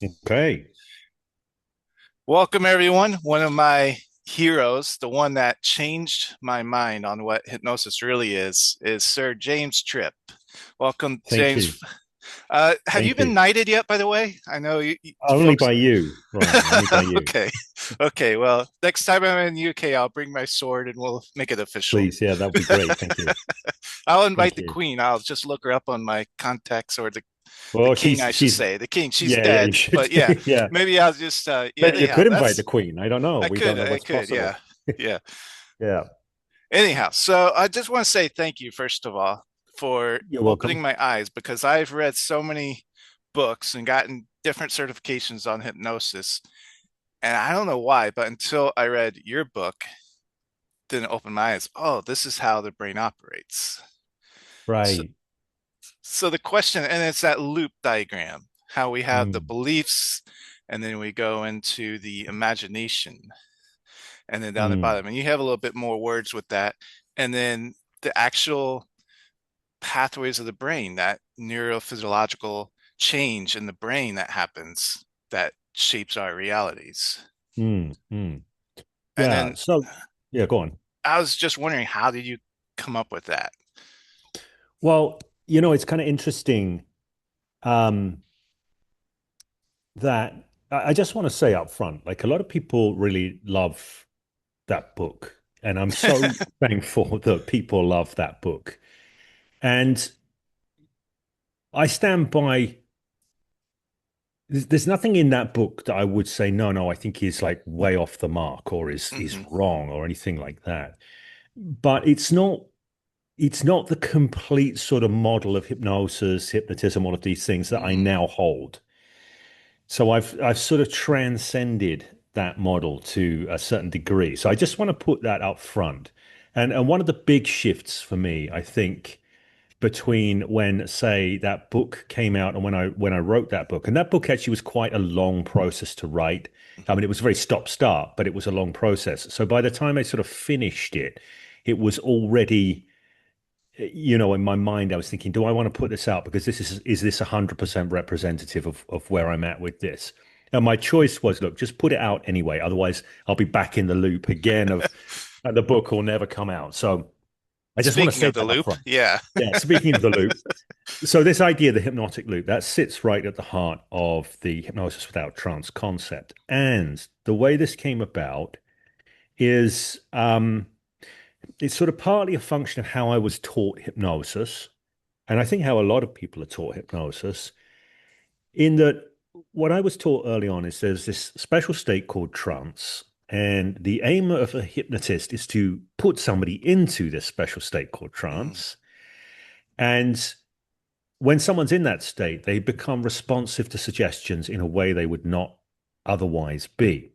Okay. Welcome, everyone. One of my heroes, the one that changed my mind on what hypnosis really is Sir James Tripp. Welcome, Thank James. you. Have you Thank been you. knighted yet, by the way? I know you Only folks. by you, Ryan. Only by you. Okay. Okay. Well, next time I'm in the UK, I'll bring my sword and we'll make it official. Please. Yeah, that would be great. Thank you. I'll invite Thank the you. queen. I'll just look her up on my contacts or the Well, king, I should she's say. The king, she's yeah, you dead, should. but yeah, Yeah. maybe I'll just But you anyhow, could invite the that's Queen. I don't know. We don't know I what's could, yeah. possible. Yeah. Yeah. Anyhow, so I just want to say thank you, first of all, for You're opening welcome. my eyes because I've read so many books and gotten different certifications on hypnosis. And I don't know why, but until I read your book, didn't open my eyes. Oh, this is how the brain operates. So, Right. so the question, and it's that loop diagram, how we have the Mm, beliefs and then we go into the imagination and then down the mm, bottom. And you have a little bit more words with that. And then the actual pathways of the brain, that neurophysiological change in the brain that happens that shapes our realities. mm. And Yeah. then So, yeah, go on. I was just wondering, how did you come up with that? Well, it's kind of interesting um, that I just want to say up front, like a lot of people really love that book. And I'm so thankful that people love that book. And I stand by, there's nothing in that book that I would say, no, I think he's like way off the mark or is Hmm. wrong or anything like that. But it's not the complete sort of model of hypnosis, hypnotism, all of these things that I Hmm. now hold. So I've sort of transcended that model to a certain degree. So I just want to put that up front. And one of the big shifts for me, I think, between when, say, that book came out and when I wrote that book, and that book actually was quite a long process to write. I mean, it was very stop-start, but it was a long process. So by the time I sort of finished it, it was already in my mind, I was thinking, do I want to put this out? Because is this 100% representative of where I'm at with this? And my choice was, look, just put it out anyway. Otherwise, I'll be back in the loop again of and the book will never come out. So I just want to Speaking say of the that up loop, front. yeah. Yeah, speaking of the loop. So this idea, the hypnotic loop, that sits right at the heart of the hypnosis without trance concept. And the way this came about is it's sort of partly a function of how I was taught hypnosis. And I think how a lot of people are taught hypnosis, in that what I was taught early on is there's this special state called trance. And the aim of a hypnotist is to put somebody into this special state called Mm, trance. And when someone's in that state, they become responsive to suggestions in a way they would not otherwise be.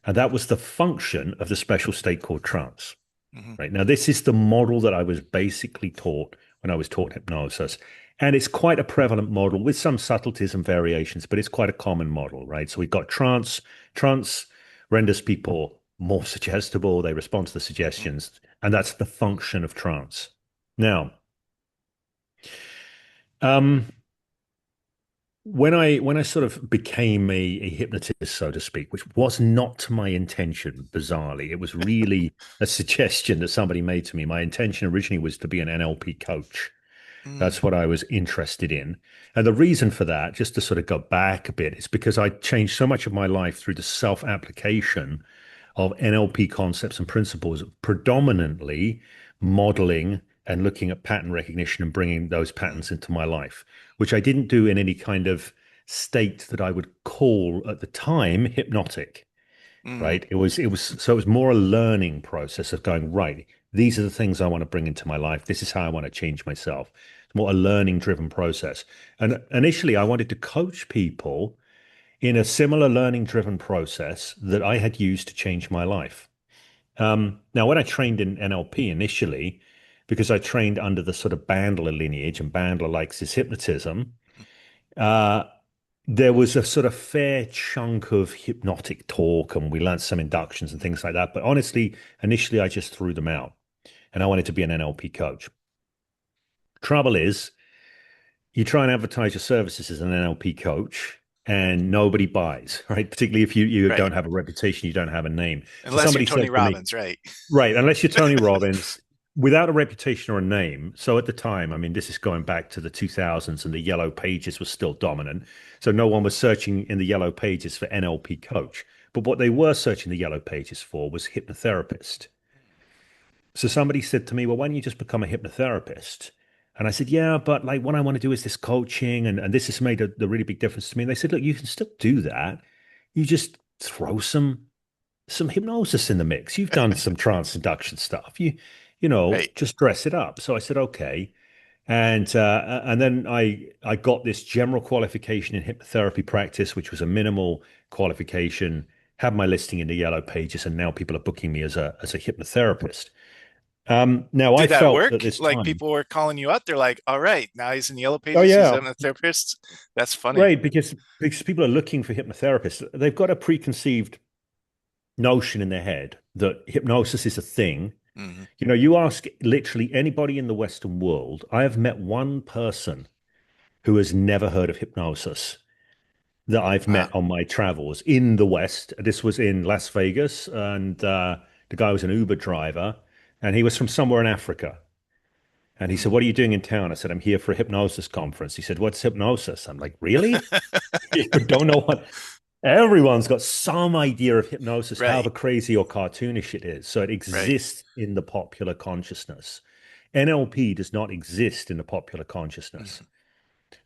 And that was the function of the special state called trance. mhm. Right now, this is the model that I was basically taught when I was taught hypnosis. And it's quite a prevalent model with some subtleties and variations, but it's quite a common model, right? So we've got trance. Trance renders people more suggestible. They respond to the Mhm. suggestions, and that's the function of trance. Now, um, when I sort of became a hypnotist, so to speak, which was not my intention, bizarrely, it was really a suggestion that somebody made to me. My intention originally was to be an NLP coach. Mm, That's what I was interested in. And the reason for that, just to sort of go back a bit, is because I changed so much of my life through the self-application of NLP concepts and principles, predominantly modeling and looking at pattern recognition and bringing those mm, patterns into my life, which I didn't do in any kind of state that I would call at the time hypnotic, mm. right? It was more a learning process of going, right, these are the things I want to bring into my life. This is how I want to change myself. It's more a learning driven process. And initially I wanted to coach people in a similar learning driven process that I had used to change my life. Now, when I trained in NLP initially, because I trained under the sort of Bandler lineage and Bandler likes his hypnotism, uh, there was a sort of fair chunk of hypnotic talk and we learned some inductions and things like that. But honestly, initially I just threw them out and I wanted to be an NLP coach. Trouble is, you try and advertise your services as an NLP coach. and nobody buys, right? Particularly if you Right. don't have a reputation, you don't have a name. So Unless you're somebody Tony said to me, Robbins, right? right, unless you're Tony Robbins, without a reputation or a name. So at the time, I mean, this is going back to the 2000s and the yellow pages was still dominant. So no one was searching in the yellow pages for NLP coach. But what they were searching the yellow pages for was hypnotherapist. So somebody said to me, well, why don't you just become a hypnotherapist? And I said, yeah, but like what I want to do is this coaching, and this has made the really big difference to me. And they said, look, you can still do that. You just throw some hypnosis in the mix. You've done some trance induction stuff. Right. Just dress it up. So I said, okay. And then I got this general qualification in hypnotherapy practice, which was a minimal qualification, had my listing in the yellow pages, and now people are booking me as a hypnotherapist. Now I Did that felt work? at this Like time, people were calling you out. They're like, all right, now he's in the yellow oh pages. He's yeah, a therapist. That's funny. right, because people are looking for hypnotherapists. They've got a preconceived notion in their head that hypnosis is a thing. Hmm. You ask literally anybody in the Western world, I have met one person who has never heard of hypnosis that I've Wow. met on my travels in the West. This was in Las Vegas, and the guy was an Uber driver, and he was from somewhere in Africa. And he said, Mm. what are you doing in town? I said, I'm here for a hypnosis conference. He said, what's hypnosis? I'm like, really? You don't know what? Everyone's got some idea of hypnosis, Right. however crazy or cartoonish it is. So it Right. exists in the popular consciousness. NLP does not exist in the popular consciousness. Mhm.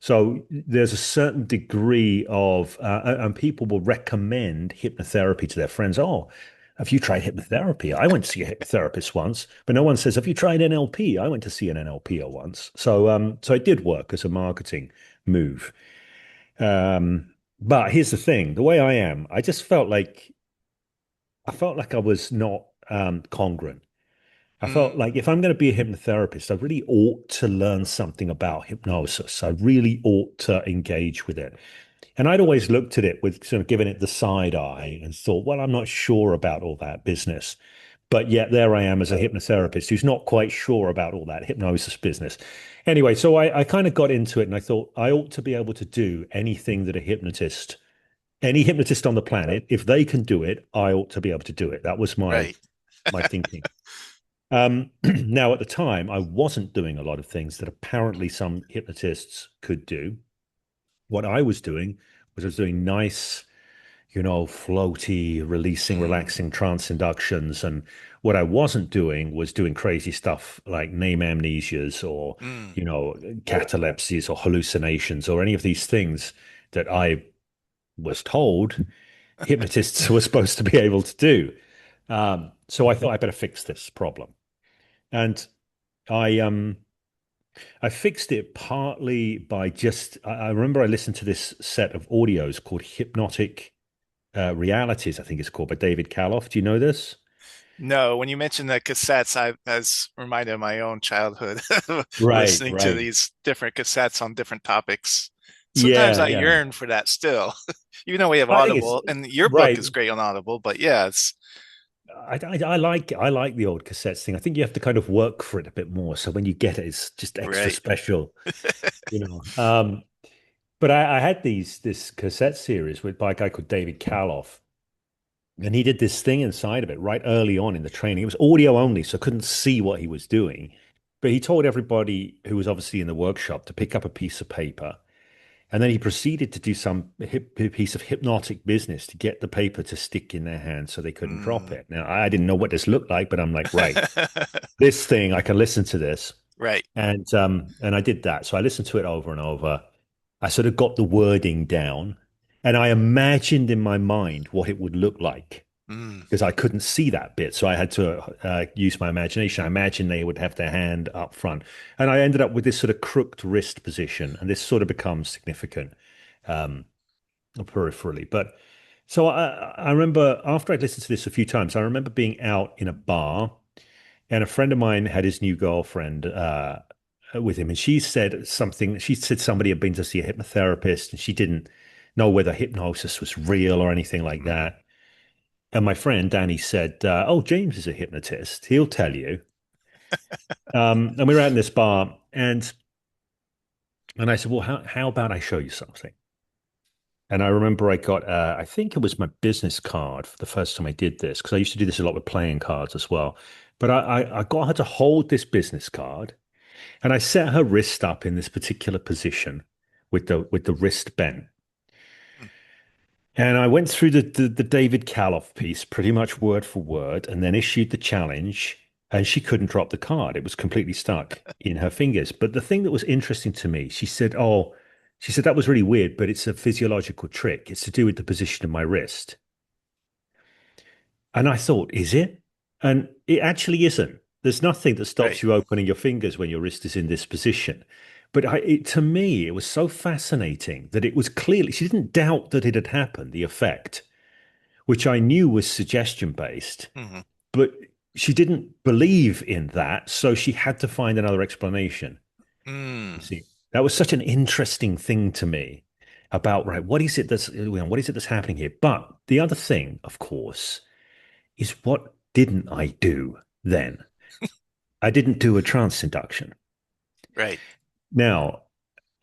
So there's a certain degree of, and people will recommend hypnotherapy to their friends. Oh, have you tried hypnotherapy? I went to see a hypnotherapist once, but no one says, have you tried NLP? I went to see an NLP once. So it did work as a marketing move. But here's the thing: the way I am, I felt like I was not congruent. I felt Mm. like if I'm going to be a hypnotherapist, I really ought to learn something about hypnosis. I really ought to engage with it. And I'd always looked at it with sort of giving it the side eye and thought, well, I'm not sure about all that business. But yet there I am as a hypnotherapist who's not quite sure about all that hypnosis business. Anyway, so I kind of got into it and I thought I ought to be able to do anything that any hypnotist on the planet, if they can do it, I ought to be able to do it. That was my Right. my thinking. Now, at the time, I wasn't doing a lot of things that apparently some hypnotists could do. What I was doing was I was doing nice, floaty, releasing, Mm. relaxing trance inductions. And what I wasn't doing was doing crazy stuff like name amnesias or, Mm. catalepsies or hallucinations or any of these things that I was told hypnotists were supposed to be able to do. So I thought I better fix this problem. And I I fixed it partly by I remember I listened to this set of audios called Hypnotic Realities, I think it's called, by David Kaloff. Do you know this? No, when you mentioned the cassettes, I was reminded of my own childhood Right, listening to right. these different cassettes on different topics. Sometimes Yeah, I yeah. yearn for that still, even though we have I think it's Audible, and your book right. is great on Audible. But yeah, it's I like the old cassettes thing. I think you have to kind of work for it a bit more. So when you get it, it's just extra right. special, you know. But I had this cassette series by a guy called David Kaloff, and he did this thing inside of it right early on in the training. It was audio only, so I couldn't see what he was doing. But he told everybody who was obviously in the workshop to pick up a piece of paper. And then he proceeded to do some piece of hypnotic business to get the paper to stick in their hands so they couldn't drop Mm. it. Now, I didn't know what this looked like, but I'm like, right, this thing, I can listen to this. Right. And I did that. So I listened to it over and over. I sort of got the wording down and I imagined in my mind what it would look like Mm. because I couldn't see that bit. So I had to use my imagination. I imagined they would have their hand up front. And I ended up with this sort of crooked wrist position. And this sort of becomes significant um, peripherally. But so I remember after I'd listened to this a few times, I remember being out in a bar and a friend of mine had his new girlfriend with him. And she said something, she said somebody had been to see a hypnotherapist and she didn't know whether hypnosis was real or anything like Mhm. that. And my friend Danny said, "Oh, James is a hypnotist. He'll tell you." And we were out in this bar, and I said, "Well, how about I show you something?" And I remember I got, I think it was my business card for the first time I did this, because I used to do this a lot with playing cards as well. But I got her to hold this business card, and I set her wrist up in this particular position with the wrist bent. Mm. And I went through the David Kaloff piece pretty much word for word, and then issued the challenge. And she couldn't drop the card. It was completely stuck in her fingers. But the thing that was interesting to me, she said, "Oh, she said that was really weird, but it's a physiological trick. It's to do with the position of my wrist." And I thought, is it? And it actually isn't. There's nothing that Right. stops you opening your fingers when your wrist is in this position. But to me, it was so fascinating that it was clearly, she didn't doubt that it had happened, the effect, which I knew was suggestion based, Hmm. but she didn't believe in that. So she had to find another explanation. You Mm. see, that was such an interesting thing to me about, right, what is it what is it that's happening here? But the other thing, of course, is what didn't I do then? I didn't do a trance induction. Right. Now,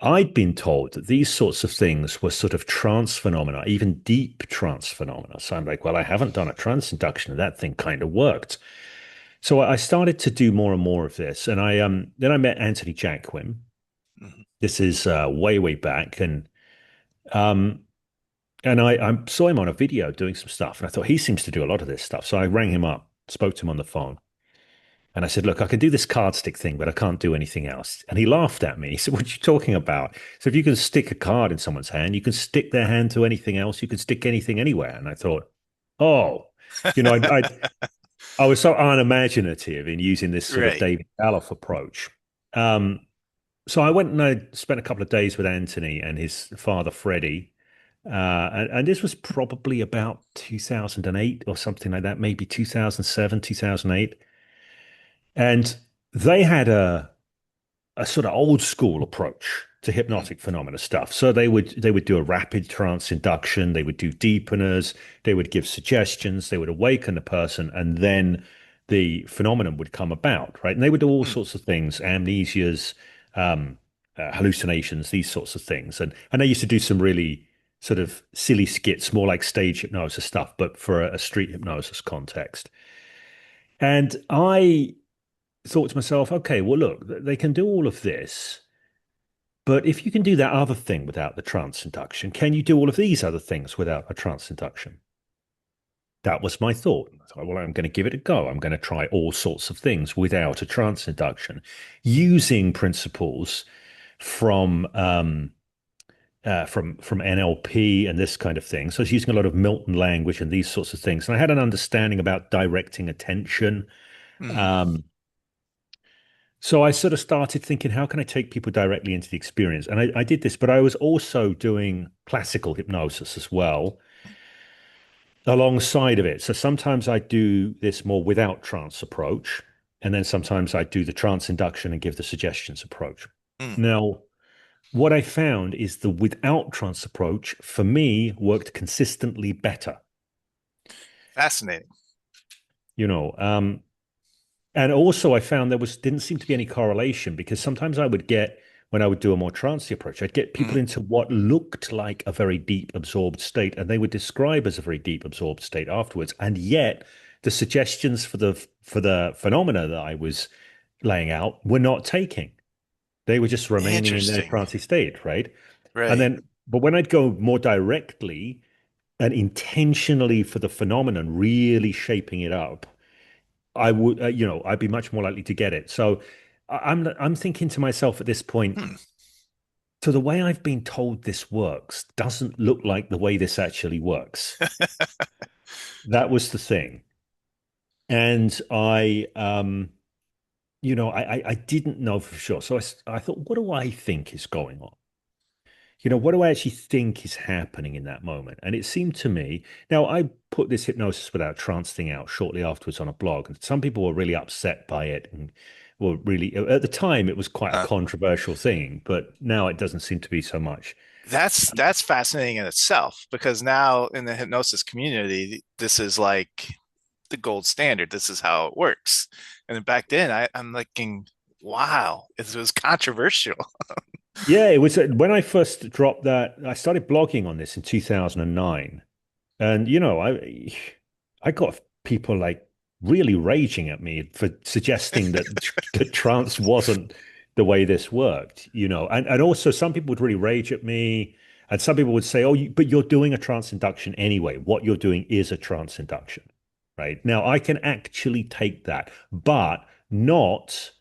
I'd been told that these sorts of things were sort of trance phenomena, even deep trance phenomena. So I'm like, well, I haven't done a trance induction, and that thing kind of worked. So I started to do more and more of this, and I then I met Anthony Jacquin. Hmm. This is way back, um, and I saw him on a video doing some stuff, and I thought he seems to do a lot of this stuff. So I rang him up, spoke to him on the phone. And I said, look, I can do this card stick thing, but I can't do anything else. And he laughed at me. He said, what are you talking about? So if you can stick a card in someone's hand, you can stick their hand to anything else. You can stick anything anywhere. And I thought, oh, you know, I was so unimaginative in using this sort of Right. David Alf approach. Um, so I went and I spent a couple of days with Anthony and his father, Freddie. And this was probably about 2008 or something like that, maybe 2007, 2008. And they had a sort of old school approach to Mm. hypnotic phenomena stuff. So they would do a rapid trance induction, they would do deepeners, they would give suggestions, they would awaken the person, and then the phenomenon would come about, right? And they would do all Mm. sorts of things, amnesias, hallucinations, these sorts of things. And they used to do some really sort of silly skits, more like stage hypnosis stuff, but for a street hypnosis context. And I thought to myself, okay, well, look, they can do all of this, but if you can do that other thing without the trance induction, can you do all of these other things without a trance induction? That was my thought. I thought, well, I'm going to give it a go. I'm going to try all sorts of things without a trance induction, using principles from from NLP and this kind of thing. So I was using a lot of Milton language and these sorts of things, and I had an understanding about directing attention. Mm. Um, So I sort of started thinking, how can I take people directly into the experience? And I did this, but I was also doing classical hypnosis as well alongside of it. So sometimes I do this more without trance approach, and then sometimes I do the trance induction and give the suggestions approach. Mm. Now, what I found is the without trance approach for me worked consistently better. Fascinating. You know, and also, I found there was didn't seem to be any correlation because sometimes I would get, when I would do a more trancy approach, I'd get people Mm. into what looked like a very deep absorbed state, and they would describe as a very deep absorbed state afterwards. And yet, the suggestions for the phenomena that I was laying out were not taking. They were just remaining in their Interesting. trancy state, right? And Right. then, but when I'd go more directly and intentionally for the phenomenon, really shaping it up, I would, I'd be much more likely to get it. So I'm thinking to myself at this point, Hmm. so the way I've been told this works doesn't look like the way this actually works. That was the thing. And I didn't know for sure. So I thought, what do I think is going on? What do I actually think is happening in that moment? And it seemed to me, now I put this hypnosis without trance thing out shortly afterwards on a blog, and some people were really upset by it and were really, at the time, it was quite a Uh, controversial thing, but now it doesn't seem to be so much. that's fascinating in itself because now in the hypnosis community, this is like the gold standard. This is how it works. And then back then, I'm thinking, wow, it was controversial. Yeah, it was when I first dropped that. I started blogging on this in 2009. And I got people like really raging at me for suggesting that trance wasn't the way this worked, and also some people would really rage at me, and some people would say, "Oh, but you're doing a trance induction anyway. What you're doing is a trance induction." Right? Now, I can actually take that, but not.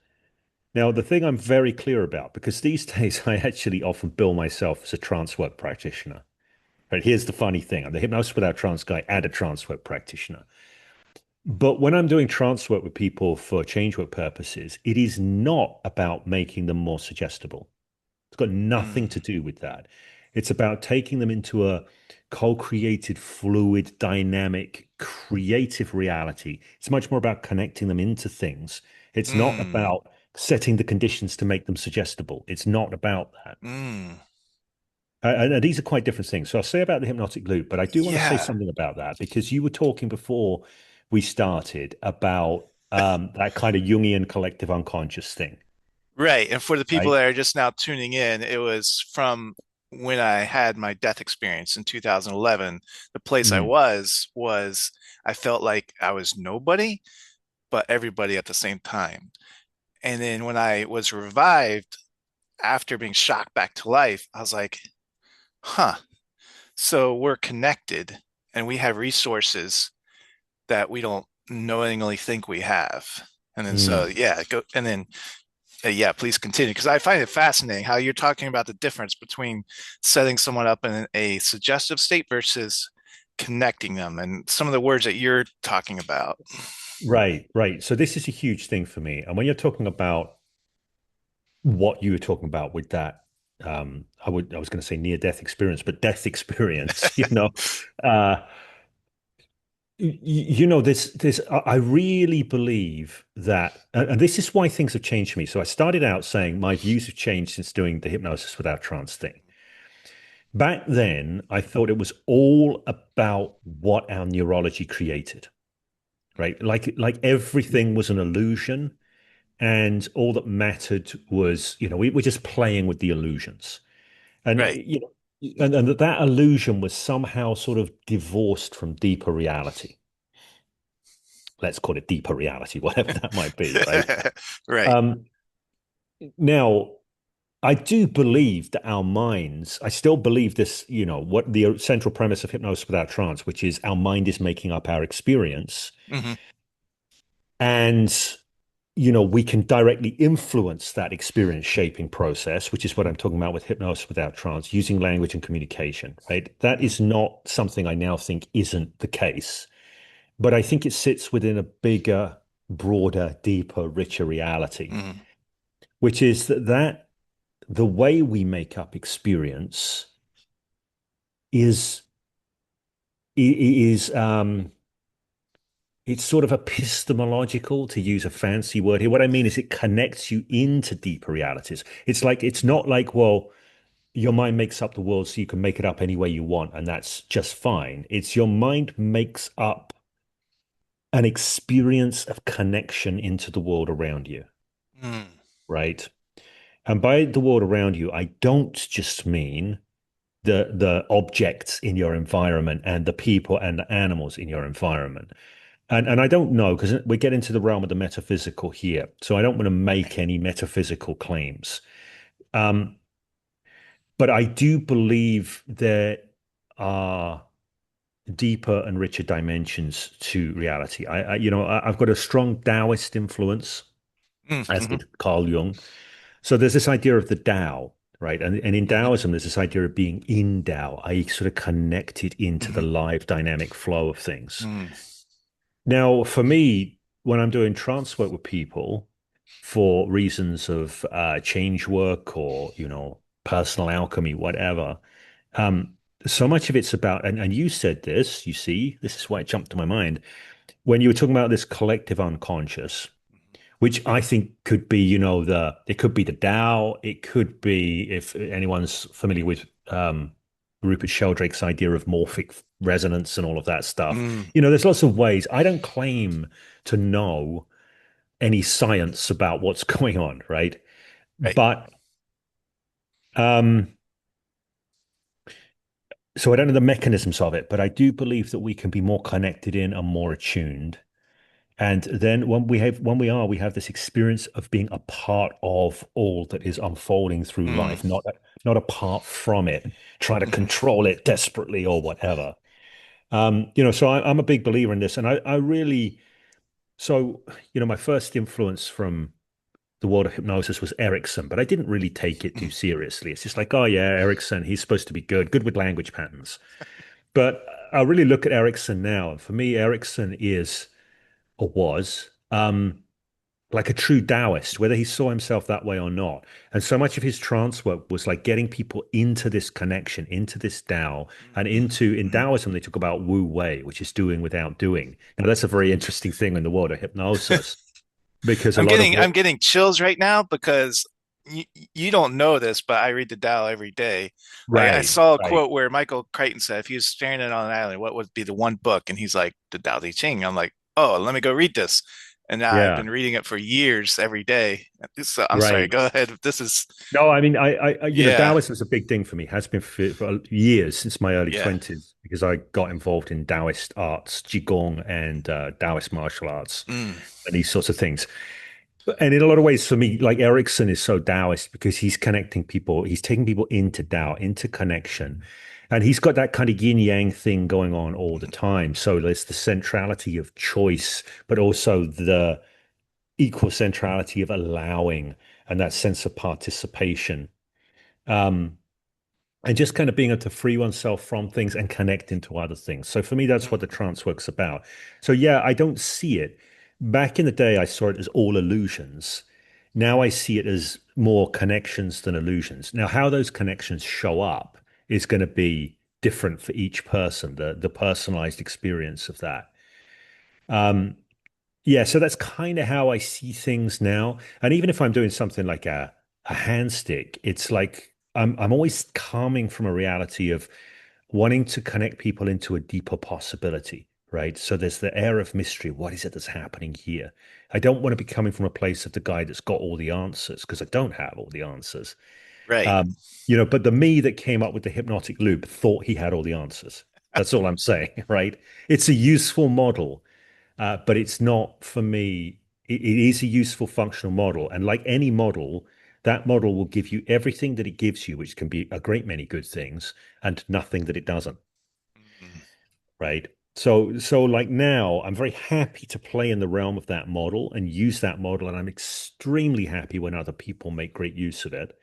Now, the thing I'm very clear about, because these days I actually often bill myself as a trance work practitioner. Right, here's the funny thing. I'm the Hypnosis Without Trance guy and a trance work practitioner. But when I'm doing trance work with people for change work purposes, it is not about making them more suggestible. It's got nothing Mm, to do with that. It's about taking them into a co-created, fluid, dynamic, creative reality. It's much more about connecting them into things. It's not mm, about setting the conditions to make them suggestible. It's not about that. mm. And these are quite different things. So I'll say about the hypnotic loop, but I do want to say Yeah, something about that because you were talking before we started about that kind of Jungian collective unconscious thing, right. And for the people right? that are just now tuning in, it was from when I had my death experience in 2011. The place I Mm, was I felt like I was nobody, but everybody at the same time. And then when I was revived after being shocked back to life, I was like, huh, so we're connected and we have resources that we don't knowingly think we have. And then so mm. yeah, go and then yeah, please continue because I find it fascinating how you're talking about the difference between setting someone up in a suggestive state versus connecting them and some of the words that you're talking about. Right, right. So this is a huge thing for me. And when you're talking about what you were talking about with that, I was going to say near death experience, but death experience, uh, I really believe that, and this is why things have changed for me. So I started out saying my views have changed since doing the Hypnosis Without Trance thing. Back then, I thought it was all about what our neurology created, right? Like everything was an illusion, and all that mattered was, we were just playing with the illusions, and Right. you know, and that illusion was somehow sort of divorced from deeper reality. Let's call it deeper reality, whatever that might be, right? Right. Um, Now, I do believe that our minds, I still believe this, what the central premise of Hypnosis Without Trance, which is our mind is making up our experience. Hmm. And, we can directly influence that experience shaping process, which is what I'm talking about with Hypnosis Without Trance, using language and communication, right? That Hmm. is not something I now think isn't the case. But I think it sits within a bigger, broader, deeper, richer reality, Hmm. which is that the way we make up experience is is it's sort of epistemological, to use a fancy word here. What I mean is it connects you into deeper realities. It's not like, well, your mind makes up the world so you can make it up any way you want, and that's just fine. It's your mind makes up an experience of connection into the world around you, Hmm. right? And by the world around you, I don't just mean the objects in your environment and the people and the animals in your environment. And I don't know because we get into the realm of the metaphysical here, so I don't want to make any metaphysical claims. Um, but I do believe there are deeper and richer dimensions to reality. I've got a strong Taoist influence, as Hmm. did Carl Jung. So there's this idea of the Tao, right? And in Hmm. Taoism, there's this idea of being in Tao, i.e., sort of connected into the Hmm. live dynamic flow of things. Hmm. Now, for me, when I'm doing trance work with people for reasons of change work or, personal alchemy, whatever, um, so much of it's about, and you said this, you see, this is why it jumped to my mind, when you were talking about this collective unconscious, which I think could be, it could be the Tao. It could be, if anyone's familiar with Rupert Sheldrake's idea of morphic resonance and all of that stuff. Hmm. There's lots of ways. I don't claim to know any science about what's going on, right? Right. But Um, so I don't know the mechanisms of it, but I do believe that we can be more connected in and more attuned. And then we have this experience of being a part of all that is unfolding through Mm, life, not apart from it, trying to mhm, control it desperately or whatever. So I'm a big believer in this, and I really so my first influence from the world of hypnosis was Erickson, but I didn't really take it too mhm, seriously. It's just like, oh yeah, Erickson, he's supposed to be good with language patterns. But I really look at Erickson now, and for me, Erickson is or was like a true Taoist, whether he saw himself that way or not. And so much of his trance work was like getting people into this connection, into this Tao, and mhm, in mhm. Taoism, they talk about Wu Wei, which is doing without doing. Now, that's a very interesting thing in the world of hypnosis because a lot of what, I'm getting chills right now because you, you don't know this, but I read the Tao every day. Like I right, saw a right. quote where Michael Crichton said, if he was stranded on an island, what would be the one book? And he's like, the Tao Te Ching. I'm like, oh, let me go read this. And now I've Yeah, been reading it for years every day. So, I'm sorry, right. go ahead. This is, No, I mean, yeah, Taoism is a big thing for me. Has been for years since my early yeah. 20s because I got involved in Taoist arts, Qigong, and Taoist martial arts, Mm, and these sorts of things. And in a lot of ways, for me, like Erickson is so Taoist because he's connecting people, he's taking people into Tao, into connection. And he's got that kind of yin yang thing going on all the time. So there's the centrality of choice, but also the equal centrality of allowing and that sense of participation. Um, and just kind of being able to free oneself from things and connect into other things. So for me, that's what the mm, trance work's about. So yeah, I don't see it. Back in the day, I saw it as all illusions. Now I see it as more connections than illusions. Now, how those connections show up is going to be different for each person, the personalized experience of that. Um, yeah, so that's kind of how I see things now. And even if I'm doing something like a hand stick, it's like I'm always calming from a reality of wanting to connect people into a deeper possibility, right? So there's the air of mystery. What is it that's happening here? I don't want to be coming from a place of the guy that's got all the answers because I don't have all the answers. right. Um, but the me that came up with the hypnotic loop thought he had all the answers. That's all I'm saying, right? It's a useful model, but it's not for me. It is a useful functional model. And like any model, that model will give you everything that it gives you, which can be a great many good things, and nothing that it doesn't, Mm, right? So like now, I'm very happy to play in the realm of that model and use that model. And I'm extremely happy when other people make great use of it.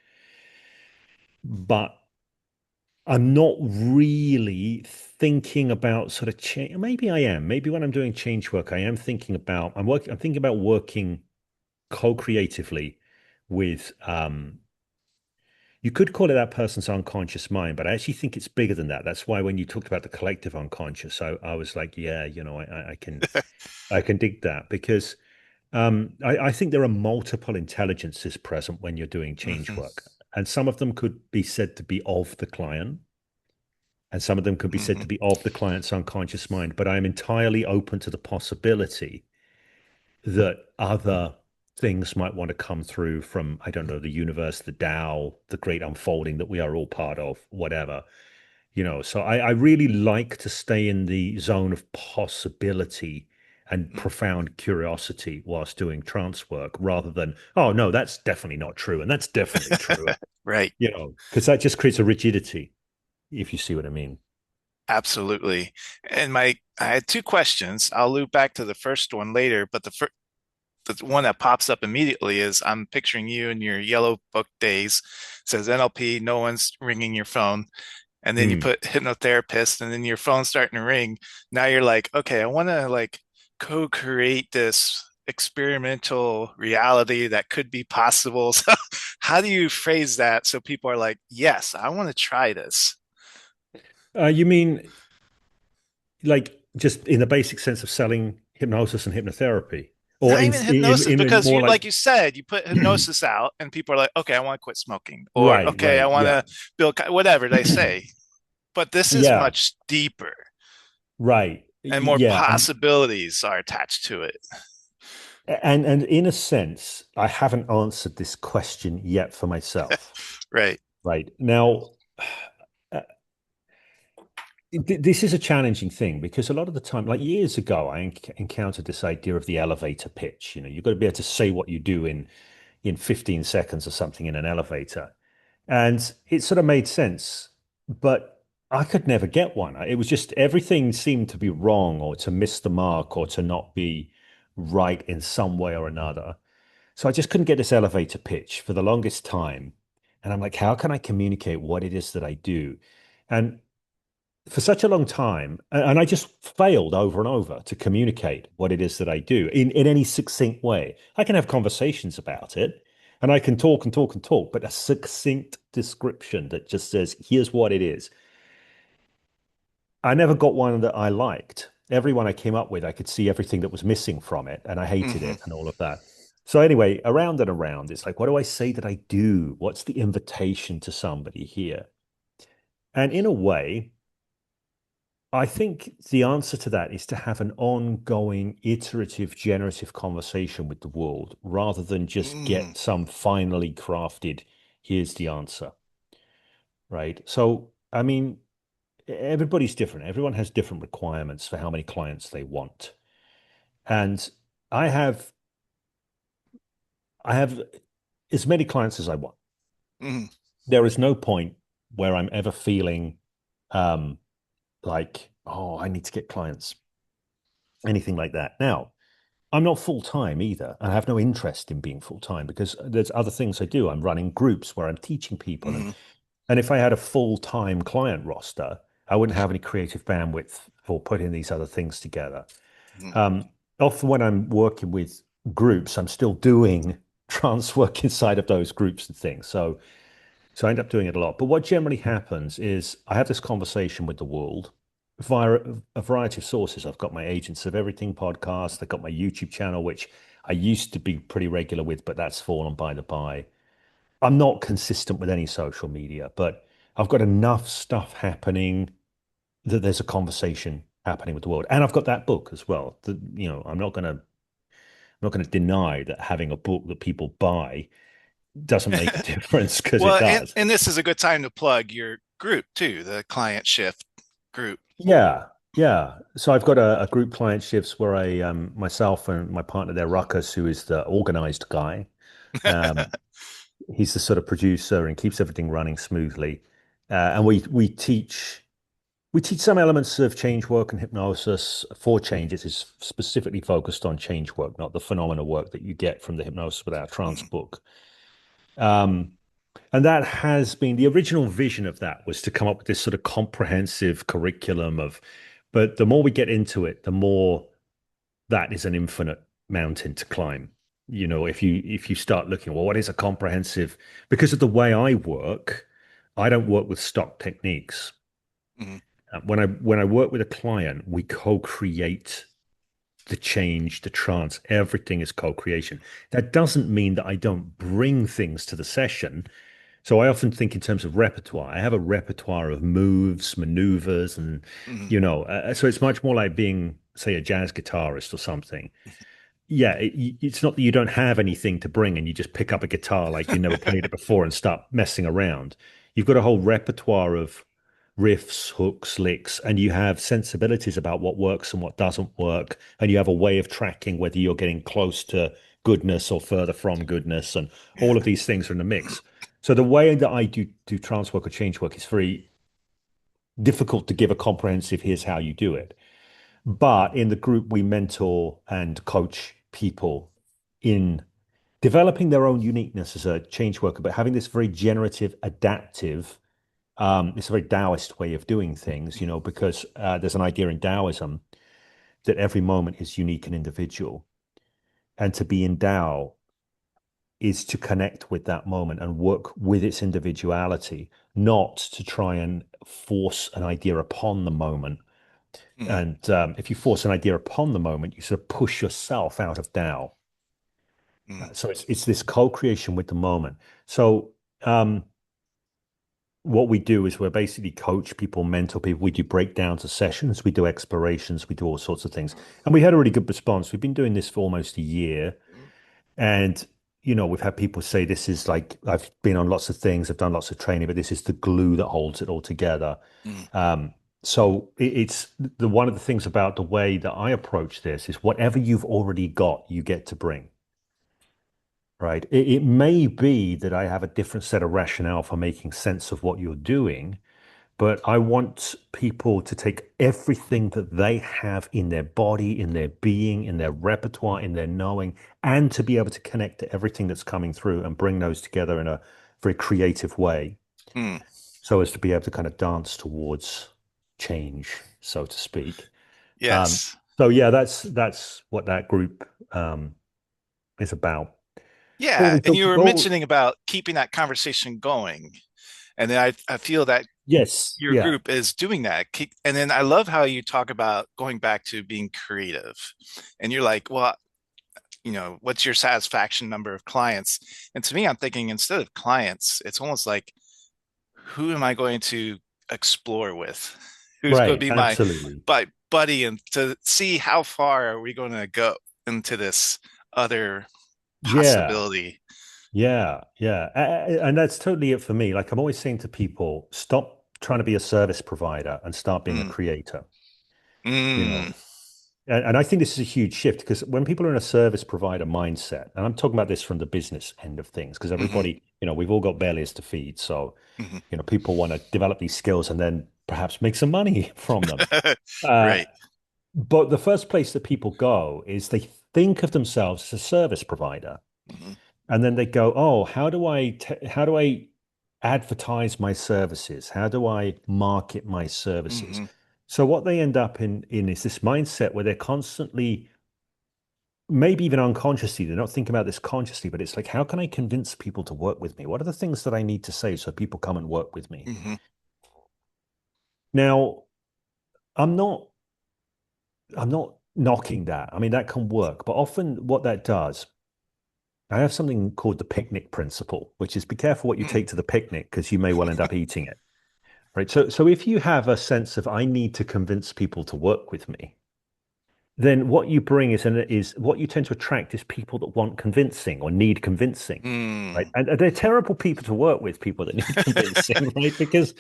But I'm not really thinking about sort of change. Maybe I am. Maybe when I'm doing change work, I am thinking about I'm thinking about working co-creatively with you could call it that person's unconscious mind, but I actually think it's bigger than that. That's why when you talked about the collective unconscious, I was like, yeah, I can dig that because I think there are multiple intelligences present when you're doing change mhm, work. And some of them could be said to be of the client, and some of them could be said mhm, to be of the client's unconscious mind. But I'm entirely open to the possibility that other things might want to come through from, I don't know, the universe, the Tao, the great unfolding that we are all part of, whatever. So I really like to stay in the zone of possibility and mm. profound curiosity whilst doing trance work rather than, oh, no, that's definitely not true. And that's definitely true. Right. Because that just creates a rigidity, if you see what I mean. Absolutely. And I had two questions. I'll loop back to the first one later, but the one that pops up immediately is I'm picturing you in your yellow book days. It says NLP, no one's ringing your phone. And then you Mm. put hypnotherapist and then your phone's starting to ring. Now you're like, okay, I want to like co-create this experimental reality that could be possible. So how do you phrase that so people are like, yes, I want to try this? You mean like just in the basic sense of selling hypnosis and hypnotherapy, or Not even hypnosis, in because more you, like like you said, you put hypnosis out and people are like, okay, I want to quit smoking, or right, okay, I right, want yeah, to build whatever they say. But this is yeah, much deeper right, and more yeah, possibilities are attached to it. and in a sense, I haven't answered this question yet for myself. Right. Right. Now, uh, this is a challenging thing because a lot of the time, like years ago, I encountered this idea of the elevator pitch. You've got to be able to say what you do in 15 seconds or something in an elevator. And it sort of made sense, but I could never get one. It was just everything seemed to be wrong or to miss the mark or to not be right in some way or another. So I just couldn't get this elevator pitch for the longest time. And I'm like, how can I communicate what it is that I do? And for such a long time, and I just failed over and over to communicate what it is that I do in any succinct way. I can have conversations about it and I can talk and talk and talk, but a succinct description that just says, here's what it is. I never got one that I liked. Everyone I came up with, I could see everything that was missing from it and I hated Hmm. it and all of that. So, anyway, around and around, it's like, what do I say that I do? What's the invitation to somebody here? And in a way, I think the answer to that is to have an ongoing, iterative, generative conversation with the world rather than just Hmm. get some finally crafted, here's the answer, right? So, I mean, everybody's different. Everyone has different requirements for how many clients they want. And I have I have as many clients as I want. Hmm. There is no point where I'm ever feeling um like, oh, I need to get clients, anything like that. Now, I'm not full time either. I have no interest in being full time because there's other things I do. I'm running groups where I'm teaching people, Hmm. and if I had a full time client roster, I wouldn't have any creative bandwidth for putting these other things together. Hmm. Um, Often when I'm working with groups, I'm still doing trance work inside of those groups and things. So I end up doing it a lot. But what generally happens is I have this conversation with the world via a variety of sources. I've got my Agents of Everything podcast. I've got my YouTube channel, which I used to be pretty regular with, but that's fallen by the by. I'm not consistent with any social media, but I've got enough stuff happening that there's a conversation happening with the world. And I've got that book as well. I'm not gonna deny that having a book that people buy doesn't make a difference because it Well, and, does. and this is a good time to plug your group too, the client shift group. Yeah, yeah. So I've got a group client shifts where I myself and my partner there, Ruckus, who is the organized guy. Um, he's the sort of producer and keeps everything running smoothly. And we teach some elements of change work and hypnosis. For changes is specifically focused on change work, not the phenomena work that you get from the Hypnosis Without Trance Mhm. book. Um, and that has been the original vision of that was to come up with this sort of comprehensive curriculum of, but the more we get into it, the more that is an infinite mountain to climb. If you start looking, well, what is a comprehensive? Because of the way I work, I don't work with stock techniques. Mhm. When I work with a client, we co-create the change, the trance, everything is co-creation. That doesn't mean that I don't bring things to the session. So I often think in terms of repertoire. I have a repertoire of moves, maneuvers, and Mhm. so it's much more like being, say, a jazz guitarist or something. Yeah, it's not that you don't have anything to bring and you just pick up a guitar like you never played it before and start messing around. You've got a whole repertoire of riffs, hooks, licks, and you have sensibilities about what works and what doesn't work. And you have a way of tracking whether you're getting close to goodness or further from goodness. And all of these things are in the mix. So the way that I do trance work or change work is very difficult to give a comprehensive, here's how you do it. But in the group, we mentor and coach people in developing their own uniqueness as a change worker, but having this very generative, adaptive, it's a very Taoist way of doing things, because there's an idea in Taoism that every moment is unique and individual. And to be in Tao is to connect with that moment and work with its individuality, not to try and force an idea upon the moment. Mhm. And if you force an idea upon the moment, you sort of push yourself out of Tao. Mhm. So it's this co-creation with the moment. So what we do is we're basically coach people, mentor people. We do breakdowns of sessions, we do explorations, we do all sorts of things. And we had a really good response. We've been doing this for almost a year. And we've had people say this is like, I've been on lots of things, I've done lots of training, but this is the glue that holds it all together. Mm, So it's the one of the things about the way that I approach this is whatever you've already got, you get to bring, right? It may be that I have a different set of rationale for making sense of what you're doing, but I want people to take everything that they have in their body, in their being, in their repertoire, in their knowing, and to be able to connect to everything that's coming through and bring those together in a very creative way mm. so as to be able to kind of dance towards change, so to speak. Um, Yes. so yeah, that's what that group is about. Well, Yeah. we And talked you were about, mentioning about keeping that conversation going. And then I feel that yes, your yeah, group is doing that. And then I love how you talk about going back to being creative. And you're like, well, what's your satisfaction number of clients? And to me, I'm thinking instead of clients, it's almost like, who am I going to explore with? Who's going to right, be my absolutely. buddy? And to see how far are we going to go into this other Yeah, possibility. yeah. And that's totally it for me. Like I'm always saying to people, stop trying to be a service provider and start being a Mm, creator, you mm, know. And I think this is a huge shift because when people are in a service provider mindset, and I'm talking about this from the business end of things, because hmm everybody, we've all got bellies to feed. So, hmm people want to develop these skills and then perhaps make some money from them. Uh, Right. but the first place that people go is they think of themselves as a service provider. hmm And then they go, oh, how do I advertise my services? How do I market my services? hmm So what they end up in is this mindset where they're constantly, maybe even unconsciously, they're not thinking about this consciously, but it's like, how can I convince people to work with me? What are the things that I need to say so people come and work with me? hmm Now, I'm not I'm not knocking that. I mean, that can work, but often what that does, I have something called the picnic principle, which is be careful what you mm take to the picnic because you may well end up eating it. Right. So if you have a sense of I need to convince people to work with me, then what you bring is what you tend to attract is people that want convincing or need convincing. Right. mm. And they're terrible people to work with, people that need convincing, right? Because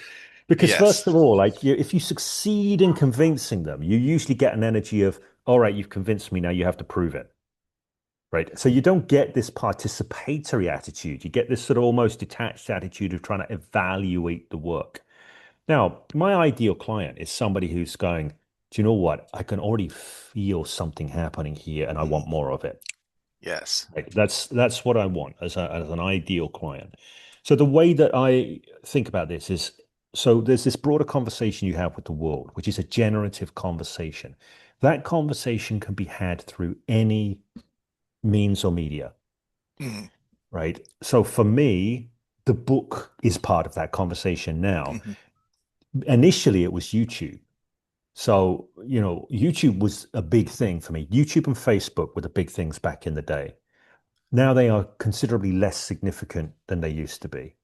first Yes. of all, like if you succeed in convincing them, you usually get an energy of, all right, you've convinced me, now you have to prove it. Right. So you don't get this participatory attitude. You get this sort of almost detached attitude of trying to evaluate the work. Now, my ideal client is somebody who's going, do you know what? I can already feel something happening here and I Mm. want more of it. Yes. Right? That's what I want as an ideal client. So the way that I think about this is, so there's this broader conversation you have with the world, which is a generative conversation. That conversation can be had through any means or media, Mm. right? So for me, the book is part of that conversation now. hmm Initially, it was YouTube. So, YouTube was a big thing for me. YouTube and Facebook were the big things back in the day. Now they are considerably less significant than they used to be.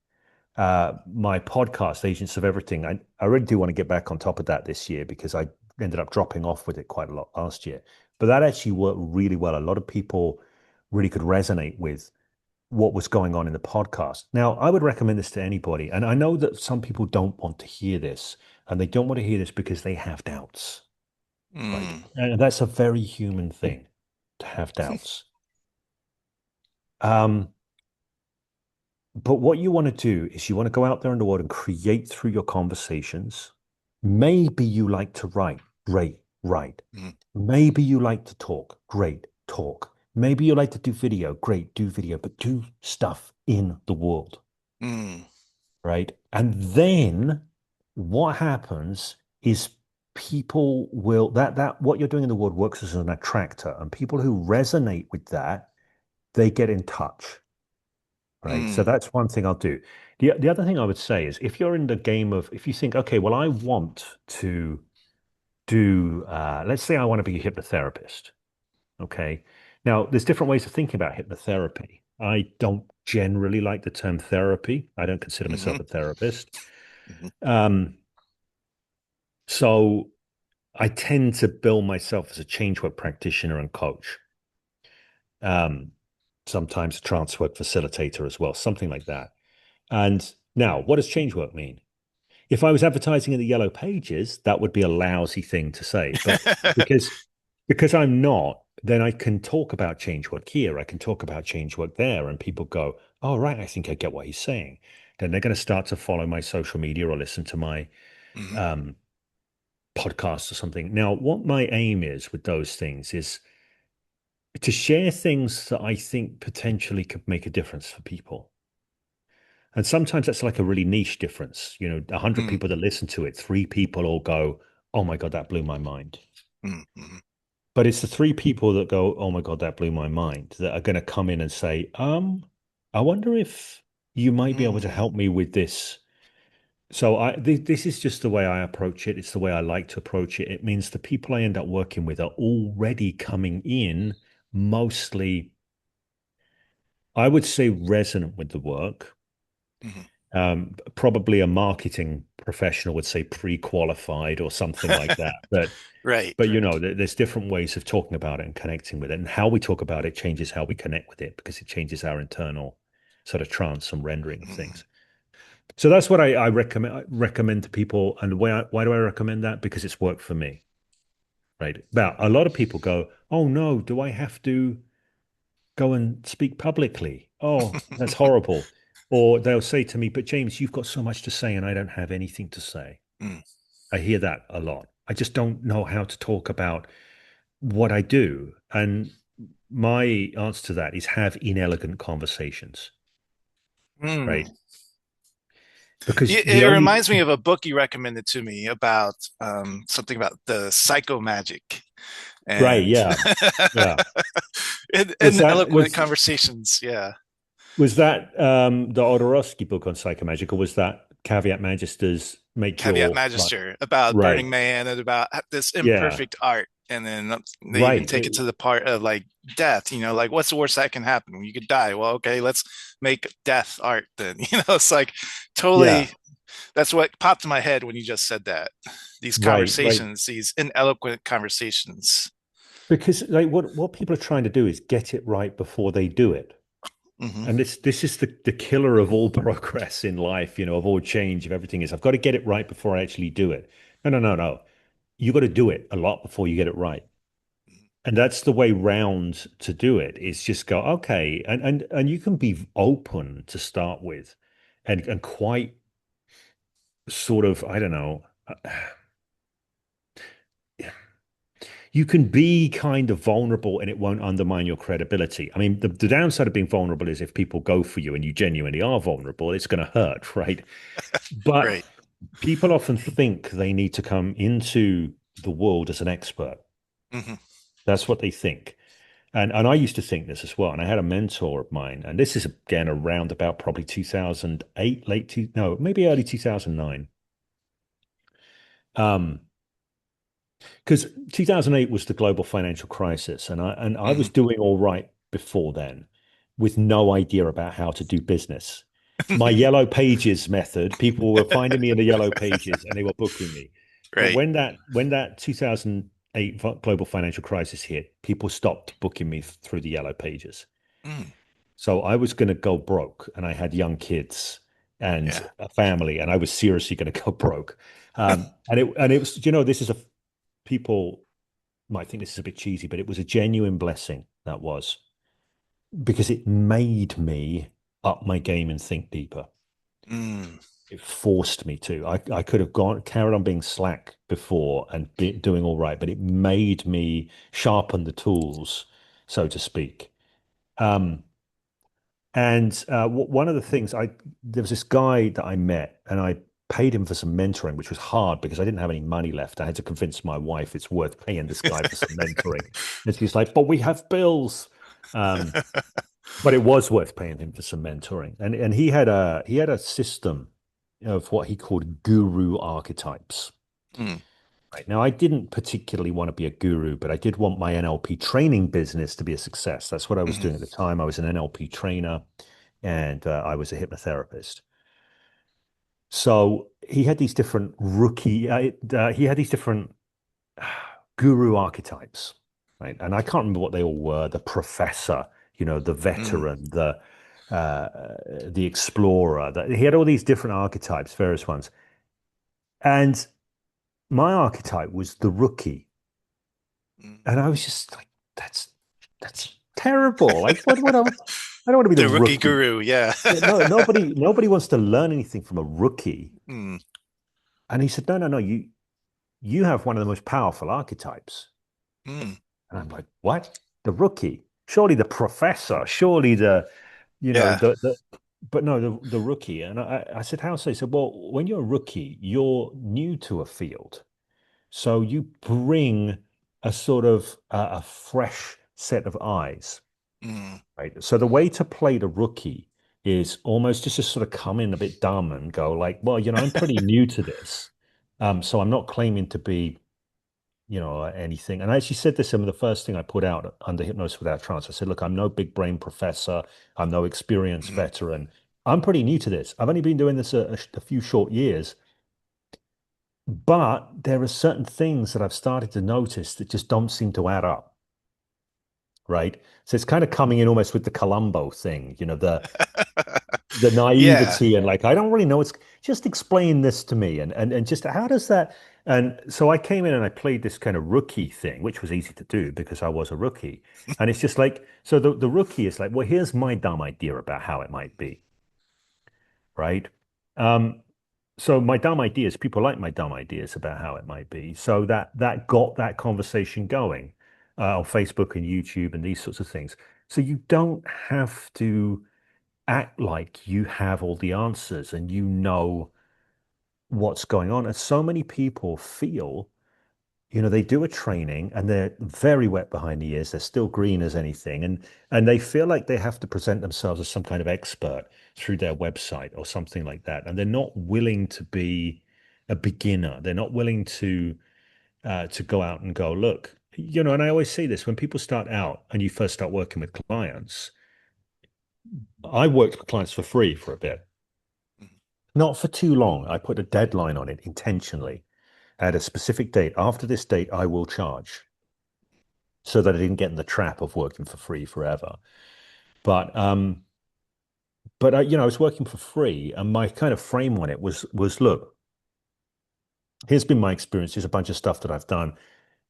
My podcast, Agents of Everything, I really do want to get back on top of that this year because I ended up dropping off with it quite a lot last year. But that actually worked really well. A lot of people really could resonate with what was going on in the podcast. Now, I would recommend this to anybody. And I know that some people don't want to hear this, and they don't want to hear this because they have doubts, right? Mm. And that's a very human thing to have doubts. Um, but what you want to do is you want to go out there in the world and create through your conversations. Maybe you like to write, great, write. Mm. Maybe you like to talk, great, talk. Maybe you like to do video, great, do video, but do stuff in the world. Mm. Right? And then what happens is people will that what you're doing in the world works as an attractor, and people who resonate with that, they get in touch. Right. So Mm. that's one thing I'll do. The other thing I would say is if you're in the game of if you think, okay, well, I want to do let's say I want to be a hypnotherapist. Okay. Now, there's different ways of thinking about hypnotherapy. I don't generally like the term therapy. I don't consider hmm myself a therapist. hmm Um, so I tend to bill myself as a change work practitioner and coach. Um, sometimes a trance work facilitator as well, something like that. And now, what does change work mean? If I was advertising in the yellow pages, that would be a lousy thing to say. But because because I'm not, then I can talk about change work here. I can talk about change work there, and people go, "Oh, right, I think I get what he's saying." Then they're going to start to follow my social media or listen to my Mhm. um, podcast or something. Now, what my aim is with those things is to share things that I think potentially could make a difference for people. And sometimes that's like a really niche difference. 100 Mm, people that listen to it, three people all go, "Oh my God, that blew my mind." mm, mhm, But it's the three people that go, "Oh my God, that blew my mind," that are going to come in and say, I wonder if you might be able to mm, help me with this. So this is just the way I approach it. It's the way I like to approach it. It means the people I end up working with are already coming in mostly, I would say, resonant with the work. mhm. Probably a marketing professional would say pre-qualified or something like that. But Right, but right. there's different ways of talking about it and connecting with it, and how we talk about it changes how we connect with it because it changes our internal sort of trance and rendering of Mhm, things. So that's what I recommend to people. And why do I recommend that? Because it's worked for me, right? Now, a lot of people go, "Oh no, do I have to go and speak publicly? Oh, that's horrible." Or they'll say to me, "But James, you've got so much to say and I don't have anything to say." mm, I hear that a lot. I just don't know how to talk about what I do. And my answer to that is have inelegant conversations, mm. right? Because It reminds me of a book you recommended to me about something about the psycho magic right, and yeah, yeah. Was and that eloquent was conversations. Yeah. was that the Odorowski book on psychomagic, or was that Caveat Magisters make Caveat your life Magister about Burning right? Man and about this Yeah, imperfect art. And then they even right, take it to the part of like death, like what's the worst that can happen? You could die. Well, okay, let's make death art then. It's like yeah, totally that's what popped in my head when you just said that. These right, right. conversations, these ineloquent conversations. Because like what people are trying to do is get it right before they do it. Hmm. And this is the killer of all progress in life, of all change, of everything is I've got to get it right before I actually do it. No, no, no, no. You got to do it a lot before you get it right. And that's the way round to do it is just go, okay, and you can be open to start with and quite sort of, I don't know, you can be kind of vulnerable and it won't undermine your credibility. I mean, the downside of being vulnerable is if people go for you and you genuinely are vulnerable, it's going to hurt, right? But Right. people often think they need to come into the world as an expert. Hmm. That's what they think. And I used to think this as well. And I had a mentor of mine, and this is again around about probably 2008, no, maybe early 2009. Because 2008 was the global financial crisis, and I Hmm. was doing all right before then, with no idea about how to do business. My yellow pages method, people were finding me in the yellow pages and they were booking me. But Right. when that 2008 global financial crisis hit, people stopped booking me through the yellow pages. Mm. So I was going to go broke, and I had young kids and Yeah. a family, and I was seriously going to go broke. And it was, this is a people might think this is a bit cheesy, but it was a genuine blessing that was because it made me up my game and think deeper. Mm. It forced me to. I could have carried on being slack before and doing all right, but it made me sharpen the tools, so to speak. Um, and one of the things there was this guy that I met, and I paid him for some mentoring, which was hard because I didn't have any money left. I had to convince my wife it's worth paying this guy for some mentoring, and she's like, "But we have bills." Um, but it was worth paying him for some mentoring, and he had a system of what he called guru archetypes. Mm. Right now, I didn't particularly want to be a guru, but I did want my NLP training business to be a success. That's what I was Hmm. doing at the time. I was an NLP trainer and I was a hypnotherapist. So he had these different he had these different guru archetypes, right? And I can't remember what they all were. The professor, the Mm, veteran, the explorer. He had all these different archetypes, various ones. And my archetype was the rookie. mm. And I was just like, that's terrible. Like, I don't want to be the The rookie rookie. guru, yeah. Yeah, no, nobody wants to learn anything from a rookie. Mm, And he said, no, you have one of the most powerful archetypes. mm. And I'm like, what? The rookie? Surely the professor, surely you know, Yeah. the but no, the rookie. And I said, how so? He said, well, when you're a rookie, you're new to a field. So you bring a sort of a fresh set of eyes, Mm. right? So the way to play the rookie is almost just to sort of come in a bit dumb and go like, well, I'm pretty new to this. So I'm not claiming to be, anything. And I actually said this in the first thing I put out under Hypnosis Without Trance. I said, look, I'm no big brain professor. I'm no experienced Mm. veteran. I'm pretty new to this. I've only been doing this a few short years, but there are certain things that I've started to notice that just don't seem to add up, right? So it's kind of coming in almost with the Columbo thing, the Yeah. naivety and like I don't really know. It's just explain this to me and just how does that? And so I came in and I played this kind of rookie thing, which was easy to do because I was a rookie. And it's just like so the rookie is like, well, here's my dumb idea about how it might be, right? Um, so my dumb ideas, people like my dumb ideas about how it might be. So that got that conversation going on Facebook and YouTube and these sorts of things. So you don't have to act like you have all the answers and you know what's going on. And so many people feel, they do a training and they're very wet behind the ears. They're still green as anything. And they feel like they have to present themselves as some kind of expert through their website or something like that. And they're not willing to be a beginner. They're not willing to go out and go, look, and I always say this when people start out and you first start working with clients, I worked with clients for free for a bit. Not for too long. I put a deadline on it intentionally at a specific date. After this date, I will charge so that I didn't get in the trap of working for free forever. But I was working for free, and my kind of frame on it was look, here's been my experience. Here's a bunch of stuff that I've done.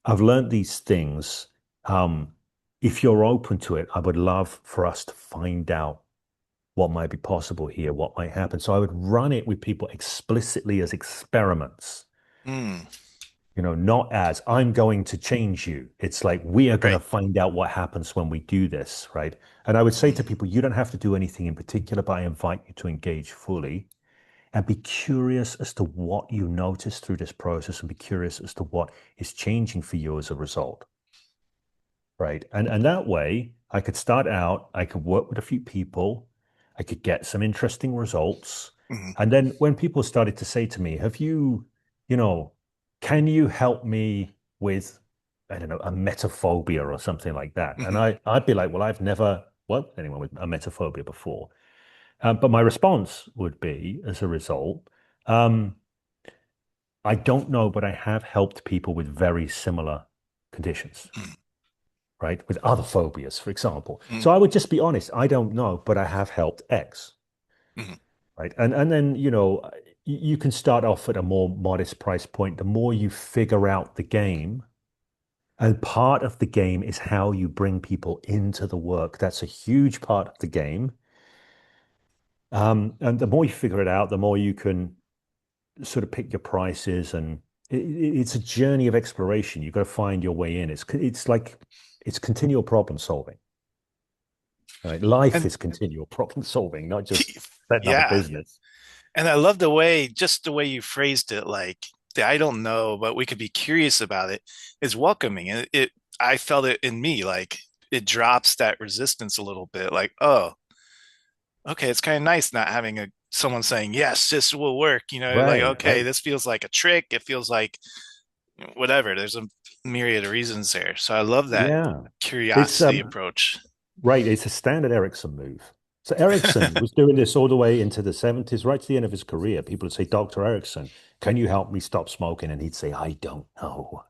I've learned these things. Um, if you're open to it, I would love for us to find out what might be possible here, what might happen. So I would run it with people explicitly as experiments. Mm. Not as I'm going to change you. It's like we are going to Right. find out what happens when we do this, right? And I would say to Mm. people, you don't have to do anything in particular, but I invite you to engage fully and be curious as to what you notice through this process and be curious as to what is changing for you as a result. Right. And that way I could start out, I could work with a few people, I could get some interesting results. Mm. And then when people started to say to me, you know, can you help me with, I don't know, a metaphobia or something like that? And Mm. I'd be like, well, I've never worked with anyone with a metaphobia before. But my response would be, as a result, um, I don't know, but I have helped people with very similar conditions, Mm. right? With other phobias, for example. Mm. So I would just be honest, I don't know, but I have helped X, Mm. right? And then, you can start off at a more modest price point. The more you figure out the game, and part of the game is how you bring people into the work. That's a huge part of the game. And the more you figure it out, the more you can sort of pick your prices, and it's a journey of exploration. You've got to find your way in. It's like it's continual problem solving. Right? Life And is continual problem solving, not just setting up a yeah. business. And I love the way, just the way you phrased it, like the I don't know, but we could be curious about it is welcoming. I felt it in me, like it drops that resistance a little bit. Like, oh, okay, it's kind of nice not having someone saying, yes, this will work. Like, Right, okay, right. this feels like a trick. It feels like whatever. There's a myriad of reasons there. So I love that Yeah. It's curiosity approach. right. It's a standard Erickson move. So Erickson was doing this all the way into the 70s, right to the end of his career. People would say, Dr. Erickson, can you help me stop smoking? And he'd say, I don't know.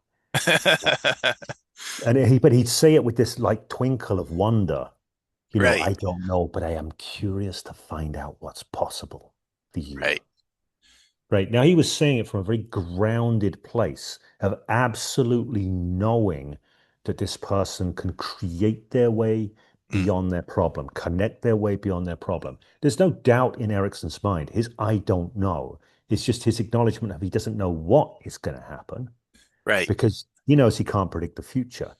But he'd say it with this like twinkle of wonder, Right. I don't know, but I am curious to find out what's possible for you. Right. Right. Now, he was saying it from a very grounded place of absolutely knowing that this person can create their way Mm, beyond their problem, connect their way beyond their problem. There's no doubt in Erickson's mind. His I don't know. It's just his acknowledgement of he doesn't know what is going to happen right. because he knows he can't predict the future,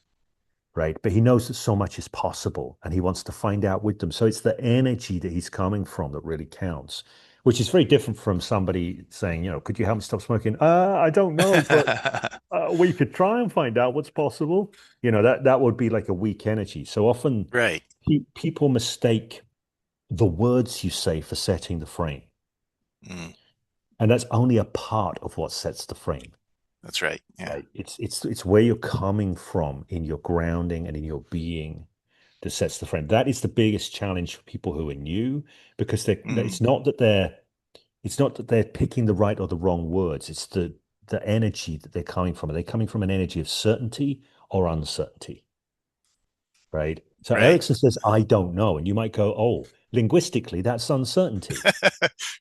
right? But he knows that so much is possible and he wants to find out with them. So it's the energy that he's coming from that really counts, which is very different from somebody saying, could you help me stop smoking? I don't know, but we could try and find out what's possible. That would be like a weak energy. So often Right. people mistake the words you say for setting the frame. Mm, And that's only a part of what sets the frame. that's right. Yeah. Right. It's where you're coming from in your grounding and in your being that sets the frame. That is the biggest challenge for people who are new because Mm, it's not that they're picking the right or the wrong words. It's the energy that they're coming from. Are they coming from an energy of certainty or uncertainty? Right. So right. Erickson says, I don't know. And you might go, oh, linguistically, that's uncertainty.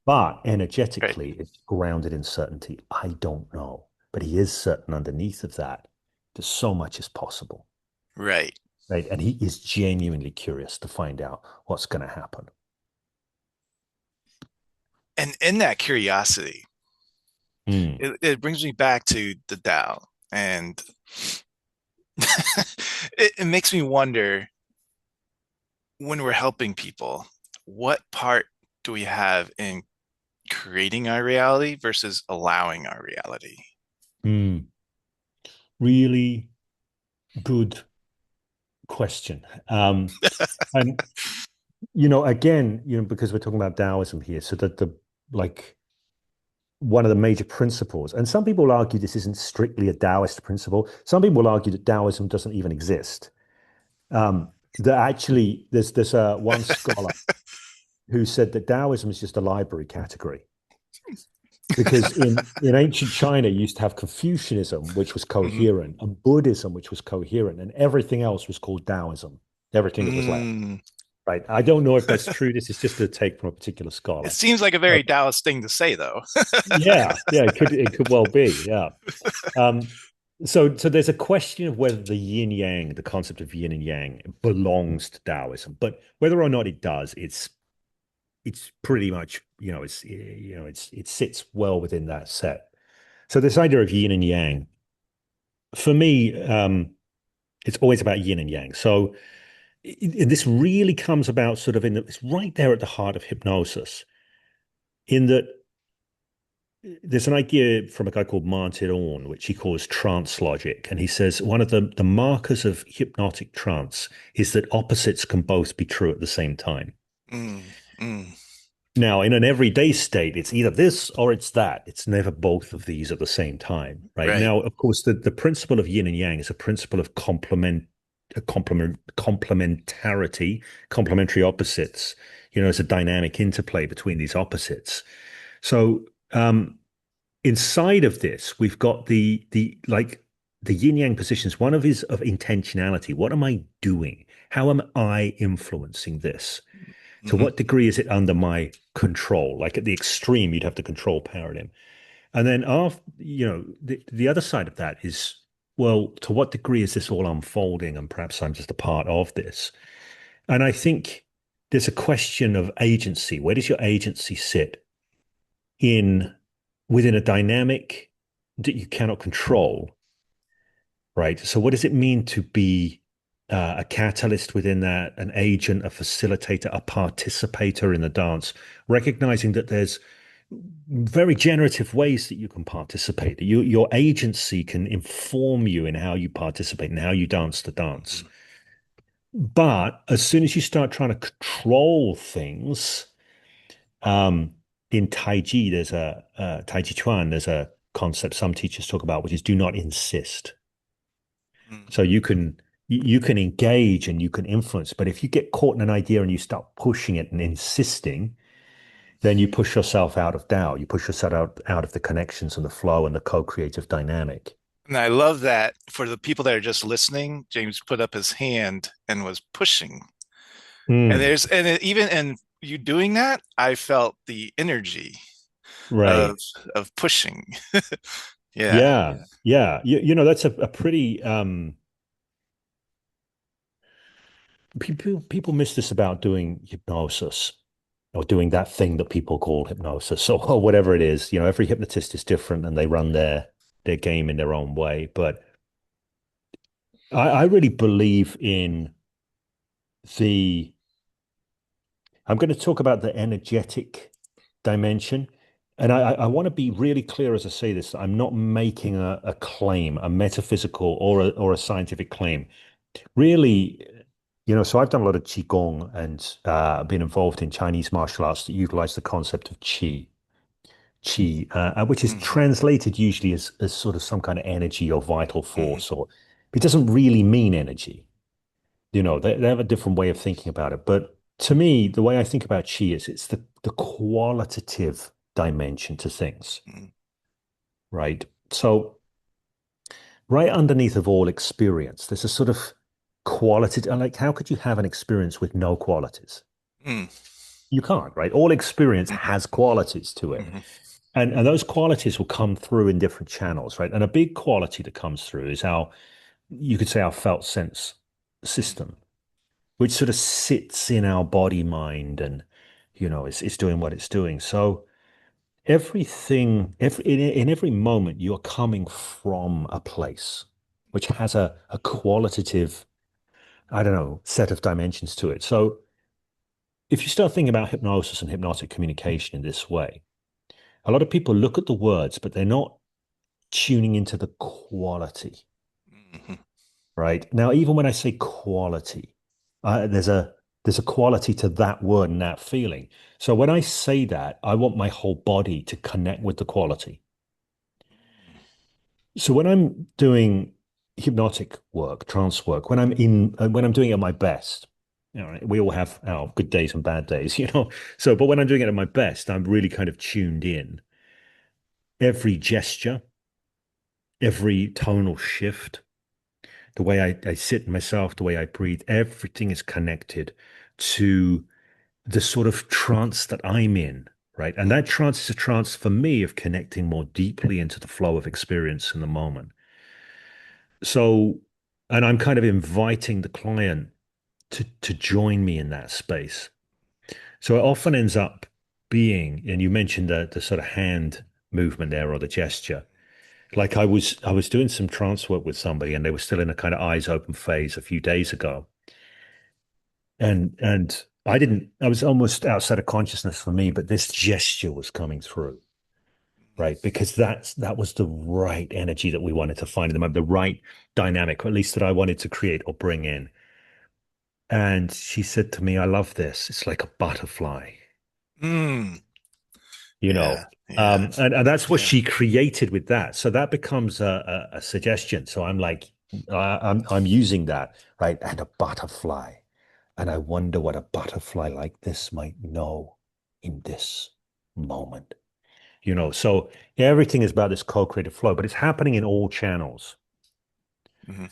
But Right. energetically, it's grounded in certainty. I don't know. But he is certain underneath of that. There's so much is possible. Right. Right. And he is genuinely curious to find out what's going to happen. And in that curiosity, Mm, it brings me back to the Tao. And it makes me wonder when we're helping people, what part do we have in creating our reality versus allowing our reality? mm. Really good question. And again, because we're talking about Taoism here, so that the like one of the major principles, and some people argue this isn't strictly a Taoist principle. Some people will argue that Taoism doesn't even exist. That actually, there's one scholar who said that Taoism is just a library category because in ancient China, you used to have Confucianism, which was Mhm. coherent, and Buddhism, which was coherent, and everything else was called Taoism. Everything that was left. Mm. Right. I don't know if that's true. This is just a take from a particular It scholar. seems like a Uh, very Taoist thing to say, though. yeah, it could well be. Yeah. Um, so there's a question of whether the yin yang, the concept of yin and yang, belongs to Taoism, but whether or not it does, it's pretty much it sits well within that set. So this idea of yin and yang, for me, it's always about yin and yang. So this really comes about sort of it's right there at the heart of hypnosis, in that there's an idea from a guy called Martin Orn, which he calls trance logic. And he says one of the markers of hypnotic trance is that opposites can both be true at the same time. Mm, mm, Now, in an everyday state, it's either this or it's that. It's never both of these at the same time, right? right. Now, of course, the principle of yin and yang is a principle of complementarity, complementary opposites. It's a dynamic interplay between these opposites. So, inside of this, we've got the yin yang positions. One of is of intentionality. What am I doing? How am I influencing this? To Mhm. what degree is it under my control? Like at the extreme, you'd have the control paradigm. And then after, the other side of that is, well, to what degree is this all unfolding? And perhaps I'm just a part of this. And I think there's a question of agency. Where does your agency sit in within a dynamic that you cannot control, right? So what does it mean to be a catalyst within that, an agent, a facilitator, a participator in the dance, recognizing that there's very generative ways that you can participate, that your agency can inform you in how you participate and how you dance the dance. Mhm. But as soon as you start trying to control things, um, in Tai Chi, there's Tai Chi Chuan, there's a concept some teachers talk about, which is do not insist. Mm. So you can engage and you can influence, but if you get caught in an idea and you start pushing it and insisting, then you push yourself out of Tao. You push yourself out of the connections and the flow and the co-creative dynamic. And I love that for the people that are just listening, James put up his hand and was pushing. And Mm. there's and even in you doing that, I felt the energy of Right. pushing. Yeah. Yeah. That's a pretty people miss this about doing hypnosis or doing that thing that people call hypnosis or whatever it is. Every hypnotist is different and they run their game in their own way. But I really believe in the I'm going to talk about the energetic dimension. And I want to be really clear as I say this. I'm not making a claim, a metaphysical or a scientific claim. Really, so I've done a lot of Qigong and been involved in Chinese martial arts that utilize the concept of which is Hmm. translated usually as sort of some kind of energy or vital Hmm. force, or it doesn't really mean energy. They have a different way of thinking about it. But to me, the way I think about chi is it's the qualitative dimension to things, Hmm. right? So right underneath of all experience, there's a sort of quality. Like, how could you have an experience with no qualities? Hmm. You can't, right? All experience has qualities to it. Hmm. And those qualities will come through in different channels, right? And a big quality that comes through is you could say our felt sense system, which sort of sits in our body mind and it's doing what it's doing. So in every moment you're coming from a place which has a qualitative, I don't know, set of dimensions to it. So if you start thinking about hypnosis and hypnotic communication in this way, a lot of people look at the words but they're not tuning into the quality. Hmm. Right. Now, even when I say quality, there's a quality to that word and that feeling. So when I say that, I want my whole body to connect with the quality. So when I'm doing hypnotic work, trance work, when I'm doing it at my best, we all have our good days and bad days, So, but when I'm doing it at my best, I'm really kind of tuned in. Every gesture, every tonal shift, the way I sit in myself, the way I breathe, everything is connected to the sort of trance that I'm in, right? And that trance is a trance for me of connecting more deeply into the flow of experience in the moment. So, and I'm kind of inviting the client to join me in that space. So it often ends up being, and you mentioned the sort of hand movement there or the gesture. Like I was doing some trance work with somebody and they were still in a kind of eyes open phase a few days ago. And I was almost outside of consciousness for me, but this gesture was coming through, right? Because that was the right energy that we wanted to find in the moment, the right dynamic, or at least that I wanted to create or bring in. And she said to me, I love this. It's like a butterfly, Hmm. you Yeah. know. Yeah. And that's what Yeah. she created with that. So that becomes a suggestion. So I'm like, I'm using that, right? And a butterfly. And I wonder what a butterfly like this might know in this moment. So everything is about this co-creative flow, but it's happening in all channels. Hmm.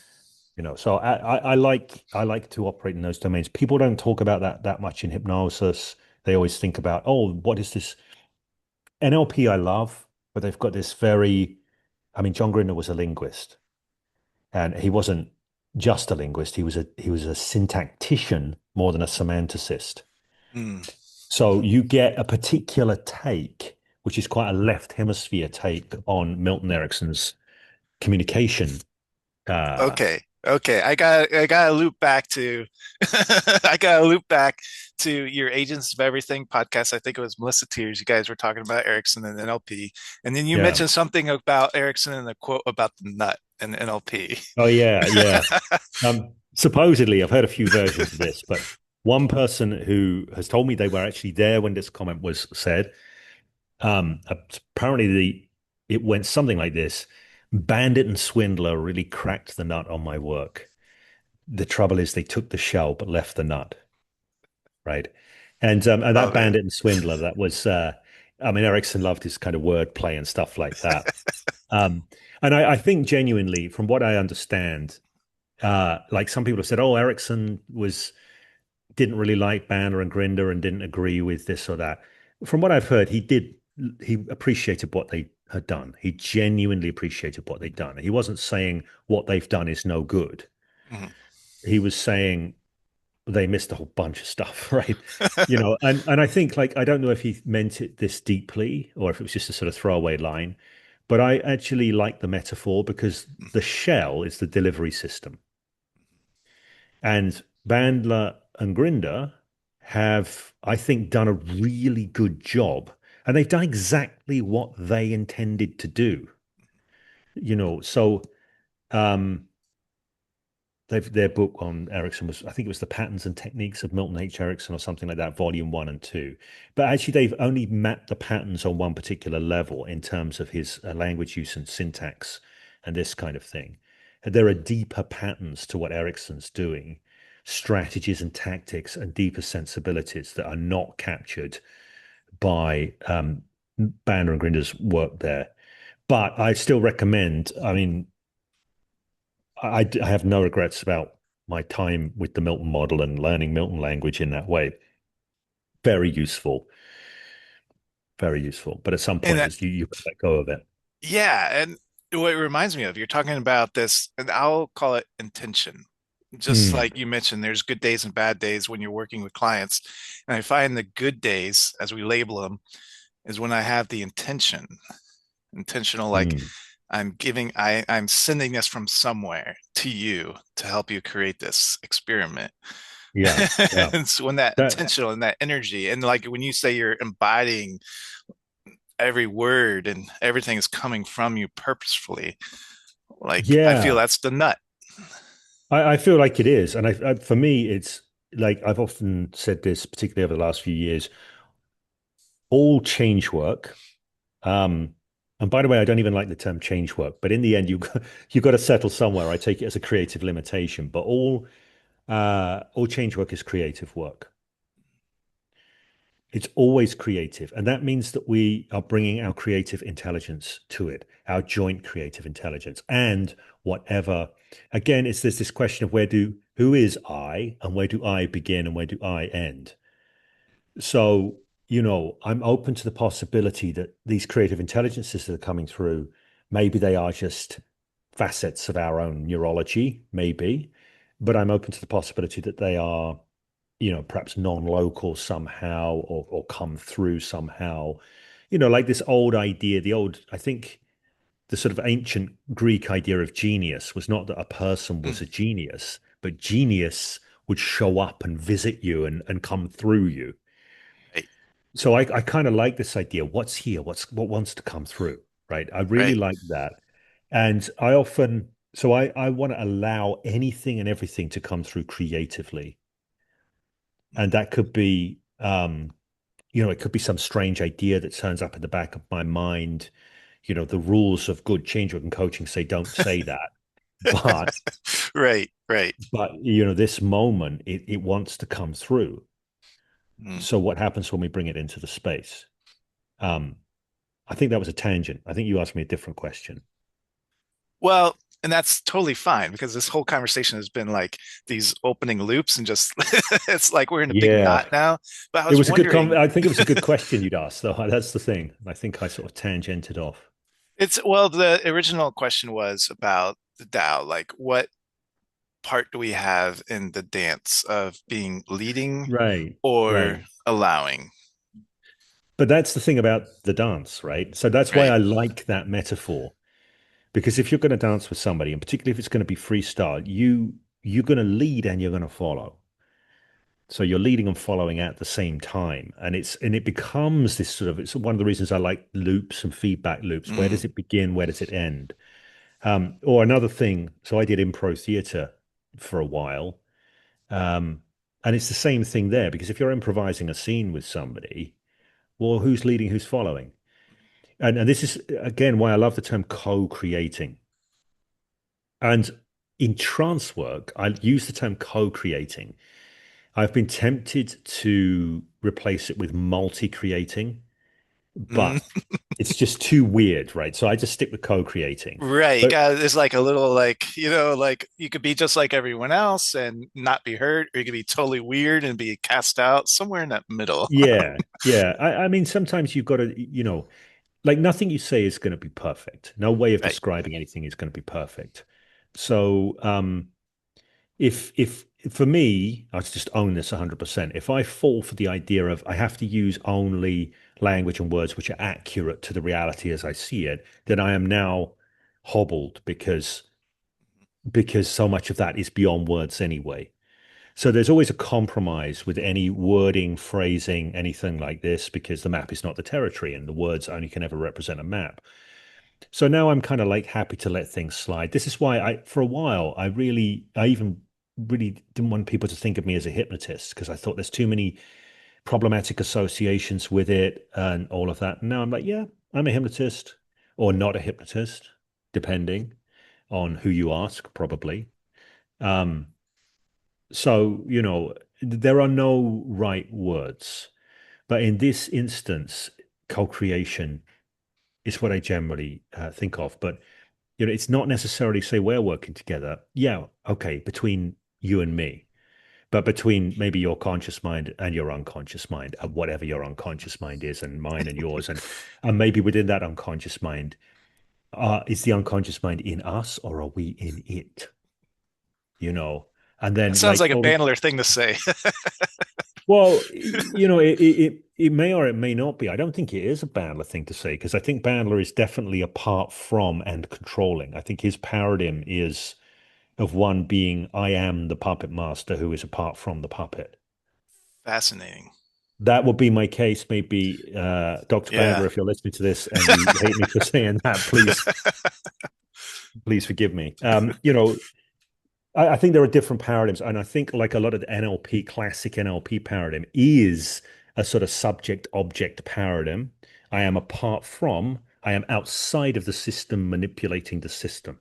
So I like to operate in those domains. People don't talk about that much in hypnosis. They always think about, oh, what is this NLP? I love, but they've got this I mean, John Grinder was a linguist, and he wasn't just a linguist. He was a syntactician more than a semanticist. Hmm. So you get a particular take, which is quite a left hemisphere take on Milton Erickson's communication. Uh, Okay. Okay. I gotta loop back to I gotta loop back to your Agents of Everything podcast. I think it was Melissa Tears. You guys were talking about Erickson and NLP. And then you yeah. mentioned something about Erickson and the quote about the nut and NLP. Oh, yeah, yeah. Supposedly, I've heard a few versions of this, but one person who has told me they were actually there when this comment was said, apparently it went something like this. Bandit and swindler really cracked the nut on my work. The trouble is they took the shell but left the nut, right? And that Okay. bandit and swindler, that was I mean, Erickson loved his kind of wordplay and stuff like that. Um, and I think genuinely, from what I understand, like some people have said, oh, Erickson didn't really like Banner and Grinder and didn't agree with this or that. From what I've heard, he appreciated what they had done. He genuinely appreciated what they'd done. He wasn't saying what they've done is no good. Mhm. He was saying they missed a whole bunch of stuff, right? And I think like I don't know if he meant it this deeply or if it was just a sort of throwaway line, but I actually like the metaphor because the shell is the delivery system. And Bandler and Grinder have, I think, done a really good job. And they've done exactly what they intended to do. So um, their book on Erickson was, I think it was The Patterns and Techniques of Milton H. Erickson or something like that, volume one and two. But actually, they've only mapped the patterns on one particular level in terms of his language use and syntax and this kind of thing. And there are deeper patterns to what Erickson's doing, strategies and tactics and deeper sensibilities that are not captured by Banner and Grinder's work there. But I still recommend, I mean, I have no regrets about my time with the Milton model and learning Milton language in that way. Very useful, very useful. But at some And point, you let go of it. yeah, and what it reminds me of, you're talking about this, and I'll call it intention. Just Mm, like you mentioned, there's good days and bad days when you're working with clients. And I find the good days, as we label them, is when I have the intentional, like mm. I'm sending this from somewhere to you to help you create this experiment. Yeah, yeah. And so when that That, intentional and that energy, and like when you say you're embodying every word and everything is coming from you purposefully, like I feel yeah. that's the nut. I feel like it is, and for me, it's like I've often said this, particularly over the last few years. All change work. Um, and by the way, I don't even like the term change work, but in the end, you got to settle somewhere. I take it as a creative limitation, but all change work is creative work. It's always creative. And that means that we are bringing our creative intelligence to it, our joint creative intelligence. And whatever, again, there's this question of who is I and where do I begin and where do I end? So, I'm open to the possibility that these creative intelligences that are coming through, maybe they are just facets of our own neurology, maybe, but I'm open to the possibility that they are perhaps non-local somehow or come through somehow. Like this old idea, I think the sort of ancient Greek idea of genius was not that a person Mm, was a genius, but genius would show up and visit you and come through you. right, So I kind of like this idea. What's here? What wants to come through? Right. I really right. like that. And I want to allow anything and everything to come through creatively. And Mm, that could be it could be some strange idea that turns up in the back of my mind. The rules of good change work and coaching say don't say that. But right, right. this moment it wants to come through. Mm. So what happens when we bring it into the space? Um, I think that was a tangent. I think you asked me a different question. Well, and that's totally fine because this whole conversation has been like these opening loops and just it's like we're in a big knot Yeah. now. But I It was was a wondering, I think it was a good question you'd asked, though. That's the thing. I think I sort of tangented off. it's well, the original question was about the Tao, like what part do we have in the dance of being leading Right. or Right. allowing? But that's the thing about the dance, right? So that's why Right. I like that metaphor. Because if you're going to dance with somebody, and particularly if it's going to be freestyle, you're going to lead and you're going to follow. So you're leading and following at the same time, and it becomes this sort of it's one of the reasons I like loops and feedback loops. Where Mm, does it begin? Where does it end? Or another thing. So I did improv theater for a while, um, and it's the same thing there because if you're improvising a scene with somebody, well, who's leading? Who's following? And this is again why I love the term co-creating. And in trance work, I use the term co-creating. I've been tempted to replace it with multi-creating. Mm. but it's just too weird, right? So I just stick with co-creating. Right. You But got there's like a little like, like you could be just like everyone else and not be hurt, or you could be totally weird and be cast out somewhere in that middle. yeah, yeah. I mean, sometimes you've got to, like nothing you say is going to be perfect. No way of Right. describing anything is going to be perfect. So, if for me, I just own this 100%. If I fall for the idea of I have to use only language and words which are accurate to the reality as I see it, then I am now hobbled because so much of that is beyond words anyway. So there's always a compromise with any wording, phrasing, anything like this, because the map is not the territory and the words only can ever represent a map. So now I'm kind of like happy to let things slide. This is why for a while, I even really didn't want people to think of me as a hypnotist because I thought there's too many problematic associations with it and all of that. And now I'm like, yeah, I'm a hypnotist or not a hypnotist, depending on who you ask, probably. Um, so, there are no right words. But in this instance, co-creation is what I generally think of. But it's not necessarily say we're working together. Yeah, okay, between you and me, but between maybe your conscious mind and your unconscious mind, and whatever your unconscious mind is, and mine and yours, and maybe within that unconscious mind, is the unconscious mind in us or are we in it? You know, and That then sounds like like a Bandler thing to say. well, it may or it may not be. I don't think it is a Bandler thing to say because I think Bandler is definitely apart from and controlling. I think his paradigm is of one being, I am the puppet master who is apart from the puppet. Fascinating. That would be my case. Maybe Dr. Yeah. Bandler, if you're listening to this and you hate me for saying that, please forgive me. I think there are different paradigms, and I think like a lot of the NLP, classic NLP paradigm is a sort of subject object paradigm. I am apart from, I am outside of the system manipulating the system.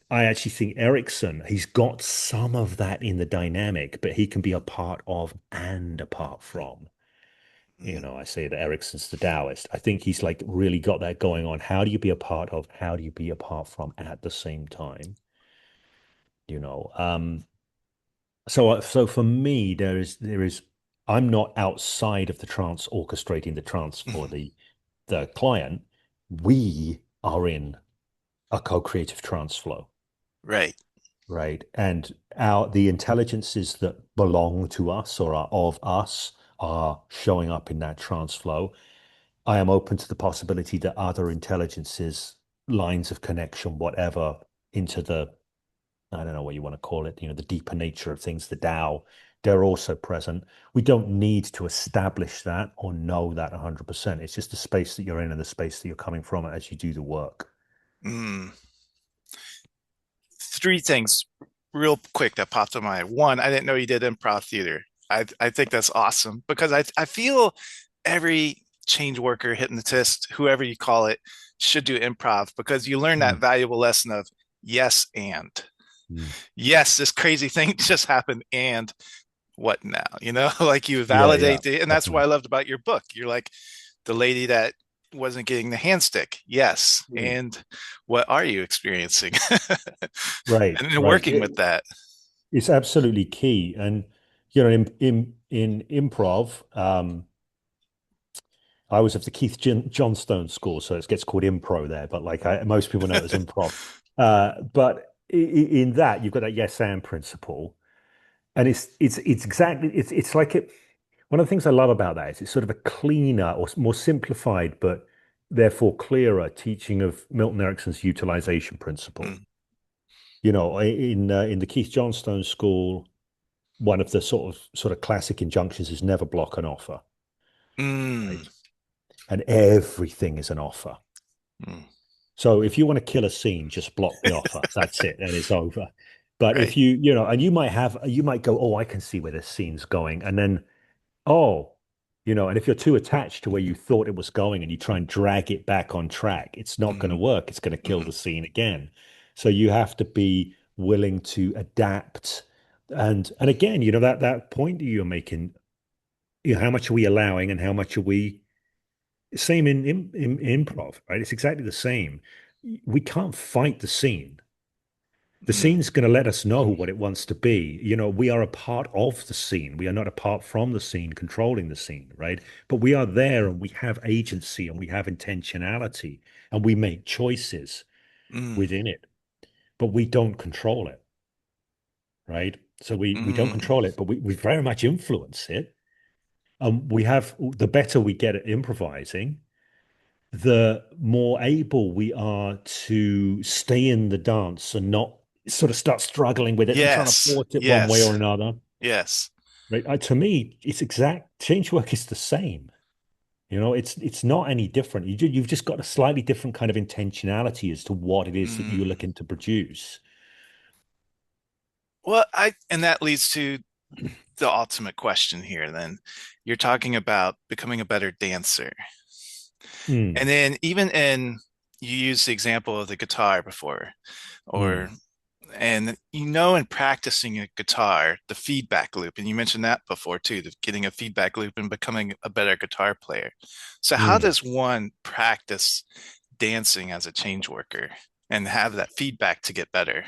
I actually think Erickson, he's got some of that in the dynamic, but he can be a part of and apart from. I say that Erickson's the Taoist. I think he's like really got that going on. How do you be a part of? How do you be apart from at the same time? You know, so for me, there is I'm not outside of the trance orchestrating the trance for the client. We are in a co-creative trance flow, Right. right? And the intelligences that belong to us or are of us are showing up in that trance flow. I am open to the possibility that other intelligences, lines of connection, whatever, into the I don't know what you want to call it, the deeper nature of things, the Tao, they're also present. We don't need to establish that or know that 100%. It's just the space that you're in and the space that you're coming from as you do the work. Mm. Three things real quick that popped in my mind. One, I didn't know you did improv theater. I think that's awesome because I feel every change worker, hypnotist, whoever you call it, should do improv because you learn that Mm, valuable lesson of yes and mm. yes, this crazy thing just happened and what now? Like you Yeah, yeah, validate it. And that's what I definitely. loved about your book. You're like the lady that wasn't getting the hand stick. Yes. Mm. And what are you experiencing? Right, And then right. working with that. It's absolutely key. And, in improv, I was of the Keith Johnstone school, so it gets called impro there, but like most people know it as improv. But in that, you've got that yes and principle. And it's exactly it's like it. One of the things I love about that is it's sort of a cleaner or more simplified, but therefore clearer teaching of Milton Erickson's utilization principle. Mm. In the Keith Johnstone school, one of the sort of classic injunctions is never block an offer, Mm. right? And everything is an offer. Mm. So if you want to kill a scene, just block the offer. That's it, and it's over. But if Right. and you might go, oh, I can see where this scene's going, and then oh, and if you're too attached to where you thought it was going and you try and drag it back on track, it's not going to Mm. work. It's going to kill Mm. the scene again. So you have to be willing to adapt. And again, that point that you're making, how much are we allowing and how much are we Same in improv, right? It's exactly the same. We can't fight the scene. The Mm, scene's going to let us know what it wants to be. We are a part of the scene. We are not apart from the scene, controlling the scene, right? But we are there and we have agency and we have intentionality and we make choices mm, within it, but we don't control it, right? So we don't mm. control it, but we very much influence it. We have the better we get at improvising, the more able we are to stay in the dance and not sort of start struggling with it and trying to Yes, force it one way or yes, another. yes. Right? To me, it's exact change work is the same. It's not any different. You've just got a slightly different kind of intentionality as to what it is that Mm. you're looking to produce. Well, and that leads to the ultimate question here then. You're talking about becoming a better dancer. And Mm, then you used the example of the guitar before, or mm, and in practicing a guitar, the feedback loop, and you mentioned that before too, the getting a feedback loop and becoming a better guitar player. So how mm. does one practice dancing as a change worker and have that feedback to get better?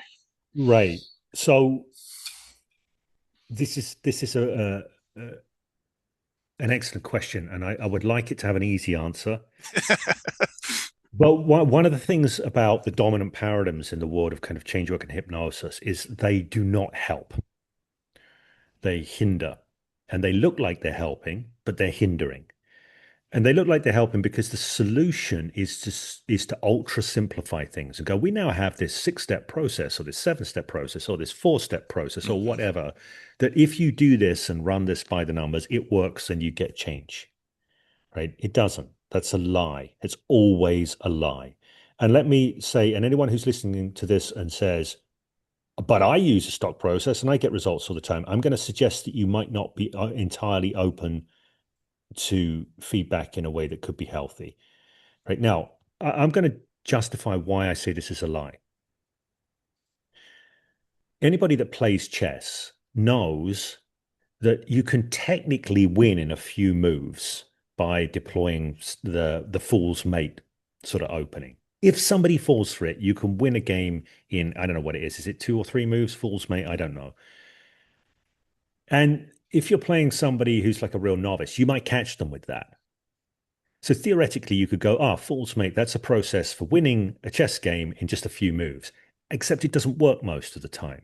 Right. So this is an excellent question, and I would like it to have an easy answer. But one of the things about the dominant paradigms in the world of kind of change work and hypnosis is they do not help. They hinder. And they look like they're helping, but they're hindering. And they look like they're helping because the solution is to ultra simplify things and go, we now have this 6-step process or this 7-step process or this 4-step process or Hmm. whatever, that if you do this and run this by the numbers, it works and you get change. Right? It doesn't. That's a lie. It's always a lie. And let me say, and anyone who's listening to this and says, but I use a stock process and I get results all the time, I'm going to suggest that you might not be entirely open to feedback in a way that could be healthy. Right now, I'm going to justify why I say this is a lie. Anybody that plays chess knows that you can technically win in a few moves by deploying the fool's mate sort of opening. If somebody falls for it, you can win a game in, I don't know what it is. Is it 2 or 3 moves, fool's mate? I don't know. And if you're playing somebody who's like a real novice, you might catch them with that. So theoretically, you could go, fool's mate, that's a process for winning a chess game in just a few moves. Except it doesn't work most of the time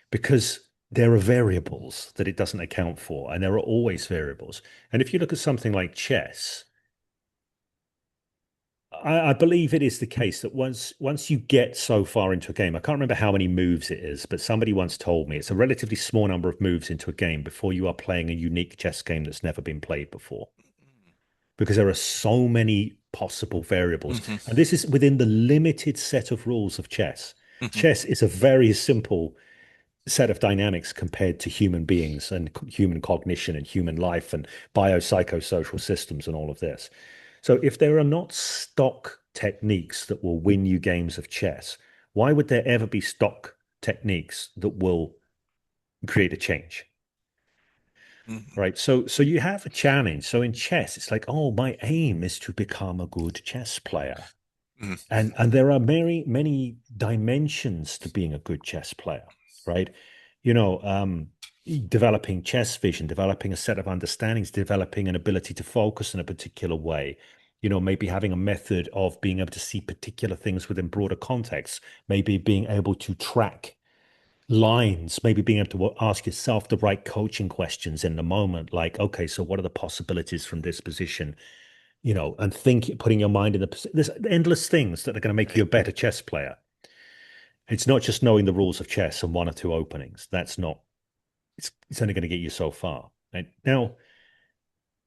because there are variables that it doesn't account for, and there are always variables. And if you look at something like chess, I believe it is the case that once you get so far into a game, I can't remember how many moves it is, but somebody once told me it's a relatively small number of moves into a game before you are playing a unique chess game that's never been played before. Because there are so many possible variables. Hmm. And this is within the limited set of rules of chess. Hmm. Chess is a very simple set of dynamics compared to human beings and human cognition and human life and biopsychosocial systems and all of this. So if there are not stock techniques that will win you games of chess, why would there ever be stock techniques that will create a change? Hmm. Right. So you have a challenge. So in chess, it's like, oh, my aim is to become a good chess player. And there are many dimensions to being a good chess player, right? You know, developing chess vision, developing a set of understandings, developing an ability to focus in a particular way. Maybe having a method of being able to see particular things within broader contexts, maybe being able to track lines, maybe being able to ask yourself the right coaching questions in the moment, like, okay, so what are the possibilities from this position? And putting your mind in there's endless things that are going to make you Right. a better chess player. It's not just knowing the rules of chess and 1 or 2 openings. That's not, it's only going to get you so far. Right? Now,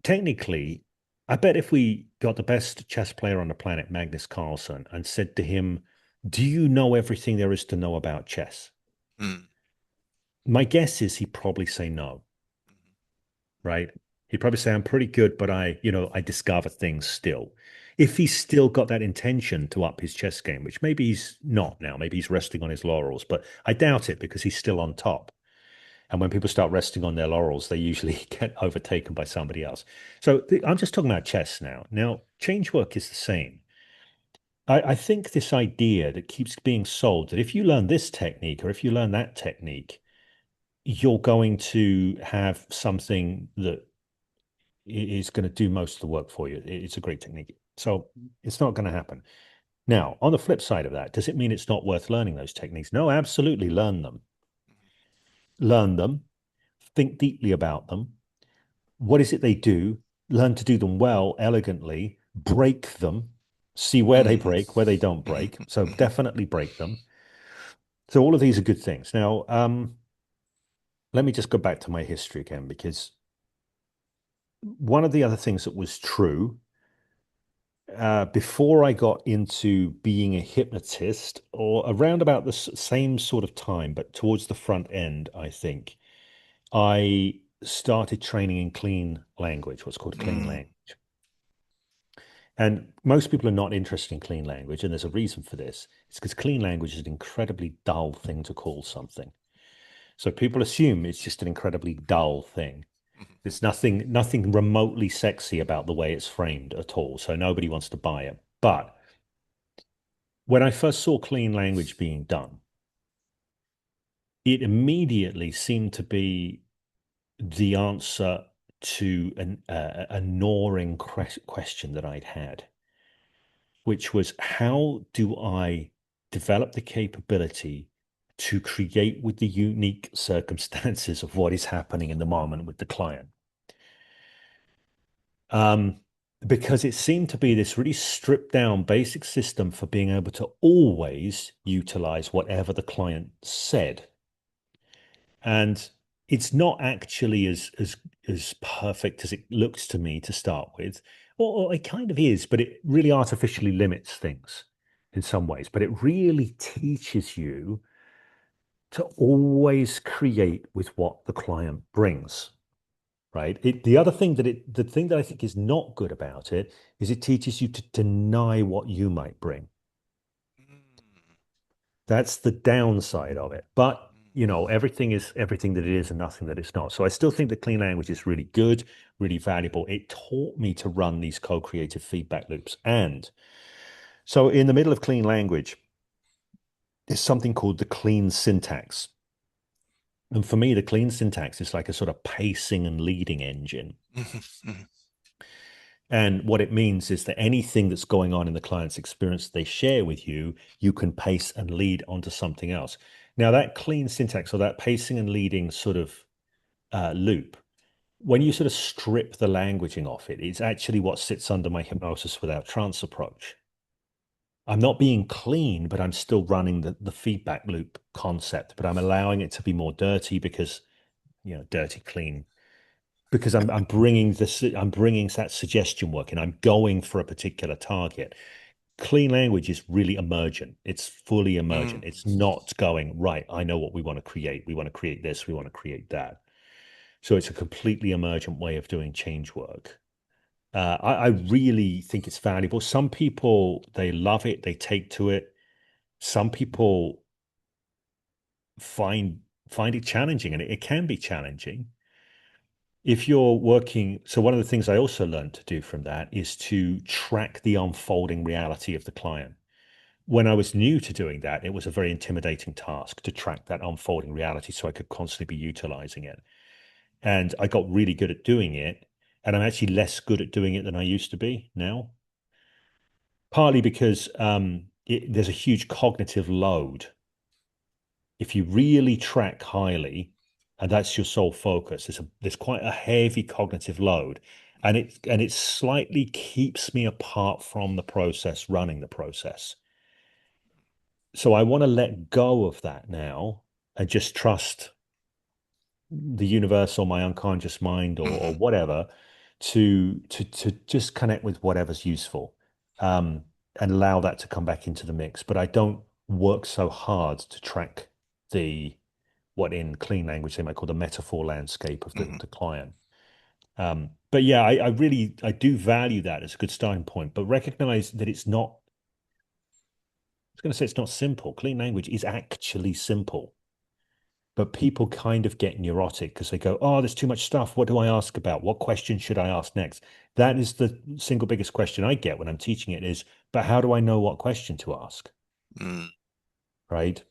technically, I bet if we got the best chess player on the planet, Magnus Carlsen, and said to him, do you know everything there is to know about chess? Mm. My guess is he'd probably say no, right? He'd probably say, I'm pretty good, but I discover things still. If he's still got that intention to up his chess game, which maybe he's not now, maybe he's resting on his laurels, but I doubt it because he's still on top. And when people start resting on their laurels, they usually get overtaken by somebody else. So I'm just talking about chess now. Now, change work is the same. I think this idea that keeps being sold that if you learn this technique or if you learn that technique, you're going to have something that is going to do most of the work for you. It's a great technique. So it's not going to happen. Now, on the flip side of that, does it mean it's not worth learning those techniques? No, absolutely learn them. Learn them, think deeply about them. What is it they do? Learn to do them well, elegantly, break them, see where they Mm-hmm. break, where they don't break. So Mm-hmm. definitely break them. So all of these are good things. Now, let me just go back to my history again, because one of the other things that was true before I got into being a hypnotist, or around about the same sort of time, but towards the front end, I think, I started training in clean language, what's called clean Mm-hmm. language. And most people are not interested in clean language, and there's a reason for this. It's because clean language is an incredibly dull thing to call something. So people assume it's just an incredibly dull thing. There's nothing remotely sexy about the way it's framed at all. So nobody wants to buy it. But when I first saw clean language being done, it immediately seemed to be the answer to a gnawing question that I'd had, which was how do I develop the capability to create with the unique circumstances of what is happening in the moment with the client? Um, because it seemed to be this really stripped down basic system for being able to always utilize whatever the client said. And it's not actually as perfect as it looks to me to start with, or it kind of is, but it really artificially limits things in some ways. But it really teaches you to always create with what the client brings, right? The thing that I think is not good about it is it teaches you to deny what you might bring. That's the downside of it. But everything is everything that it is and nothing that it's not. So I still think that clean language is really good, really valuable. It taught me to run these co-creative feedback loops. And so in the middle of clean language is something called the clean syntax. And for me, the clean syntax is like a sort of pacing and leading engine. Mm-hmm. And what it means is that anything that's going on in the client's experience they share with you, you can pace and lead onto something else. Now, that clean syntax or that pacing and leading sort of loop, when you sort of strip the languaging off it, it's actually what sits under my hypnosis without trance approach. I'm not being clean, but I'm still running the feedback loop concept, but I'm allowing it to be more dirty because, dirty, clean, because I'm bringing that suggestion work and I'm going for a particular target. Clean language is really emergent. It's fully emergent. It's not going, right, I know what we want to create. We want to create this, we want to create that. So it's a completely emergent way of doing change work. I really think it's valuable. Some people, they love it, they take to it. Some people find find it challenging, and it can be challenging if you're working. So one of the things I also learned to do from that is to track the unfolding reality of the client. When I was new to doing that, it was a very intimidating task to track that unfolding reality so I could constantly be utilizing it. And I got really good at doing it. And I'm actually less good at doing it than I used to be now, partly because there's a huge cognitive load. If you really track highly, and that's your sole focus, there's quite a heavy cognitive load. And it slightly keeps me apart from the process, running the process. So I want to let go of that now and just trust the universe or my unconscious mind or Mm-hmm. whatever to just connect with whatever's useful, um, and allow that to come back into the mix. But I don't work so hard to track the what in clean language they might call the metaphor landscape of Mm-hmm. the client. But yeah, I do value that as a good starting point, but recognize that it's not. I was going to say it's not simple. Clean language is actually simple. but people kind of get neurotic because they go, oh, there's too much stuff. What do I ask about? What question should I ask next? That is the single biggest question I get when I'm teaching it is, but how do I know what question to ask? Mm, Right?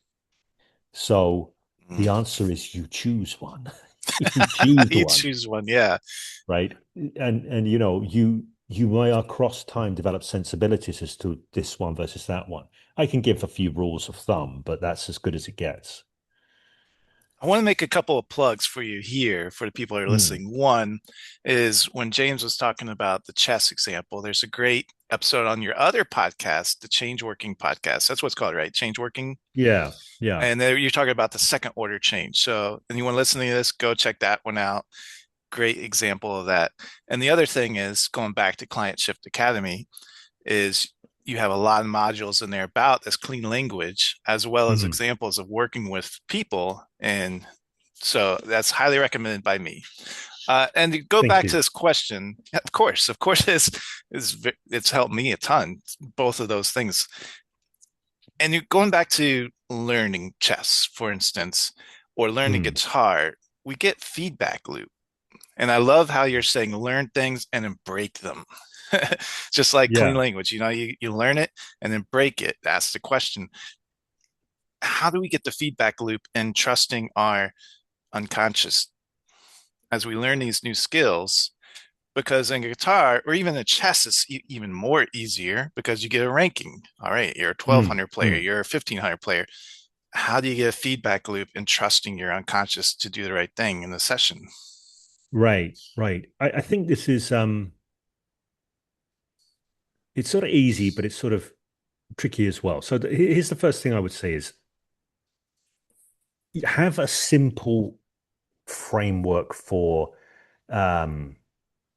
So the mm. answer is you choose one. You choose You one, choose one, yeah. right? And you may across time develop sensibilities as to this one versus that one. I can give a few rules of thumb, but that's as good as it gets. I want to make a couple of plugs for you here for the people who are Mm. listening. One is when James was talking about the chess example, there's a great episode on your other podcast, the Change Working podcast. That's what's called, right? Change Working. Yeah, yeah. And there you're talking about the second order change. So anyone listening to this, go check that one out. Great example of that. And the other thing is going back to Client Shift Academy is you have a lot of modules in there about this clean language, as well as Mhm. examples of working with people. And so that's highly recommended by me. And to go Thank back to you. this question, of course, it's helped me a ton. Both of those things, and you're going back to learning chess, for instance, or learning Mm. guitar. We get feedback loop, and I love how you're saying learn things and then break them. Just like clean Yeah. language, you learn it and then break it. That's the question. How do we get the feedback loop and trusting our unconscious as we learn these new skills? Because in guitar or even the chess is even more easier because you get a ranking. All right, you're a Mm. 1200 player, Mm. you're a 1500 player. How do you get a feedback loop and trusting your unconscious to do the right thing in the session? Right, right. I think this is it's sort of easy, but it's sort of tricky as well. So here's the first thing I would say is have a simple framework for um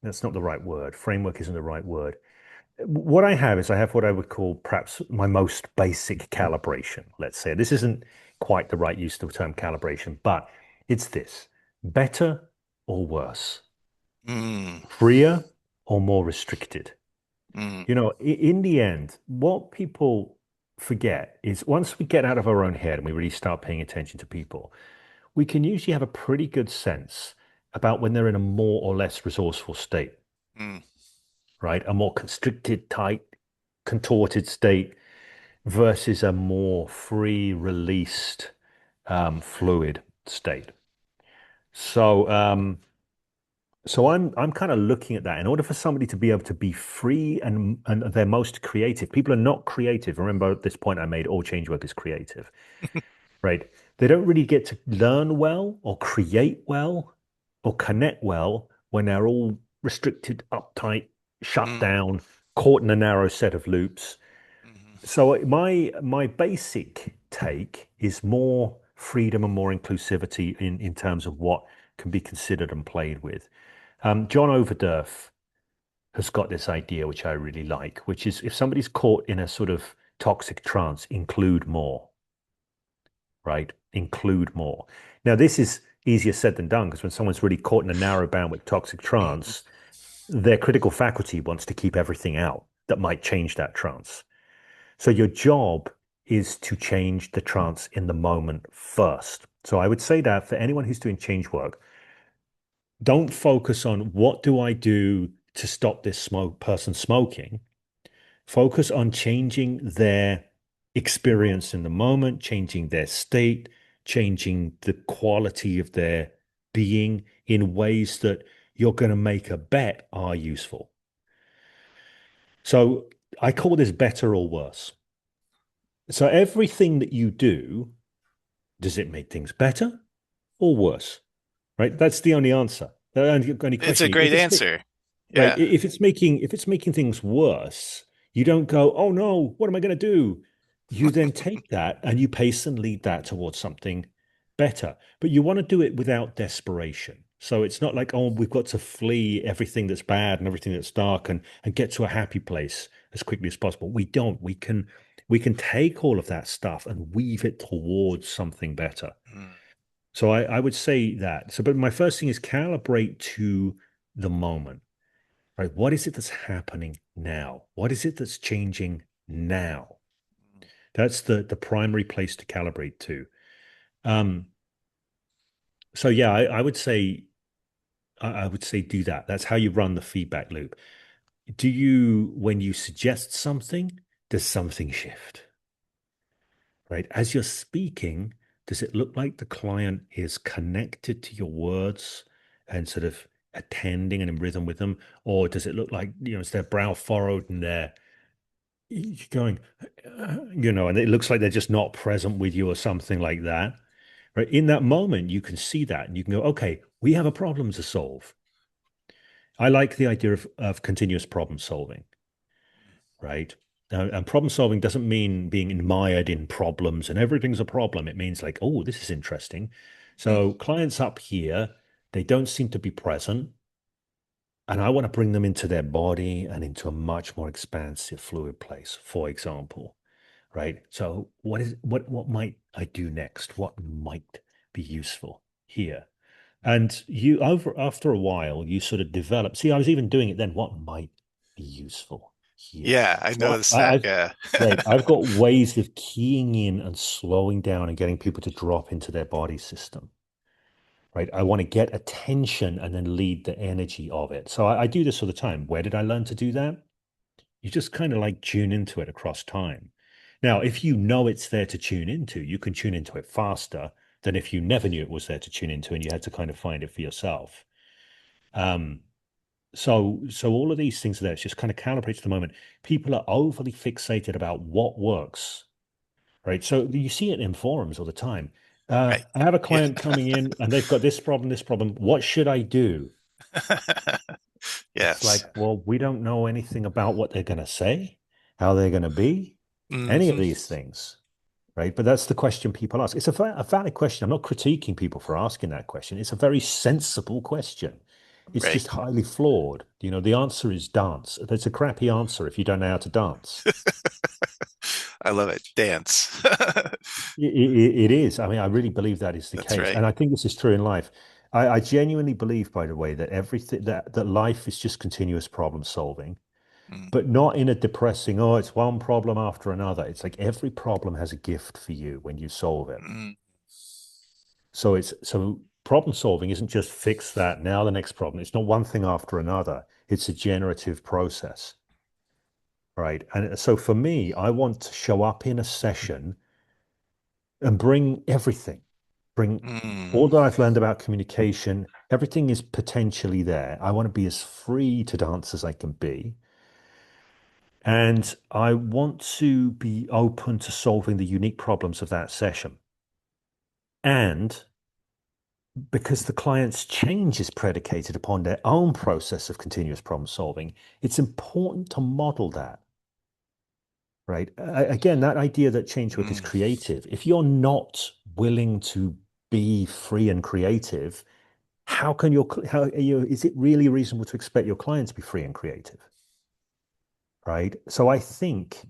that's not the right word. Framework isn't the right word. What I have is I have what I would call perhaps my most basic calibration. Let's say this isn't quite the right use of the term calibration, but it's this: better or worse, Mm, freer or more restricted. mm, In the end, what people forget is once we get out of our own head and we really start paying attention to people, we can usually have a pretty good sense about when they're in a more or less resourceful state, mm, right? A more constricted, tight, contorted state versus a more free, released, fluid state. So, so I'm kind of looking at that. In order for somebody to be able to be free and their most creative, people are not creative. Remember at this point I made all change work is creative, right? They don't really get to learn well or create well or connect well when they're all restricted, uptight, shut mm, down, caught in a narrow set of loops. mm, So my basic take is more freedom and more inclusivity in terms of what can be considered and played with. John Overdurf has got this idea which I really like, which is if somebody's caught in a sort of toxic trance, include more, right? Include more. Now, this is easier said than done because when someone's really caught in a narrow bandwidth toxic mm, trance, their critical faculty wants to keep everything out that might change that trance. So your job is to change the trance in the moment first. So I would say that for anyone who's doing change work, don't focus on what do I do to stop this person smoking. Focus on changing their experience in the moment, changing their state, changing the quality of their being in ways that you're going to make a bet are useful. So I call this better or worse. So everything that you do, does it make things better or worse? Right? That's the only answer. The only It's question. a great answer. Right, Yeah. if it's making things worse, you don't go, oh no, what am I going to do? You then take that and you pace and lead that towards something better. But you want to do it without desperation. So it's not like, oh, we've got to flee everything that's bad and everything that's dark and get to a happy place as quickly as possible. We don't. We can take all of that stuff and weave it towards something better. Mm, So I would say that. So, but my first thing is calibrate to the moment, right? What is it that's happening now? What is it that's changing now? That's the primary place to calibrate to. Um, So yeah, I would say do that. That's how you run the feedback loop. Do you, when you suggest something, does something shift? Right? As you're speaking, does it look like the client is connected to your words and sort of attending and in rhythm with them? Or does it look like, is their brow furrowed and they're going, and it looks like they're just not present with you or something like that? Right? In that moment, you can see that and you can go, okay, we have a problem to solve. I like the idea of continuous problem solving, right? And problem solving doesn't mean being mired in problems and everything's a problem. It means like, oh, this is interesting. Mm, So clients up here, they don't seem to be present. And I want to bring them into their body and into a much more expansive fluid place, for example. Right. So what might I do next? What might be useful here? And you over after a while, you sort of develop. See, I was even doing it then. What might be useful here? yeah, I So noticed that. I've Yeah. right. I've got ways of keying in and slowing down and getting people to drop into their body system. Right. I want to get attention and then lead the energy of it. So I do this all the time. Where did I learn to do that? You just kind of like tune into it across time. Now, if you know it's there to tune into, you can tune into it faster than if you never knew it was there to tune into and you had to kind of find it for yourself. Um, so all of these things are there. It's just kind of calibrates to the moment. People are overly fixated about what works, right? So you see it in forums all the time. Right. I have a Yeah. client coming in and they've got this problem, this problem. What should I do? It's Yes. like, well, we don't know anything about what they're going to say, how they're going to be, any of Hmm. these things, right? But that's the question people ask. It's a valid question. I'm not critiquing people for asking that question. It's a very sensible question. It's Right. just highly flawed. The answer is dance. That's a crappy answer if you don't know how to dance. I love it. Dance. It is. I mean, I really believe that is the That's case. right. And I think this is true in life. I genuinely believe, by the way, that everything that life is just continuous problem solving, Mm, but not in a depressing, oh, it's one problem after another. It's like every problem has a gift for you when you solve it. mm, So problem solving isn't just fix that, now the next problem. It's not one thing after another. It's a generative process, right? And so for me, I want to show up in a session and bring everything, bring mm, all that I've learned about communication. Everything is potentially there. I want to be as free to dance as I can be. And I want to be open to solving the unique problems of that session. And because the client's change is predicated upon their own process of continuous problem solving, it's important to model that, right? Again, that idea that change work is mm. creative. If you're not willing to be free and creative, how can is it really reasonable to expect your client to be free and creative, right? So I think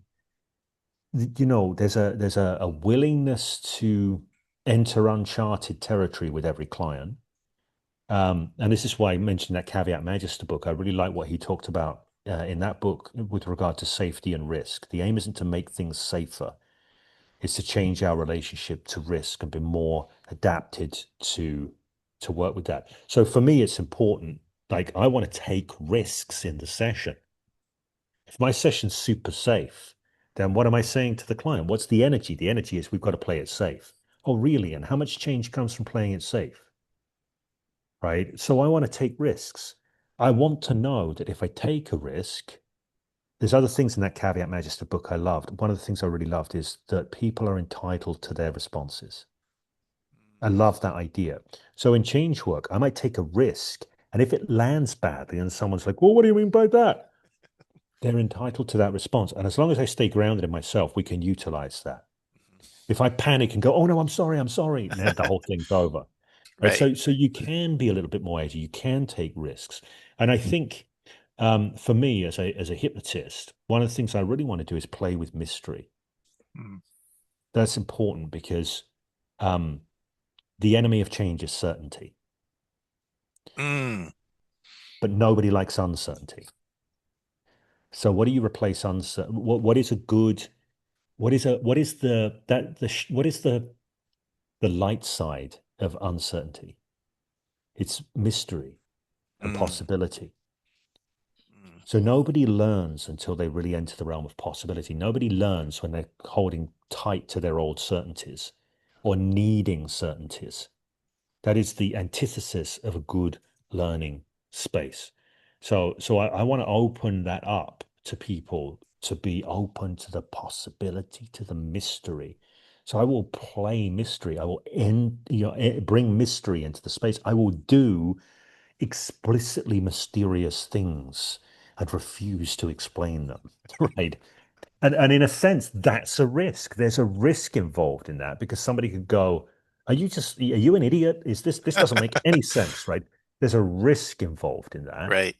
there's a willingness to enter uncharted territory with every client. And this is why I mentioned that Caveat Magister book. I really like what he talked about in that book with regard to safety and risk. The aim isn't to make things safer, it's to change our relationship to risk and be more adapted to work with that. So for me, it's important. Like I want to take risks in the session. If my session's super safe, then what am I saying to the client? What's the energy? The energy is we've got to play it safe. Oh, really? And how much change comes from playing it safe? Right? So I want to take risks. I want to know that if I take a risk, there's other things in that Caveat Magister book I loved. One of the things I really loved is that people are entitled to their responses. I love that idea. So in change work, I might take a risk. And if it lands badly and someone's like, well, what do you mean by that? They're entitled to that response. And as long as I stay grounded in myself, we can utilize that. If I panic and go, oh no, I'm sorry, now the whole thing's over. Right. Right. So you can be a little bit more edgy. You can take risks. And I think for me as a hypnotist, one of the things I really want to do is play with mystery. Mm, That's important because um, the enemy of change is certainty, mm, but nobody likes uncertainty. So what do you replace uncertainty? What is a good? What is the that the what is the light side of uncertainty? It's mystery and Mm, possibility. mm, So nobody learns until they really enter the realm of possibility. Nobody learns when they're holding tight to their old certainties or needing certainties. That is the antithesis of a good learning space. So I want to open that up to people to be open to the possibility, to the mystery. So I will play mystery. I will bring mystery into the space. I will do explicitly mysterious things and refuse to explain them. Right. And in a sense, that's a risk. There's a risk involved in that because somebody could go, are you an idiot? This doesn't make any sense, right? There's a risk involved in that. right.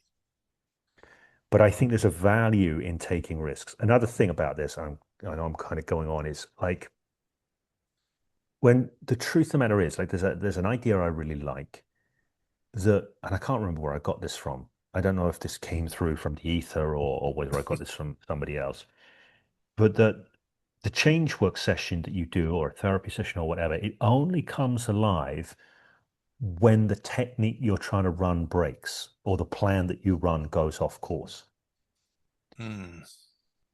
But I think there's a value in taking risks. Another thing about this, I know I'm kind of going on, is like when the truth of the matter is, like there's an idea I really like that, and I can't remember where I got this from. I don't know if this came through from the ether or whether I got this from somebody else. But the change work session that you do, or a therapy session or whatever, it only comes alive when the technique you're trying to run breaks or the plan that you run goes off course. Mm.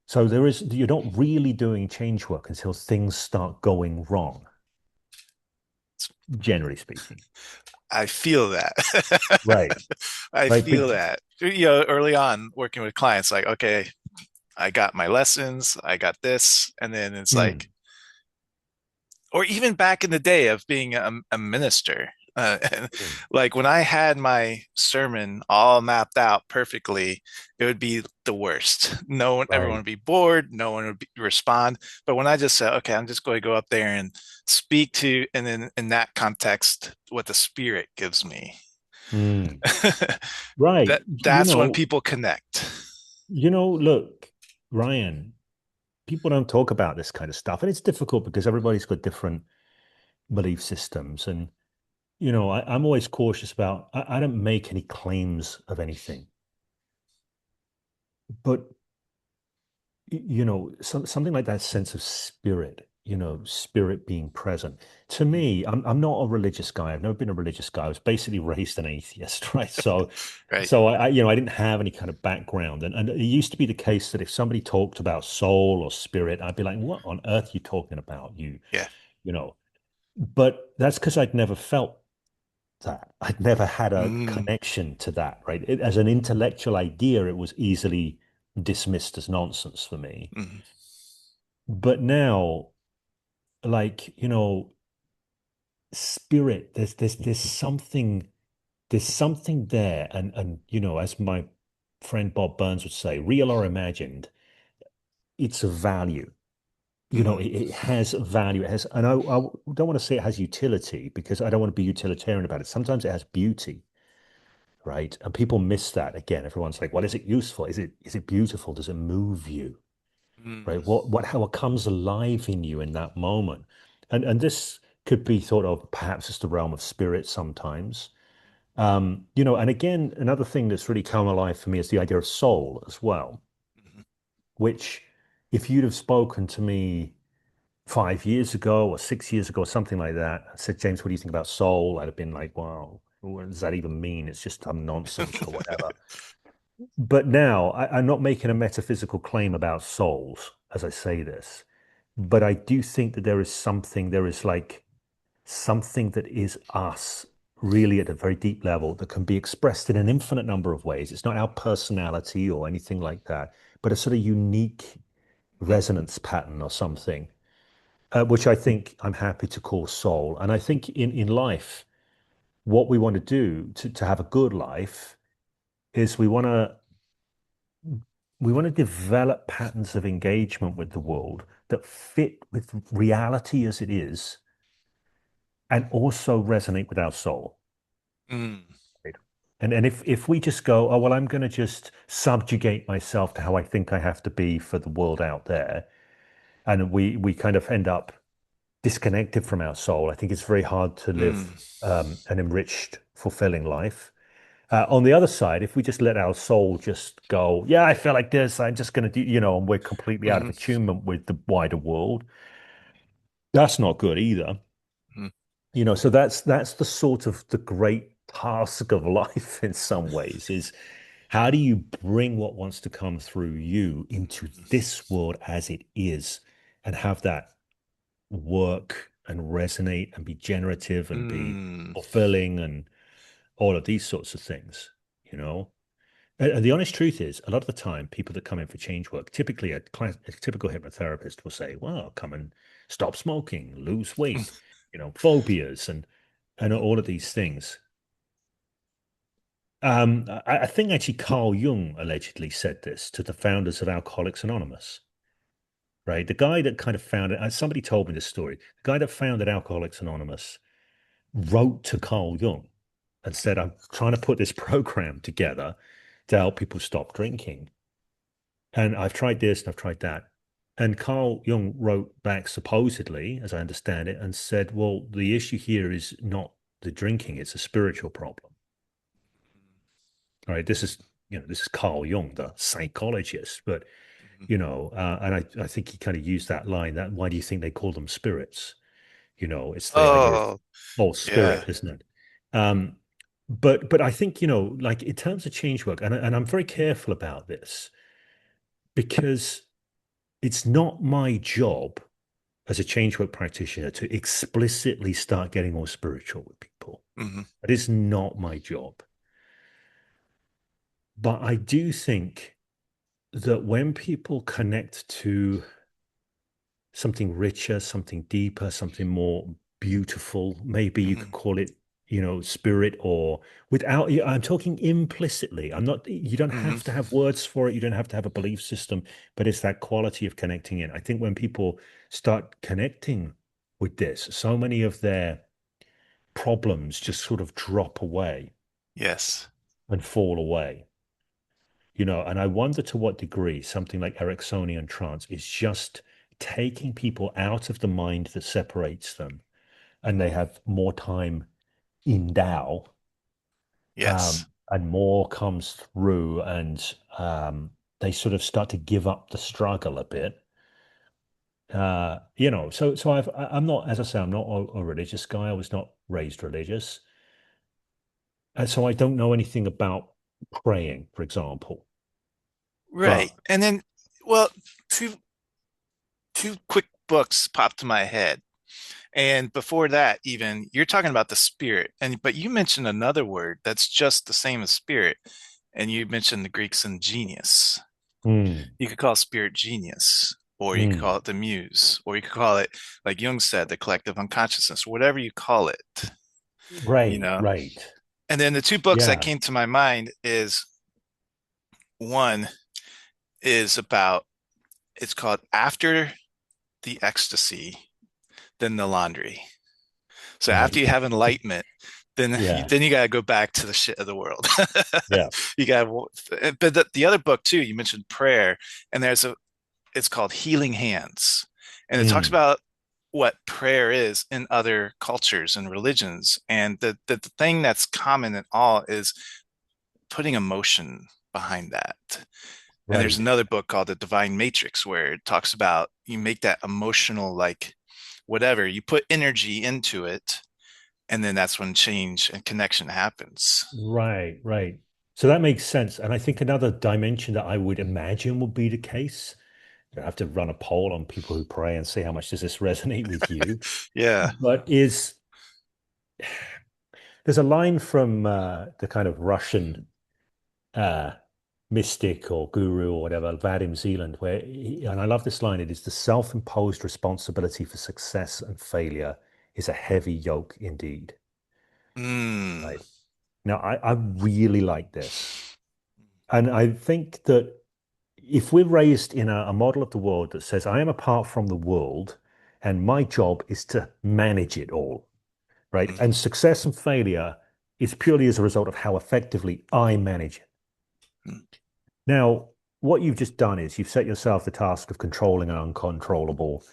So you're not really doing change work until things start going wrong, generally speaking. I feel that. Right. I Right. feel But that. You know, early on working with clients, like, okay, I got my lessons, I got this, and then it's like, mm, or even back in the day of being a minister, and mm, like when I had my sermon all mapped out perfectly, it would be the worst. No one, everyone right. would be bored, no one would respond. But when I just said, okay, I'm just going to go up there and speak to, and then in that context, what the spirit gives me, Mm, right. that's when people connect. Look, Ryan, people don't talk about this kind of stuff, and it's difficult because everybody's got different belief systems. And, I'm always cautious about, I don't make any claims of anything, but, something like that sense of spirit, spirit being present. To Mm, me, I'm not a religious guy. I've never been a religious guy. I was basically raised an atheist, right? So, right. so I didn't have any kind of background. And it used to be the case that if somebody talked about soul or spirit, I'd be like, what on earth are you talking about? Yeah. You know, but that's because I'd never felt that. I'd never had a Mm, connection to that, right? As an intellectual idea, it was easily dismissed as nonsense for me. mm, But now, like, spirit, there's something there. And as my friend Bob Burns would say, real or imagined, it's a value. mm, It has value. It has, and I don't want to say it has utility because I don't want to be utilitarian about it. Sometimes it has beauty, right? And people miss that again. Everyone's like, "Well, is it useful? Is it beautiful? Does it move you?" mm, Right? How it comes alive in you in that moment, and this could be thought of perhaps as the realm of spirit sometimes. And again, another thing that's really come alive for me is the idea of soul as well, mm, which if you'd have spoken to me 5 years ago or 6 years ago or something like that, and said, James, what do you think about soul? I'd have been like, wow, what does that even mean? It's just some nonsense or whatever. But now I'm not making a metaphysical claim about souls as I say this, but I do think that there is like something that is us really at a very deep level that can be expressed in an infinite number of ways. It's not our personality or anything like that, but a sort of unique mm, resonance pattern or something, which I think I'm happy to call soul. And I think in life, what we want to do to have a good life is we want to develop patterns of engagement with the world that fit with reality as it is and also resonate with our soul. mm, Right? And if we just go, oh well, I'm going to just subjugate myself to how I think I have to be for the world out there, and we kind of end up disconnected from our soul, I think it's very hard to live mm, an enriched, fulfilling life. On the other side, if we just let our soul just go, yeah, I feel like this, I'm just going to do, and we're completely out of mm, attunement with the wider world, that's not good either. mm, So that's the sort of the great task of life in some ways is how do you bring what wants to come through you into this world as it is and have that work and resonate and be generative and be Mm. fulfilling and all of these sorts of things, you know? And the honest truth is, a lot of the time, people that come in for change work, typically a typical hypnotherapist will say, well, come and stop smoking, lose weight, phobias and all of these things. I think actually Carl Jung allegedly said this to the founders of Alcoholics Anonymous, right? The guy that kind of founded, somebody told me this story. The guy that founded Alcoholics Anonymous wrote to Carl Jung and said, I'm trying to put this program together to help people stop drinking. And I've tried this and I've tried that. And Carl Jung wrote back, supposedly, as I understand it, and said, well, the issue here is not the drinking, it's a spiritual problem. All right. This is Carl Jung, the psychologist. But, Mhm. and I think he kind of used that line that why do you think they call them spirits? It's the idea of Oh, all yeah. spirit, isn't it? Um, but I think, like in terms of change work, and I'm very careful about this because it's not my job as a change work practitioner to explicitly start getting more spiritual with people. Hmm. That is not my job. But I do think that when people connect to something richer, something deeper, something more beautiful. Maybe you could Hmm. call it, spirit or without, I'm talking implicitly. I'm not, you don't Hmm. have to have words for it. You don't have to have a belief system, but it's that quality of connecting in. I think when people start connecting with this, so many of their problems just sort of drop away Yes. and fall away. And I wonder to what degree something like Ericksonian trance is just taking people out of the mind that separates them and they have more time in Tao, Yes. and more comes through and they sort of start to give up the struggle a bit. So I'm not, as I say, I'm not a religious guy. I was not raised religious. And so I don't know anything about praying, for example. Right. But And then, well, two two quick books popped to my head. And before that, even you're talking about the spirit, and but you mentioned another word that's just the same as spirit, and you mentioned the Greeks and genius. mm, You could call spirit genius, or you could call mm, it the muse, or you could call it, like Jung said, the collective unconsciousness, whatever you call it, you right, know. right. And then the two books that Yeah. came to my mind is one is about, it's called After the Ecstasy, Then the Laundry. So after Right. you have enlightenment, then Yeah. then you got to go back to the shit of the world. Yeah. You got, but the other book too. You mentioned prayer, and it's called Healing Hands, and it talks Mm, about what prayer is in other cultures and religions, and the thing that's common in all is putting emotion behind that. And there's right. another book called The Divine Matrix where it talks about you make that emotional, like whatever, you put energy into it, and then that's when change and connection happens. Right. Right. So that makes sense. And I think another dimension that I would imagine would be the case. I have to run a poll on people who pray and see how much does this resonate with you. Yeah. But there's a line from the kind of Russian uh, mystic or guru or whatever, Vadim Zeland, and I love this line, it is the self-imposed responsibility for success and failure is a heavy yoke indeed. Mm. Right. Now, I really like this. And I think that if we're raised in a model of the world that says, I am apart from the world and my job is to manage it all, right? Mm. And success and failure is purely as a result of how effectively I manage it. Mm. Now, what you've just done is you've set yourself the task of controlling an uncontrollable,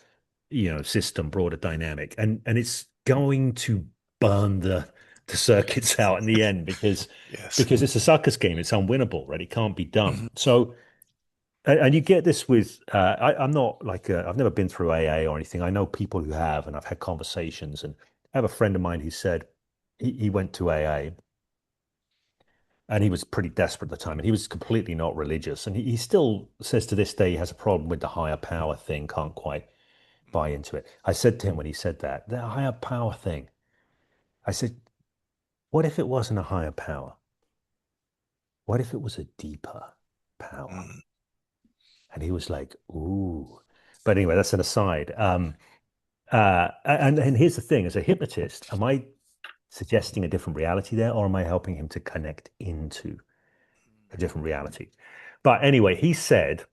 system, broader dynamic, and it's going to burn the circuits out in the end because Yes. because it's a suckers game. It's unwinnable, right? It can't be done. Mhm. So, and you get this with I'm not like I've never been through AA or anything. I know people who have, and I've had conversations. And I have a friend of mine who said he went to AA and he was pretty desperate at the time, and he was completely not religious. And he still says to this day he has a problem with the higher power thing, can't quite buy into it. I said to him when he said that, the higher power thing, I said, what if it wasn't a higher power? What if it was a deeper power? Mm, And he was like, ooh. But anyway, that's an aside. And here's the thing, as a hypnotist, am I suggesting a different reality there, or am I helping him to connect into a different reality? But anyway, he said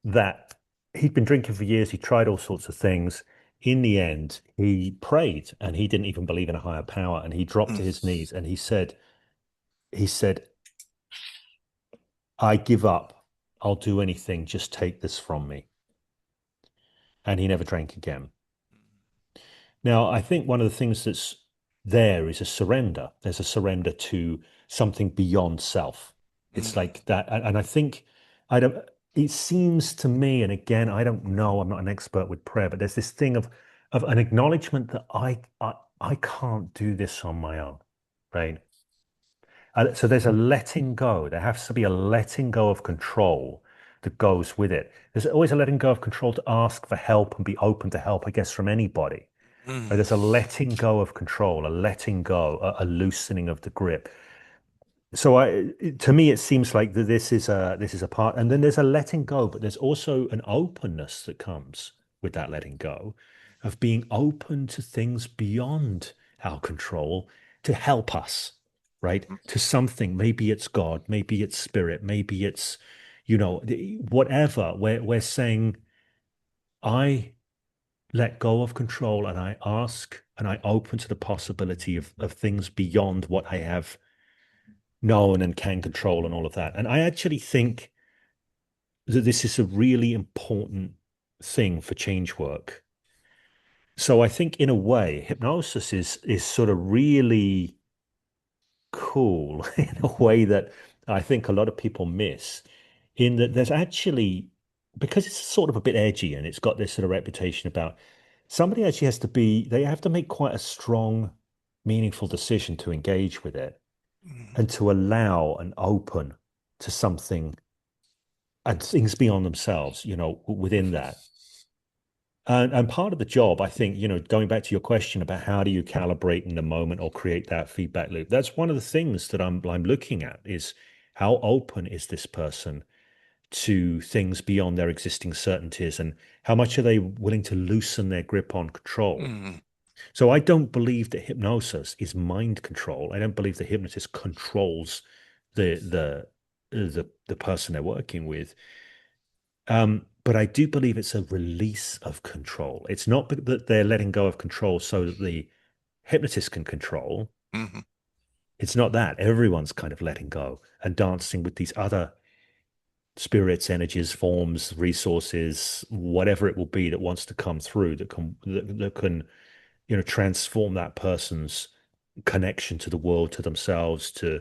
that he'd been drinking for years. He tried all sorts of things. In the end, he prayed and he didn't even believe in a higher power. And he dropped to mm, his knees and he said, I give up. I'll do anything. Just take this from me. And he never drank again. Now, I think one of the things that's there is a surrender. There's a surrender to something beyond self. It's mm, like that. And I think I don't, it seems to me, and again, I don't know, I'm not an expert with prayer, but there's this thing of an acknowledgement that I can't do this on my own, right? So there's a letting go. There has to be a letting go of control that goes with it. There's always a letting go of control to ask for help and be open to help, I guess, from anybody. mm, There's a letting go of control, a letting go, a loosening of the grip. So to me, it seems like that this is a part, and then there's a letting go, but there's also an openness that comes with that letting go, of being open to things beyond our control to help us, right? mm, To something. Maybe it's God, maybe it's spirit, maybe it's, whatever. We're saying, I let go of control and I ask and I open to the possibility of things beyond what I have known and can control and all of that. And I actually think that this is a really important thing for change work. So I think in a way, hypnosis is sort of really cool in a way that I think a lot of people miss, in that there's actually, because it's sort of a bit edgy and it's got this sort of reputation about somebody actually they have to make quite a strong, meaningful decision to engage with it mm, and to allow and open to something and things beyond themselves, within that. And part of the job, I think, going back to your question about how do you calibrate in the moment or create that feedback loop, that's one of the things that I'm looking at is how open is this person to things beyond their existing certainties, and how much are they willing to loosen their grip on control. mm, So I don't believe that hypnosis is mind control. I don't believe the hypnotist controls the person they're working with. But I do believe it's a release of control. It's not that they're letting go of control so that the hypnotist can control. mm, It's not that. Everyone's kind of letting go and dancing with these other spirits, energies, forms, resources, whatever it will be that wants to come through that can transform that person's connection to the world, to themselves, to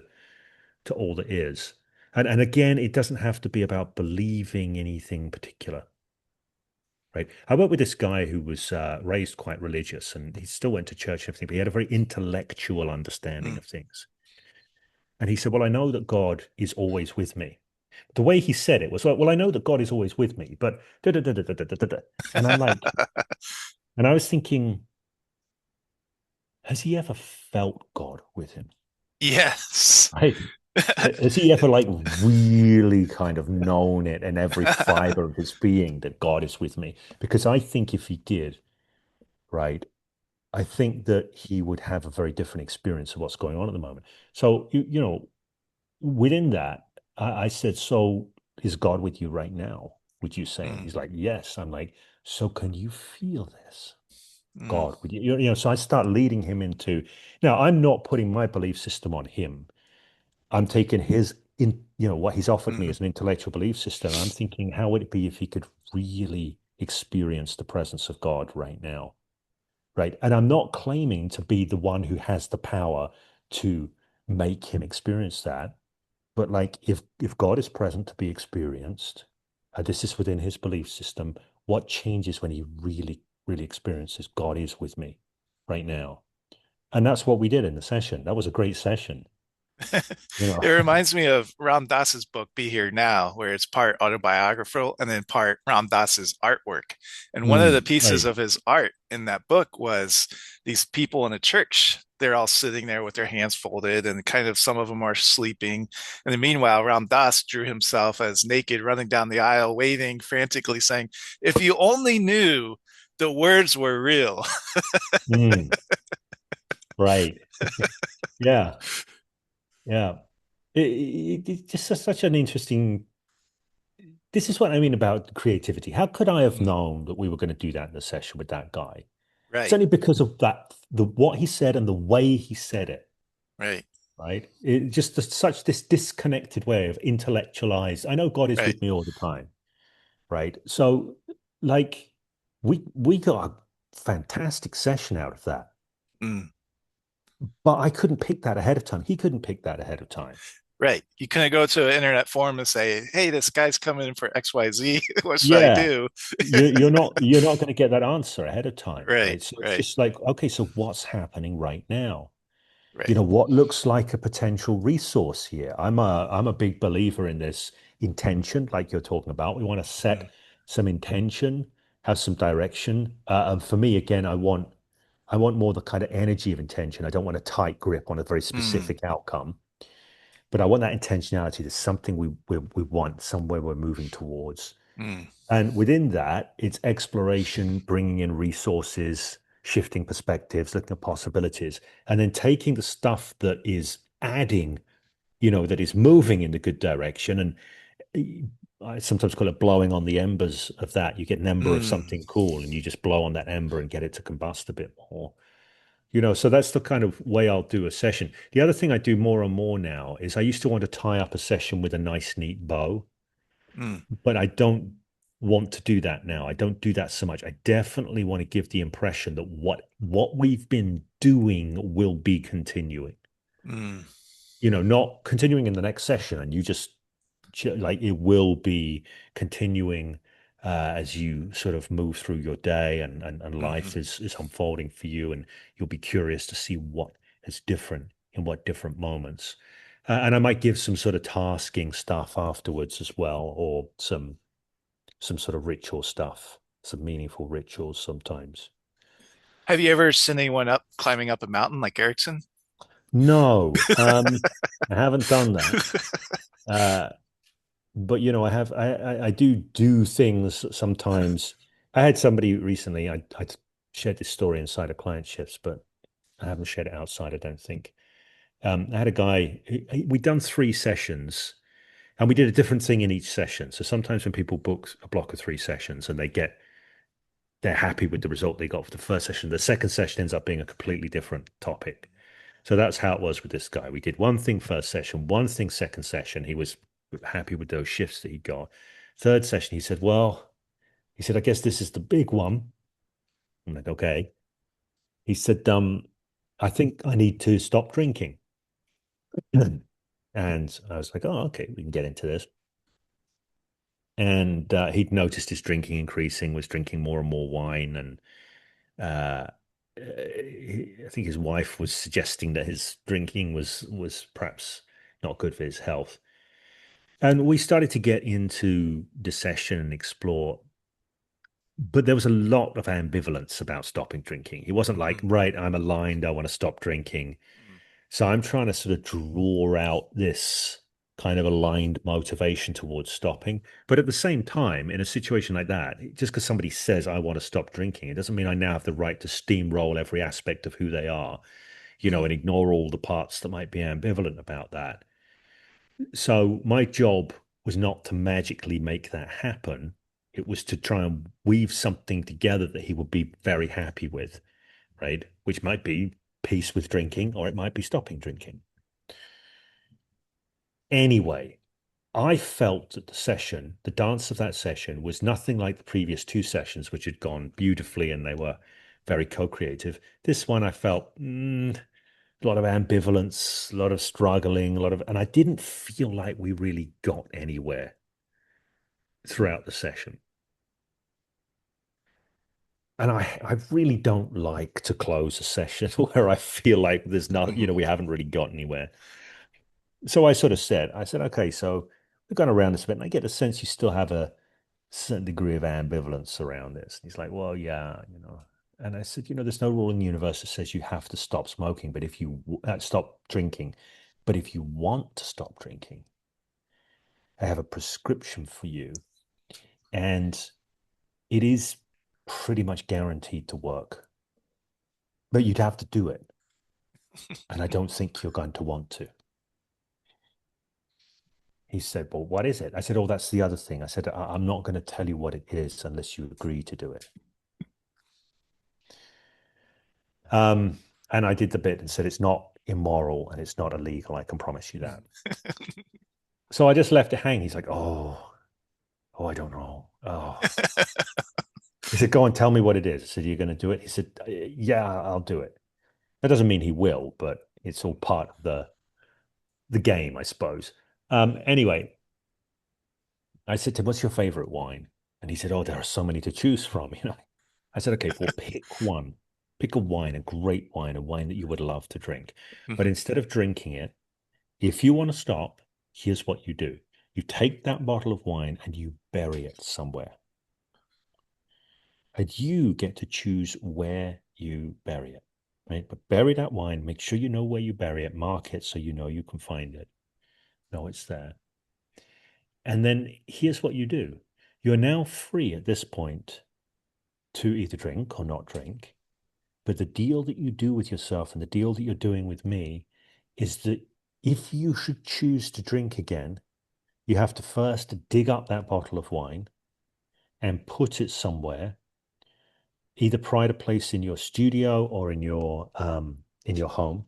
all that is. And again, it doesn't have to be about believing anything particular, right? I worked with this guy who was raised quite religious, and he still went to church and everything, but he had a very intellectual understanding mm. of things. And he said, "Well, I know that God is always with me." The way he said it was like, "Well, I know that God is always with me, but da da da da da da da da." And I'm like, and I was thinking, has he ever felt God with him? Yes. Right? Has he ever like really kind of known it in every fiber of his being that God is with me? Because I think if he did, right, I think that he would have a very different experience of what's going on at the moment. So, within that, I said, so is God with you right now? Would you say? And Mm, he's like, yes. I'm like, so can you feel this? mm, God, would you, so I start leading him into, now I'm not putting my belief system on him. I'm taking what he's offered me mm, as an intellectual belief system. I'm thinking, how would it be if he could really experience the presence of God right now? Right. And I'm not claiming to be the one who has the power to make him experience that. But like if God is present to be experienced, this is within his belief system, what changes when he really, really experiences God is with me right now? And that's what we did in the session. That was a great session. you know. It reminds me of Ram Dass's book, Be Here Now, where it's part autobiographical and then part Ram Dass's artwork. And one of the pieces Right. of his art in that book was these people in a church. They're all sitting there with their hands folded, and kind of some of them are sleeping. And then meanwhile, Ram Dass drew himself as naked, running down the aisle, waving frantically, saying, "If you only knew the words were real." Mm, right. Yeah. Yeah. It's just such an interesting. This is what I mean about creativity. How could I have Mm, known that we were going to do that in the session with that guy? It's right, only because of that, the what he said and the way he said it, right, right? It just such this disconnected way of intellectualized. I know God is right. with me all the time, right? So, like, we got a fantastic session out of that, Mm. but I couldn't pick that ahead of time. He couldn't pick that ahead of time. Right. You couldn't go to an internet forum and say, "Hey, this guy's coming in for XYZ. What should I Yeah, do?" you're not going to get that answer ahead of time, Right, right? So it's right, just like, okay, so what's happening right now? right. What looks like a potential resource here? I'm a big believer in this intention, like you're talking about. We want to Mm, set some intention, have some direction. And for me, again, I want more the kind of energy of intention. I don't want a tight grip on a very mm, specific outcome, but I want that intentionality. There's something we want, somewhere we're moving towards. mm, And within that, it's exploration, bringing in resources, shifting perspectives, looking at possibilities, and then taking the stuff that is adding, that is moving in the good direction. And I sometimes call it blowing on the embers of that. You get an ember of mm, something cool and you just blow on that ember and get it to combust a bit more. So that's the kind of way I'll do a session. The other thing I do more and more now is I used to want to tie up a session with a nice, neat bow, mm, but I don't want to do that now. I don't do that so much. I definitely want to give the impression that what we've been doing will be continuing. mm, Not continuing in the next session, and you just like it will be continuing as you sort of move through your day and mhm. life is unfolding for you, and you'll be curious to see what is different in what different moments. And I might give some sort of tasking stuff afterwards as well, or some sort of ritual stuff, some meaningful rituals sometimes. Have you ever seen anyone up climbing up a mountain like Erickson? No, I haven't done that. Uh, but I do things sometimes. I had somebody recently, I shared this story inside of client shifts, but I haven't shared it outside, I don't think. I had a guy, we'd done 3 sessions and we did a different thing in each session. So sometimes when people book a block of 3 sessions and they're happy with the result they got for the first session. The second session ends up being a completely different topic. So that's how it was with this guy. We did one thing first session, one thing second session. He was happy with those shifts that he got. Third session, he said, I guess this is the big one. I'm like, okay. He said, I think I need to stop drinking. And I was like, oh, okay, we can get into this. And he'd noticed his drinking increasing, was drinking more and more wine, and Uh, I think his wife was suggesting that his drinking was perhaps not good for his health. And we started to get into the session and explore, but there was a lot of ambivalence about stopping drinking. He wasn't like, Mm, right, I'm aligned, I want to stop drinking. mm, So I'm trying to sort of draw out this kind of aligned motivation towards stopping. But at the same time, in a situation like that, just because somebody says, I want to stop drinking, it doesn't mean I now have the right to steamroll every aspect of who they are, and mm, ignore all the parts that might be ambivalent about that. So my job was not to magically make that happen. It was to try and weave something together that he would be very happy with, right? Which might be peace with drinking, or it might be stopping drinking. Anyway, I felt that the dance of that session was nothing like the previous 2 sessions, which had gone beautifully and they were very co-creative. This one I felt a lot of ambivalence, a lot of struggling, and I didn't feel like we really got anywhere throughout the session. And I really don't like to close a session where I feel like there's not, mhm. we haven't really got anywhere. So I sort of said, I said, okay, so we've gone around this a bit, and I get the sense you still have a certain degree of ambivalence around this. And he's like, well, yeah, you know. And I said, you know, there's no rule in the universe that says you have to stop smoking, but if you stop drinking, but if you want to stop drinking, I have a prescription for you, and it is pretty much guaranteed to work, but you'd have to do it. And I don't think you're going to want to. He said, well, what is it? I said, oh, that's the other thing. I said, I'm not going to tell you what it is unless you agree to do it. Um, and I did the bit and said, it's not immoral and it's not illegal. I can promise you that. So I just left it hang. He's like, I don't know. Oh, he said, go and tell me what it is. I said, you're going to do it? He said, yeah, I'll do it. That doesn't mean he will, but it's all part of the game, I suppose. Anyway, I said to him, what's your favorite wine? And he said, oh, there are so many to choose from. You know, I said, okay, well, pick one. Pick a wine, a great wine, a wine that you would love to drink. But Mhm. instead of drinking it, if you want to stop, here's what you do. You take that bottle of wine and you bury it somewhere. And you get to choose where you bury it, right? But bury that wine, make sure you know where you bury it, mark it so you know you can find it. No, it's there. And then here's what you do. You're now free at this point to either drink or not drink. But the deal that you do with yourself and the deal that you're doing with me is that if you should choose to drink again, you have to first dig up that bottle of wine and put it somewhere, either pride a place in your studio or in your home,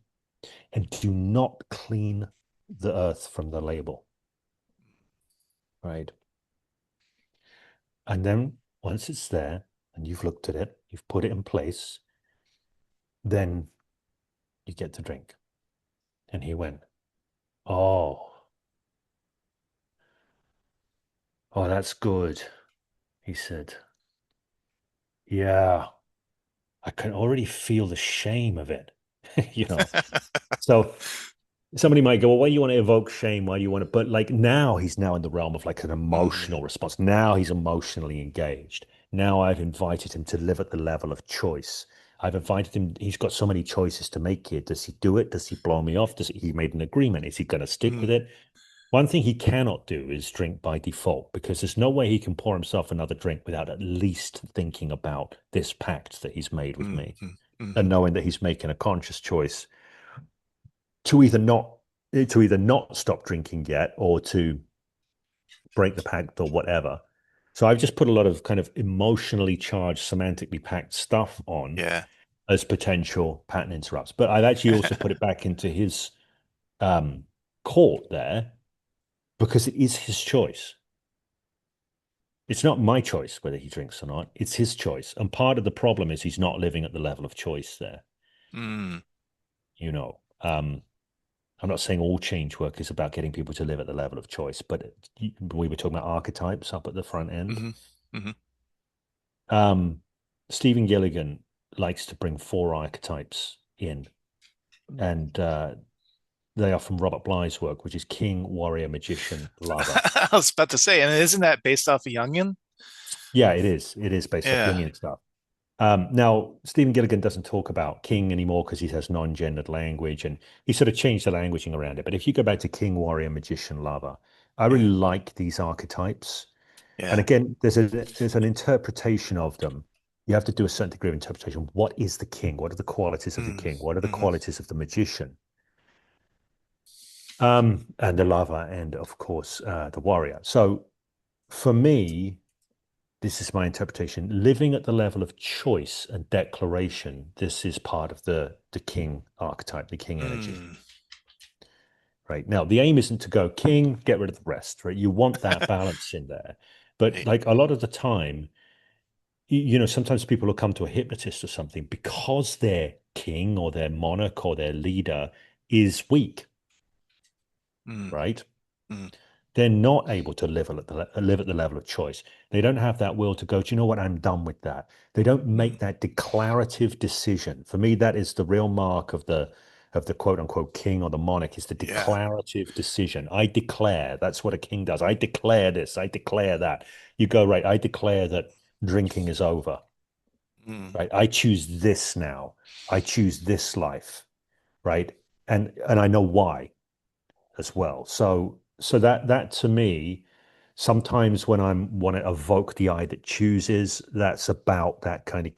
and do not clean the earth from the label, right? And then once it's there and you've looked at it, you've put it in place, then you get to drink. And he went, oh, oh, that's good. He said, yeah, I can already feel the shame of it, you know. So somebody might go, well, why do you want to evoke shame? Why do you want to? But like now he's now in the realm of like an Mm, emotional response. Now he's emotionally engaged. Now I've invited him to live at the level of choice. I've invited him. He's got so many choices to make here. Does he do it? Does he blow me off? He made an agreement? Is he going to stick with mm, it? One thing he cannot do is drink by default because there's no way he can pour himself another drink without at least thinking about this pact that he's made with mm, me mm, and mhm. knowing that he's making a conscious choice to either not stop drinking yet or to break the pact or whatever. So I've just put a lot of kind of emotionally charged, semantically packed stuff on Yeah. as potential pattern interrupts. But I've actually also put it back into his um, court there because it is his choice. It's not my choice whether he drinks or not. It's his choice. And part of the problem is he's not living at the level of choice there, Mm, you know. I'm not saying all change work is about getting people to live at the level of choice, but we were talking about archetypes up at the front end. mhm, mhm. Um, Stephen Gilligan likes to bring four archetypes in, and they are from Robert Bly's work, which is king, warrior, magician, lover. I was about to say, and isn't that based off of Jungian? Yeah, it is. It is based off Yeah. Jungian stuff. Now, Stephen Gilligan doesn't talk about king anymore because he has non-gendered language and he sort of changed the languaging around it. But if you go back to king, warrior, magician, lover, I really Yeah. like these archetypes. And Yeah. again, there's an interpretation of them. You have to do a certain degree of interpretation. What is the king? What are the qualities of the Mm, king? What are the mhm. qualities of the magician? And the lover, and of course, the warrior. So for me, this is my interpretation. Living at the level of choice and declaration, this is part of the king archetype, the king energy. Mm. Right. Now, the aim isn't to go king, get rid of the rest, right? You want that balance in there. But Right. like a lot of the time, you know, sometimes people will come to a hypnotist or something because their king or their monarch or their leader is weak, Mm, right? mm, They're not able to live at the level of choice. They don't have that will to go, do you know what? I'm done with that. They don't mm, make that declarative decision. For me, that is the real mark of of the quote unquote king or the monarch is the Yeah. declarative decision. I declare. That's what a king does. I declare this. I declare that. You go, right. I declare that drinking is over. Mm. Right. I choose this now. I choose this life. Right. And I know why as well. So that to me, sometimes when I'm want to evoke the I that chooses, that's about that kind of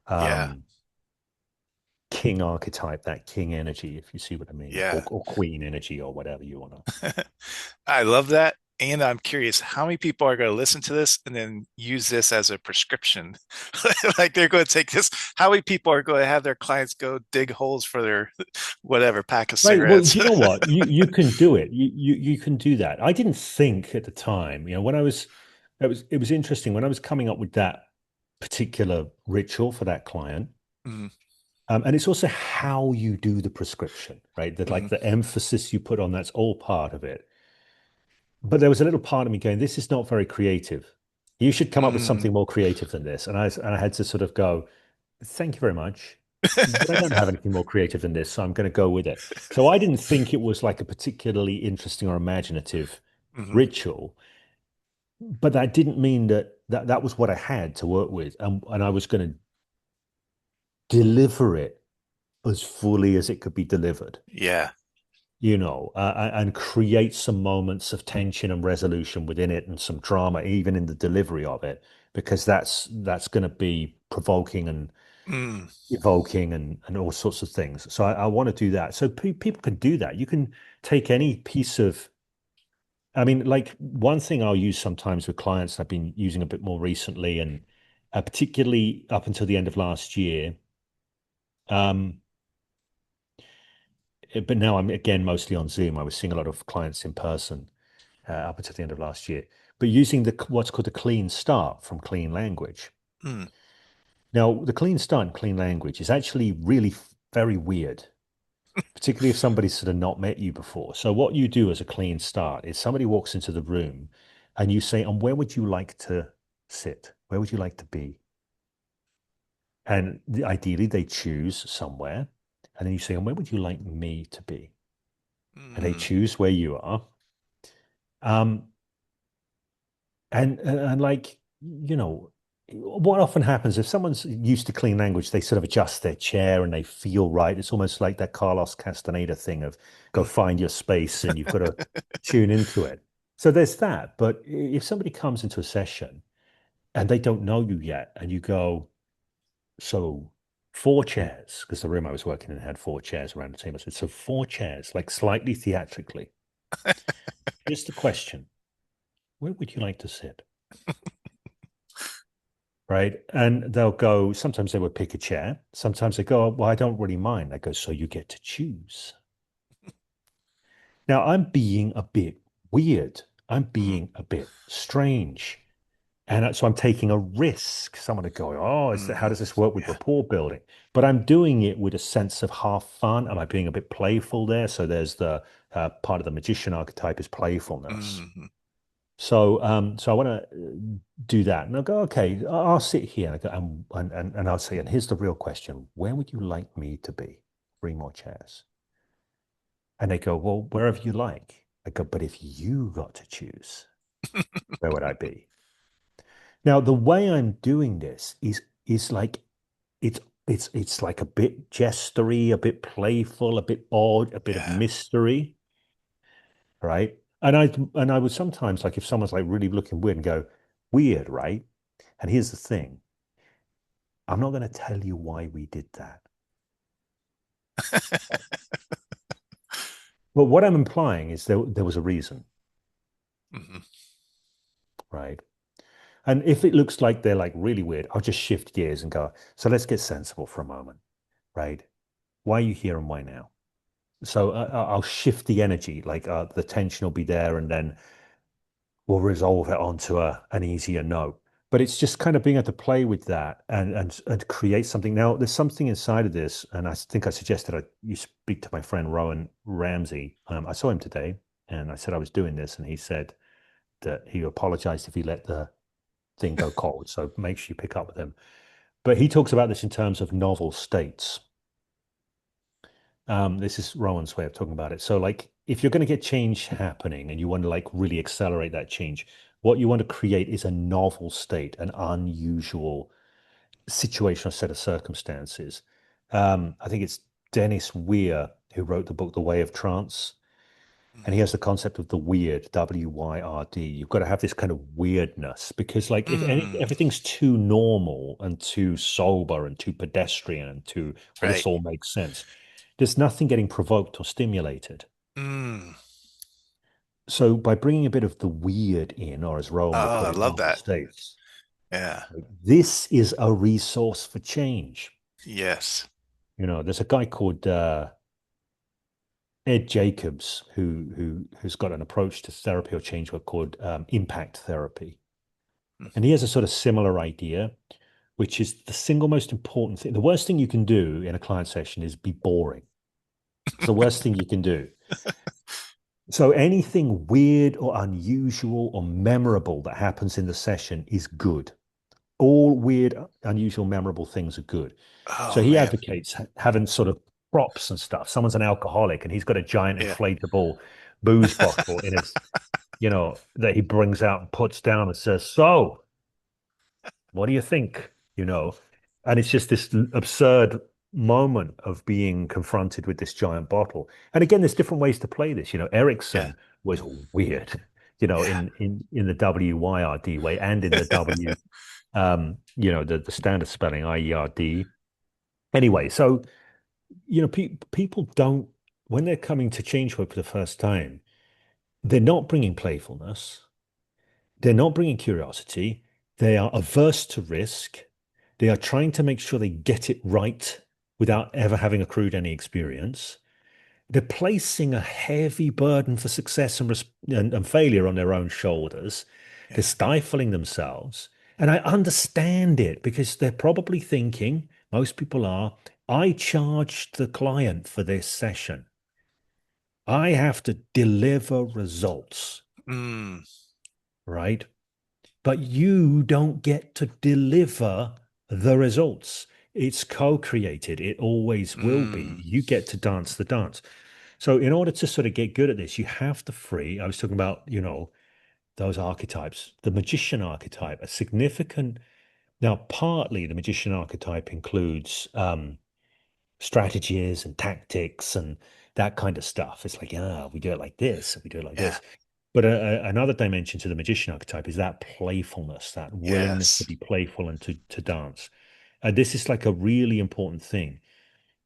Yeah. um, king archetype, that king energy, if you see what I mean, Yeah. or queen energy, or whatever you want to. I love that. And I'm curious how many people are going to listen to this and then use this as a prescription. Like they're going to take this. How many people are going to have their clients go dig holes for their whatever pack of Right. Well, cigarettes? do you know what? You can do it. You can do that. I didn't think at the time, when I was it was interesting when I was coming up with that particular ritual for that client. Mm, And it's also how you do the prescription, right? That like mm, the emphasis you put on that's all part of it. But there was a little part of me going, this is not very creative. You should come up with mm. something more creative than this. And I had to sort of go, thank you very much. But I don't have anything more creative than this, so I'm going to go with it. So I didn't think it was like a particularly interesting or imaginative Mhm. ritual, but that didn't mean that was what I had to work with, and I was going to deliver it as fully as it could be delivered. Yeah. And create some moments of tension and resolution within it and some drama, even in the delivery of it, because that's going to be provoking and Mm, evoking and all sorts of things. So I want to do that. So people can do that. You can take any piece of, I mean, like one thing I'll use sometimes with clients I've been using a bit more recently, and particularly up until the end of last year. Um, but now I'm again mostly on Zoom. I was seeing a lot of clients in person up until the end of last year, but using the what's called the clean start from clean language. mm, Now, the clean start and clean language is actually really very weird, particularly if somebody's sort of not met you before. So, what you do as a clean start is somebody walks into the room and you say, and where would you like to sit? Where would you like to be? And ideally, they choose somewhere. And then you say, and where would you like me to be? And they mm, choose where you are. Um, and like, what often happens if someone's used to clean language, they sort of adjust their chair and they feel right. It's almost like that Carlos Castaneda thing of go mm. find your space and you've got to tune into it. So there's that. But if somebody comes into a session and they don't know you yet, and you go, so 4 chairs, because the room I was working in had 4 chairs around the table. I said, so 4 chairs, like slightly theatrically. Here's the question. Where would you like to sit? Right. And they'll go, sometimes they would pick a chair. Sometimes they go, well, I don't really mind. I go, so you get to choose. Now, I'm being a bit weird. I'm Mhm, being a bit strange. And so I'm taking a risk. Someone would go, oh, how mhm. does this work with Yeah. rapport building? But I'm doing it with a sense of half fun. Am I being a bit playful there? So there's the part of the magician archetype is playfulness. Mhm. So I want to do that, and I'll go, okay, I'll sit here, and I go, and I'll say, and here's the real question: where would you like me to be? 3 more chairs, and they go, well, wherever you like. I go, but if you got to choose, where would I be? Now, the way I'm doing this is like it's it's like a bit gestury, a bit playful, a bit odd, a bit of Yeah. mystery, right? And I would sometimes like if someone's like really looking weird and go, weird, right? And here's the thing, I'm not going to tell you why we did that. But what I'm implying is there was a reason, Mhm. right? And if it looks like they're like really weird, I'll just shift gears and go, so let's get sensible for a moment, right? Why are you here and why now? So I'll shift the energy, like the tension will be there, and then we'll resolve it onto an easier note. But it's just kind of being able to play with that and create something. Now, there's something inside of this, and I think I suggested you speak to my friend Rowan Ramsey. I saw him today, and I said I was doing this, and he said that he apologized if he let the thing go cold. So make sure you pick up with him. But he talks about this in terms of novel states. This is Rowan's way of talking about it. So, like, if you're going to get change happening and you want to like really accelerate that change, what you want to create is a novel state, an unusual situation or set of circumstances. I think it's Dennis Weir who wrote the book The Way of Trance. And he has the concept of the weird, WYRD. You've got to have this kind of weirdness because, like, if Mm, everything's too normal and too sober and too pedestrian and too, well, this right. all makes sense, there's nothing getting provoked or stimulated. Mm. So, by bringing a bit of the weird in, or as Rowan would Oh, put I it, love novel that. states, Yeah. like, this is a resource for change. Yes. There's a guy called Ed Jacobs who's got an approach to therapy or change work called impact therapy. Mm. And he has a sort of similar idea, which is the single most important thing. The worst thing you can do in a client session is be boring. It's the worst thing you can do. So anything weird or unusual or memorable that happens in the session is good. All weird, unusual, memorable things are good. Oh So he man. advocates having sort of props and stuff. Someone's an alcoholic and he's got a giant Yeah. inflatable booze bottle in his, that he brings out and puts down and says, "So, what do you think?" And it's just this absurd moment of being confronted with this giant bottle. And again, there's different ways to play this. Yeah. Erickson was weird, Yeah. in the WYRD way and in the the standard spelling, IERD. Anyway, so, people don't, when they're coming to change work for the first time, they're not bringing playfulness. They're not bringing curiosity. They are averse to risk. They are trying to make sure they get it right without ever having accrued any experience. They're placing a heavy burden for success and failure on their own shoulders. They're Yeah. stifling themselves. And I understand it because they're probably thinking, most people are, I charged the client for this session. I have to deliver results, Mm. right? But you don't get to deliver the results. It's co-created. It always will be. Mm. You get to dance the dance. So in order to sort of get good at this, you have to free. I was talking about, those archetypes, the magician archetype, a significant. Now, partly the magician archetype includes strategies and tactics and that kind of stuff. It's like, we do it like this, and we do it like Yeah. this. But another dimension to the magician archetype is that playfulness, that willingness to Yes. be playful and to dance. And this is like a really important thing.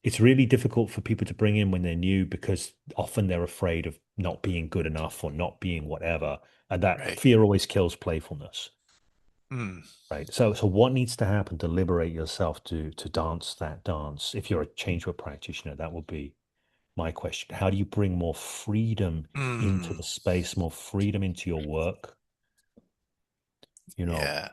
It's really difficult for people to bring in when they're new because often they're afraid of not being good enough or not being whatever. And that Right. fear always kills playfulness, Mm. right? So what needs to happen to liberate yourself to dance that dance? If you're a change work practitioner, that would be my question. How do you bring more freedom into Mm. the space, more freedom into your work? You know, Yeah.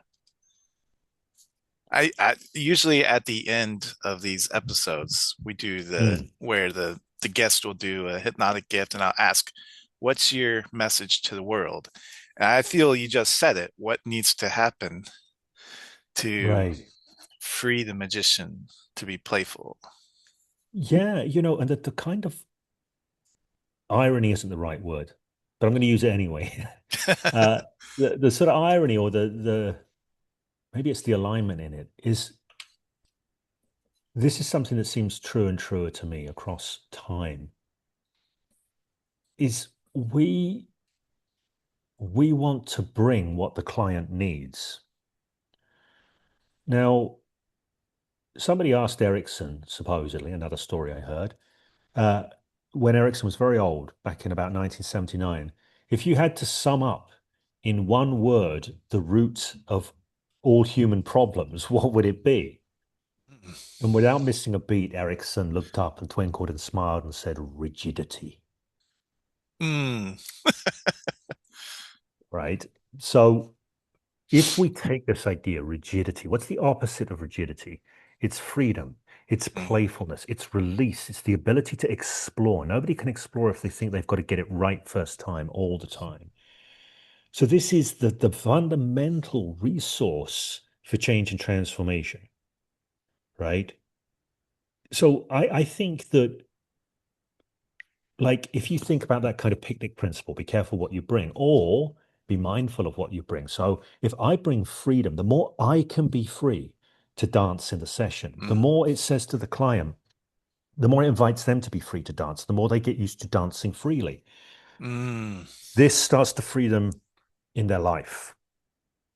I usually at the end of these episodes, we do the Mm, where the guest will do a hypnotic gift, and I'll ask, "What's your message to the world?" And I feel you just said it. What needs to happen to right. free the magician to be playful? Yeah, and the kind of irony isn't the right word, but I'm going to use it anyway. uh, the sort of irony or the maybe it's the alignment in it is this is something that seems true and truer to me across time is we want to bring what the client needs. Now, somebody asked Erickson, supposedly, another story I heard, uh, when Erickson was very old, back in about 1979, if you had to sum up in one word the root of all human problems, what would it be? And without missing a beat, Erickson looked up and twinkled and smiled and said, rigidity, Mm, right? So if we take this idea, rigidity, what's the opposite of rigidity? It's freedom, it's mm, playfulness, it's release, it's the ability to explore. Nobody can explore if they think they've got to get it right first time, all the time. So this is the fundamental resource for change and transformation, right? So I think that like if you think about that kind of picnic principle, be careful what you bring, or be mindful of what you bring. So if I bring freedom, the more I can be free to dance in the session, the Mm, more it says to the client, the more it invites them to be free to dance, the more they get used to dancing freely. mm, This starts to free them in their life,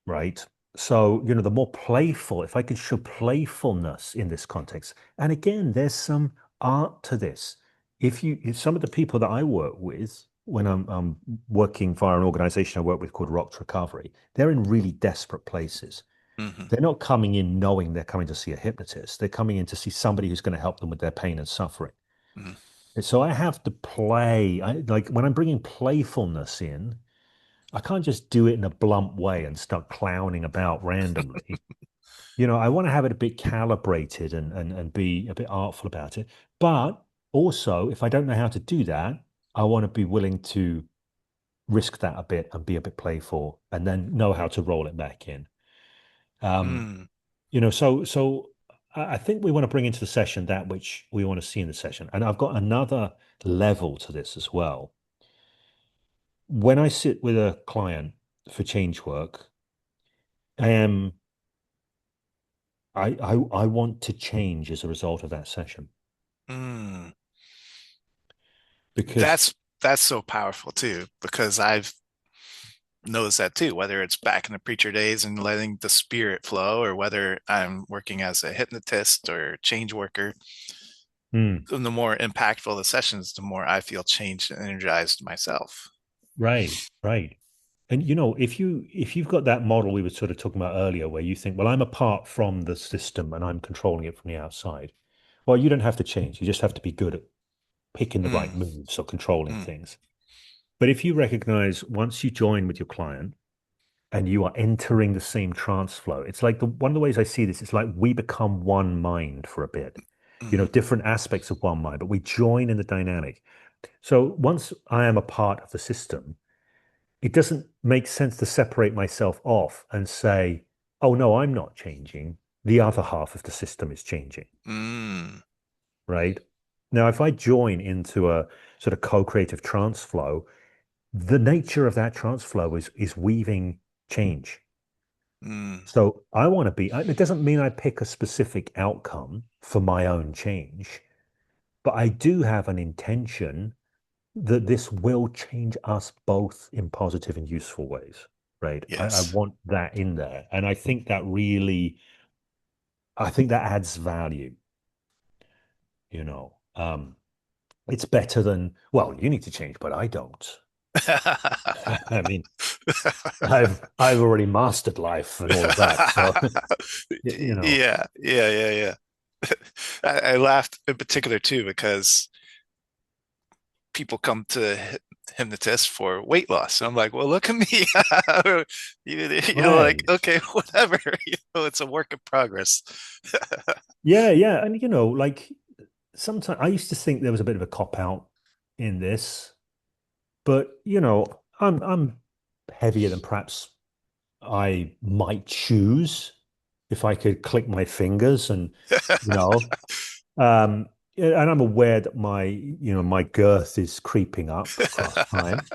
right? So, the more playful, if I could show playfulness in this context, and again, there's some art to this. If some of the people that I work with, when I'm working via an organization I work with called Rocks Recovery, they're in really desperate places. mhm, They're not coming in knowing they're coming to see a hypnotist. They're coming in to see somebody who's going to help them with their pain and suffering. mm, And so I have to play. Like when I'm bringing playfulness in, I can't just do it in a blunt way and start clowning about randomly. I want to have it a bit calibrated and be a bit artful about it. But also, if I don't know how to do that, I want to be willing to risk that a bit and be a bit playful and then know how to roll it back in. Um, mm, so I think we want to bring into the session that which we want to see in the session. And I've got another level to this as well. When I sit with a client for change work, I am I want to change as a result of that session mm. because That's so powerful too, because I've noticed that too, whether it's back in the preacher days and letting the spirit flow, or whether I'm working as a hypnotist or change worker. mm, The more impactful the sessions, the more I feel changed and energized myself. right, right. And if you've got that model we were sort of talking about earlier, where you think, well, I'm apart from the system and I'm controlling it from the outside. Well, you don't have to change. You just have to be good at picking the right Mm, moves or controlling mm, things. But if you recognize once you join with your client and you are entering the same trance flow, it's like one of the ways I see this, it's like we become one mind for a bit, mm, different aspects of one mind, but we join in the dynamic. So once I am a part of the system, it doesn't make sense to separate myself off and say, oh, no, I'm not changing. The other half of the system is changing, mm. right? Now, if I join into a sort of co-creative trance flow, the nature of that trance flow is weaving change. Mm. So I want to be, it doesn't mean I pick a specific outcome for my own change, but I do have an intention that this will change us both in positive and useful ways, right? I Yes. want that in there. And I think that adds value, you know. It's better than, well, you need to change, but I don't. I mean, I've already mastered life and all of that. So, you know, Yeah, yeah, yeah, yeah. I laughed in particular too because people come to hypnotists for weight loss. And I'm like, well, look at me. You're like, right. okay, whatever. It's a work in progress. Yeah, yeah. And like sometimes I used to think there was a bit of a cop out in this, but I'm heavier than perhaps I might choose if I could click my fingers and you know yeah, and I'm aware that my girth is creeping up across time.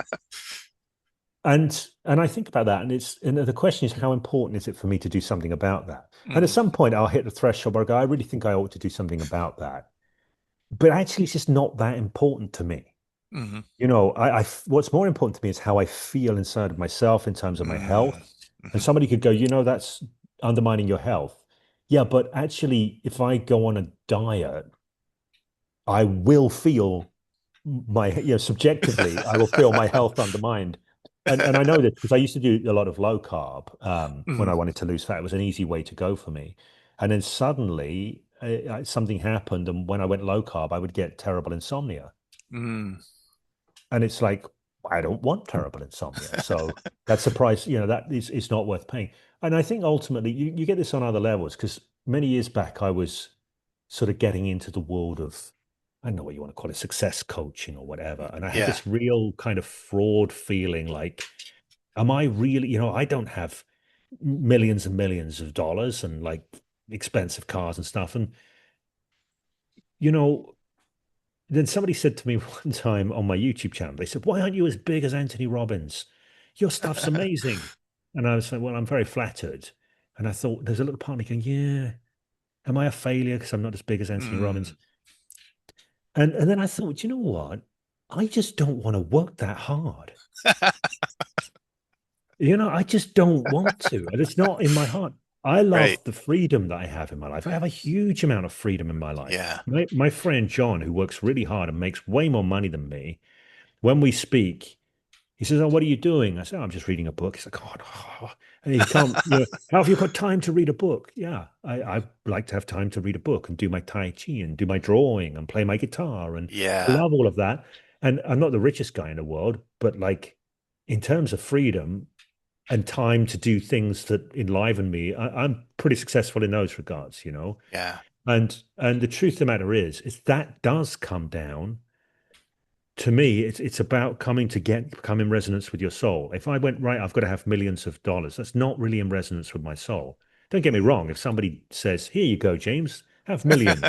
And I think about that, and the question is, how important is it for me to do something about that? And at Mm, some point, I'll hit the threshold where I go, I really think I ought to do something about that. But actually, it's just not that important to me. mm, What's more important to me is how I feel inside of myself in terms of my mm, health. And mhm. somebody could go, that's undermining your health. Yeah, but actually, if I go on a diet, I will feel subjectively, I will feel my health undermined. And I know this because I used to do a lot of low carb when Mm, I wanted to lose fat. It was an easy way to go for me. And then suddenly something happened. And when I went low carb, I would get terrible insomnia. mm. And it's like, I don't want terrible insomnia. So that's the price, that is it's not worth paying. And I think ultimately you get this on other levels because many years back I was sort of getting into the world of, I don't know what you want to call it, success coaching or whatever. And I had Yeah. this real kind of fraud feeling like, am I really, I don't have millions and millions of dollars and like expensive cars and stuff. And, you know, then somebody said to me one time on my YouTube channel, they said, "Why aren't you as big as Anthony Robbins? Your stuff's amazing." And I was like, "Well, I'm very flattered." And I thought, there's a little part of me going, "Yeah, am I a failure because I'm not as big as Anthony Mm. Robbins?" And then I thought, you know what? I just don't want to work that hard. I just don't want to. And it's not in my heart. I Right. love the freedom that I have in my life. I have a huge amount of freedom in my life. Yeah. My friend John, who works really hard and makes way more money than me, when we speak, he says, "Oh, what are you doing?" I say, "Oh, I'm just reading a book." He's like, "God, oh." And he can't, how have you got time to read a book? Yeah, I like to have time to read a book and do my Tai Chi and do my drawing and play my guitar. And I Yeah. love all of that. And I'm not the richest guy in the world, but like in terms of freedom and time to do things that enliven me, I'm pretty successful in those regards. Yeah. And the truth of the matter is that does come down to me, it's about come in resonance with your soul. If I went, right, I've got to have millions of dollars, that's not really in resonance with my soul. Don't get me wrong. If somebody says, "Here you go, James, have millions,"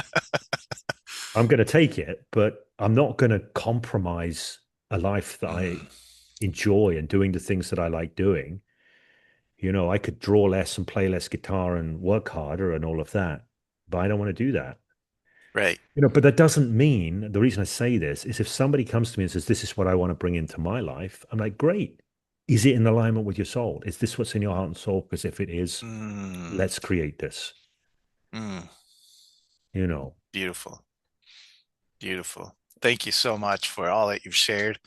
I'm going to take it, but I'm not going to compromise a life that I Mm. enjoy and doing the things that I like doing. I could draw less and play less guitar and work harder and all of that, but I don't want to do that. Right. But that doesn't mean, the reason I say this is if somebody comes to me and says, "This is what I want to bring into my life," I'm like, "Great. Is it in alignment with your soul? Is this what's in your heart and soul? Because if it is, Mm. let's create this, Mm. you know." Beautiful. Beautiful. Thank you so much for all that you've shared.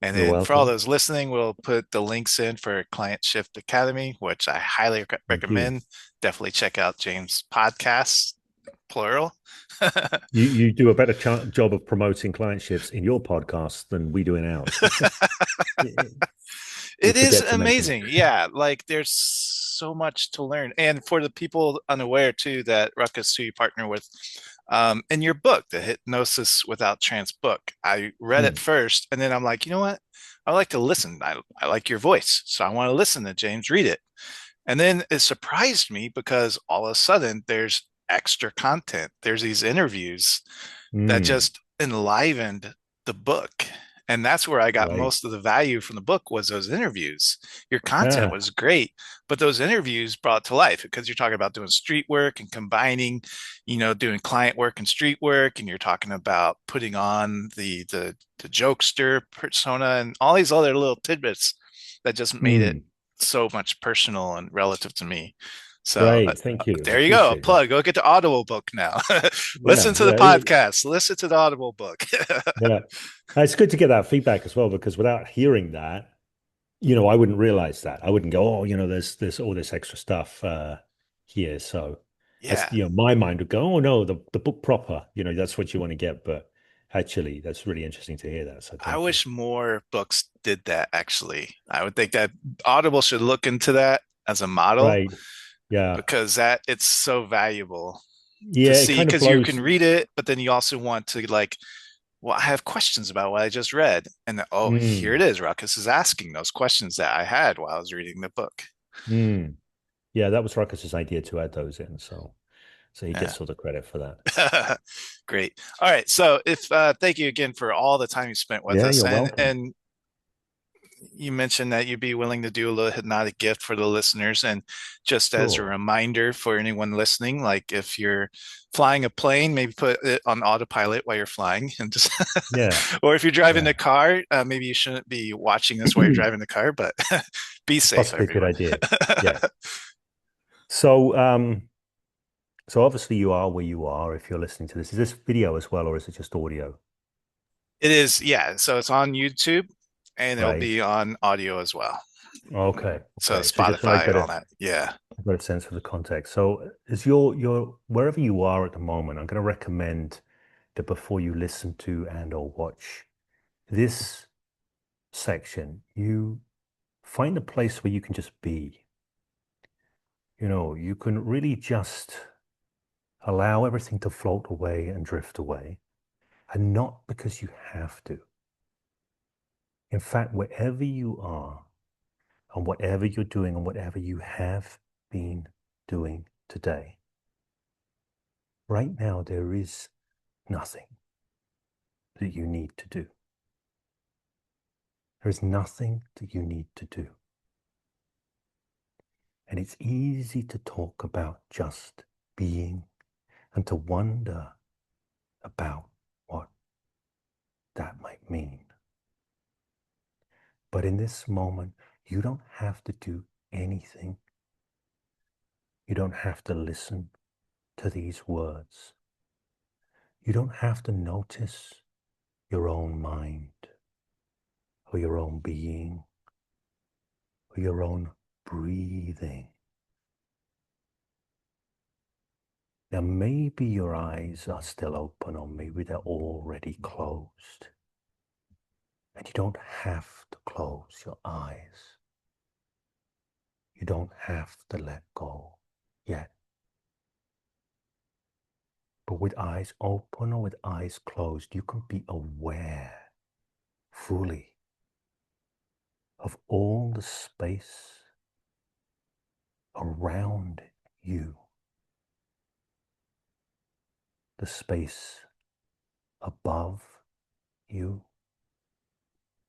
And You're then for all welcome. those listening, we'll put the links in for Client Shift Academy, which I highly Thank you. recommend. Definitely check out James' podcast, plural. You do a better job of promoting clientships in your podcast than we do in ours. We It is forget to mention amazing. Yeah, like there's so much to learn. And for the people unaware too, that Ruckus, who you partner with, in your book, the Hypnosis Without Trance book, I read it it. first, and then I'm like, you know what? I like to listen. I like your voice, so I want to listen to James read it. And then it surprised me because all of a sudden there's extra content. There's these interviews that Mm, just enlivened the book. And that's where I got right. most of the value from the book was those interviews. Your content Yeah. was great, but those interviews brought to life because you're talking about doing street work and combining, doing client work and street work, and you're talking about putting on the jokester persona and all these other little tidbits that just made it Mm, so much personal and relative to me. So great. Thank you. I there you go. A appreciate that. plug. Go get the Audible book now. Listen Yeah. to the Yeah. podcast. Listen to the Audible book. Yeah. It's good to get that feedback as well, because without hearing that, I wouldn't realize that. I wouldn't go, "Oh, there's all this extra stuff here." So Yeah. my mind would go, "Oh no, the book proper, that's what you want to get." But actually, that's really interesting to hear that. So I thank you. wish more books did that, actually. I would think that Audible should look into that as a model Right. Yeah. because that it's so valuable to Yeah, it see kind of because you can blows. read it, but then you also want to like, well, I have questions about what I just read. And then, oh, here Mm, it is. Ruckus is asking those questions that I had while I was reading the book. mm. Yeah, that was Ruckus's idea to add those in. So he Yeah. gets all the credit for that. Great. All right. So if thank you again for all the time you spent with Yeah, us. you're And welcome. and you mentioned that you'd be willing to do a little hypnotic gift for the listeners. And just as a Sure. reminder for anyone listening, like if you're flying a plane, maybe put it on autopilot while you're flying and just Yeah. or if you're driving the Yeah. car, maybe you shouldn't be watching this while you're driving the car, but be safe, Possibly a good everyone. idea. Yeah. So obviously you are where you are if you're listening to this. Is this video as well, or is it just audio? It is, yeah. So it's on YouTube and it'll Right. be on audio as well. Okay. So Okay. So just so I Spotify and get all a that. Yeah. got a sense of the context. So is your wherever you are at the moment, I'm going to recommend that before you listen to and or watch this section, you find a place where you can just be. You can really just allow everything to float away and drift away, and not because you have to. In fact, wherever you are and whatever you're doing and whatever you have been doing today, right now there is nothing. that you need to do. There is nothing that you need to do. And it's easy to talk about just being and to wonder about what that might mean. But in this moment, you don't have to do anything. You don't have to listen to these words. You don't have to notice your own mind or your own being or your own breathing. Now, maybe your eyes are still open, or maybe they're already closed. And you don't have to close your eyes. You don't have to let go yet. But with eyes open or with eyes closed, you can be aware fully of all the space around you, the space above you,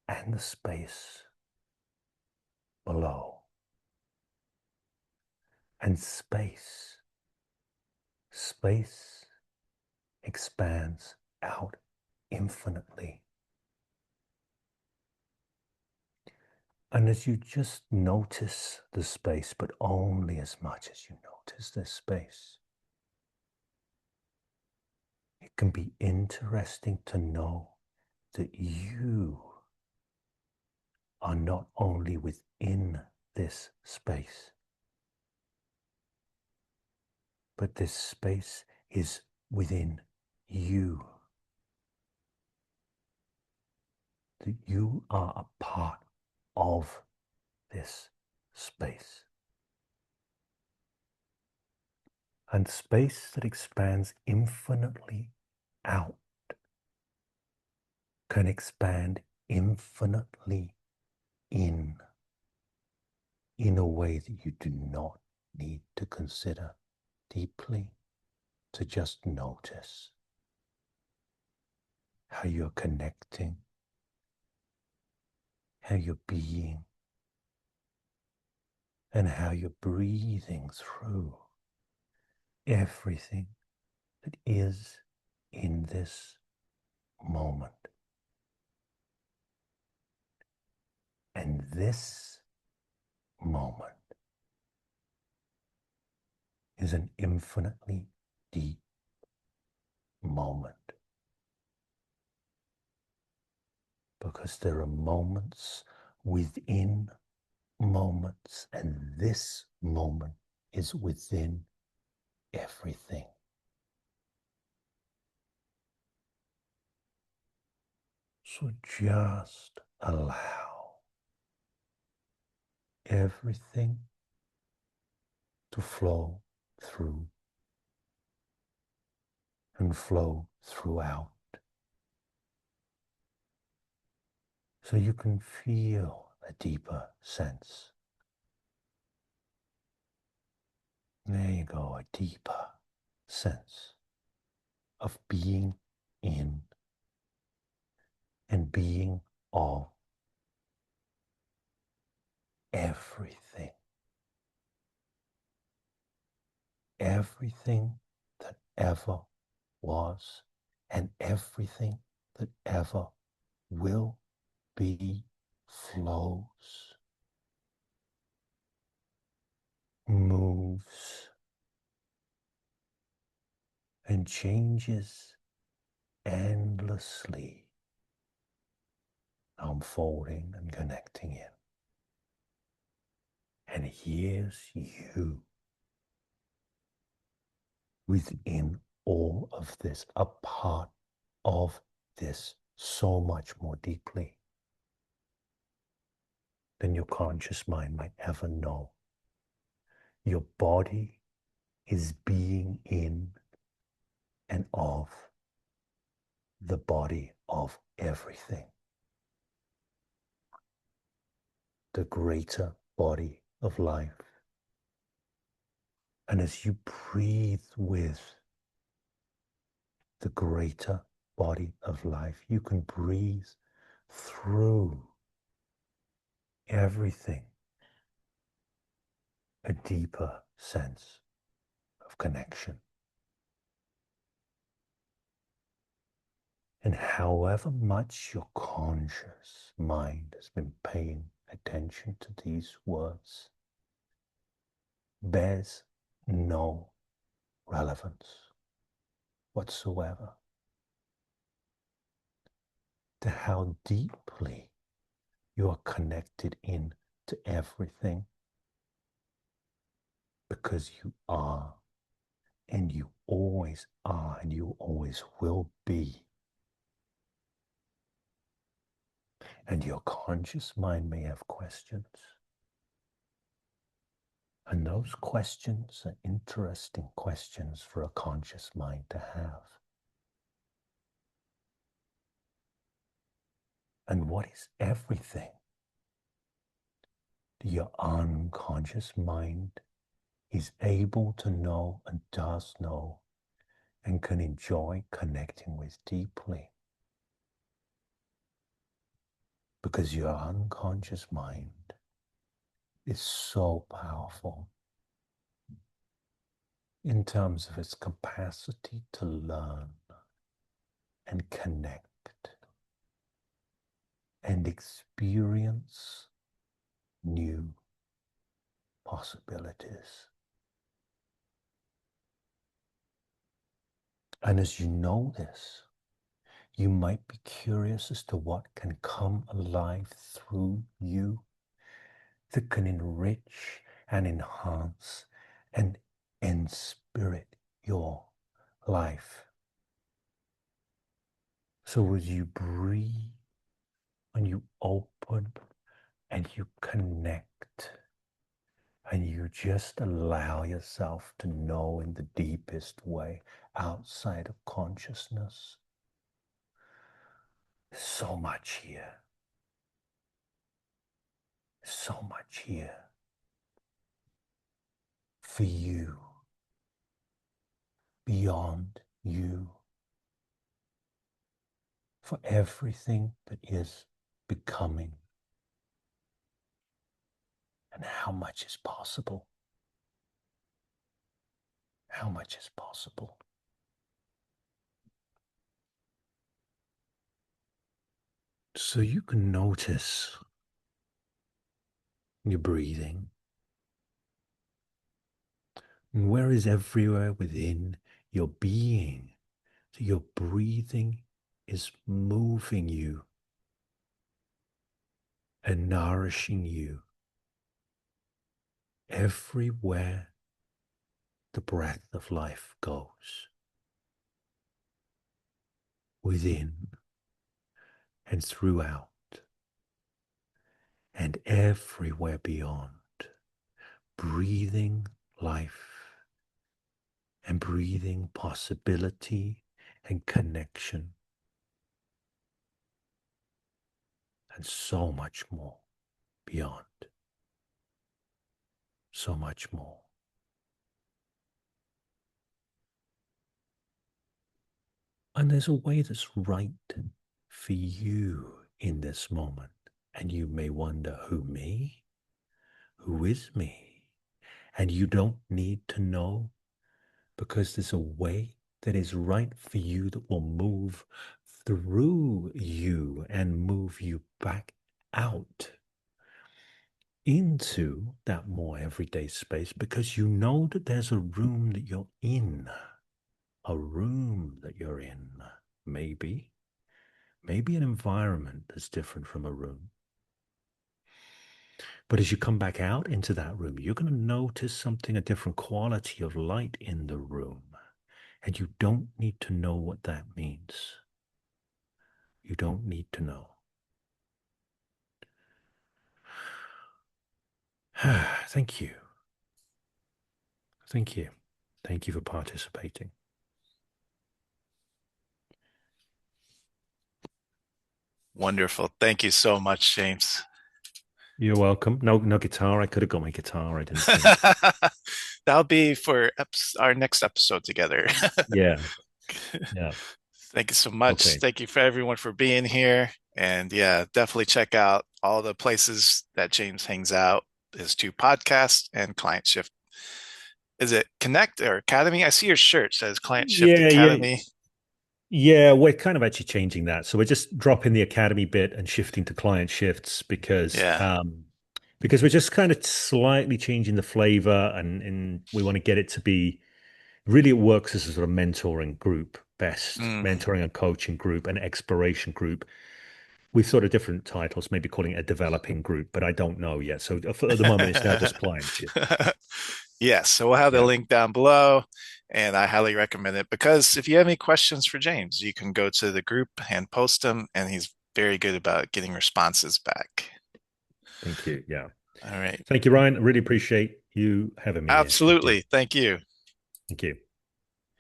and the space below. And space expands out infinitely. And as you just notice the space, but only as much as you notice this space, it can be interesting to know that you are not only within this space, but this space is within you. That you are a part of this space. And space that expands infinitely out can expand infinitely in a way that you do not need to consider deeply, to just notice how you're connecting, how you're being, and how you're breathing through everything that is in this moment. And this moment is an infinitely deep moment, because there are moments within moments, and this moment is within everything. So just allow everything to flow through and flow throughout, so you can feel a deeper sense. There you go, a deeper sense of being in and being of everything. Everything that ever was and everything that ever will be flows, moves, and changes endlessly, unfolding and connecting in. And here's you within all of this, a part of this so much more deeply than your conscious mind might ever know. Your body is being in and of the body of everything, the greater body of life. And as you breathe with the greater body of life. You can breathe through everything, a deeper sense of connection. And however much your conscious mind has been paying attention to these words, bears no relevance whatsoever to how deeply you are connected in to everything, because you are, and you always are, and you always will be. And your conscious mind may have questions, and those questions are interesting questions for a conscious mind to have. And what is everything? Your unconscious mind is able to know and does know and can enjoy connecting with deeply. Because your unconscious mind is so powerful in terms of its capacity to learn and connect and experience new possibilities. And as you know this, you might be curious as to what can come alive through you that can enrich and enhance and inspirit your life. So as you breathe and you open and you connect and you just allow yourself to know in the deepest way outside of consciousness, there's so much here. So much here for you, beyond you, for everything that is becoming, and how much is possible. How much is possible. So you can notice your breathing. And where is everywhere within your being that your breathing is moving you and nourishing you. Everywhere the breath of life goes, within and throughout, and everywhere beyond, breathing life and breathing possibility and connection, and so much more beyond, so much more. And there's a way that's right for you in this moment. And you may wonder, who, me? Who is me? And you don't need to know, because there's a way that is right for you that will move through you and move you back out into that more everyday space, because you know that there's a room that you're in, a room that you're in, maybe an environment that's different from a room. But as you come back out into that room, you're going to notice something, a different quality of light in the room. And you don't need to know what that means. You don't need to know. Thank you. Thank you. Thank you for participating. Wonderful. Thank you so much, James. You're welcome. No guitar. I could have got my guitar. I didn't think. That'll be for our next episode together. Yeah. Yeah. Thank you so much. Okay. Thank you for everyone for being here. And yeah, definitely check out all the places that James hangs out. His two podcasts and Client Shift. Is it Connect or Academy? I see your shirt says Client Shift Yeah, yeah, Academy. yeah. We're kind of actually changing that. So we're just dropping the academy bit and shifting to client shifts Yeah. because we're just kind of slightly changing the flavor and we want to get it to be really it works as a sort of mentoring group best, Mm. mentoring and coaching group and exploration group with sort of different titles, maybe calling it a developing group, but I don't know yet. So at the moment, it's now just client shift. Yes, so we'll have the Yeah. link down below, and I highly recommend it because if you have any questions for James, you can go to the group and post them, and he's very good about getting responses back. Thank you. Yeah. All right. Thank you, Ryan. I really appreciate you having me here. Thank you. Absolutely. Thank you. Thank you.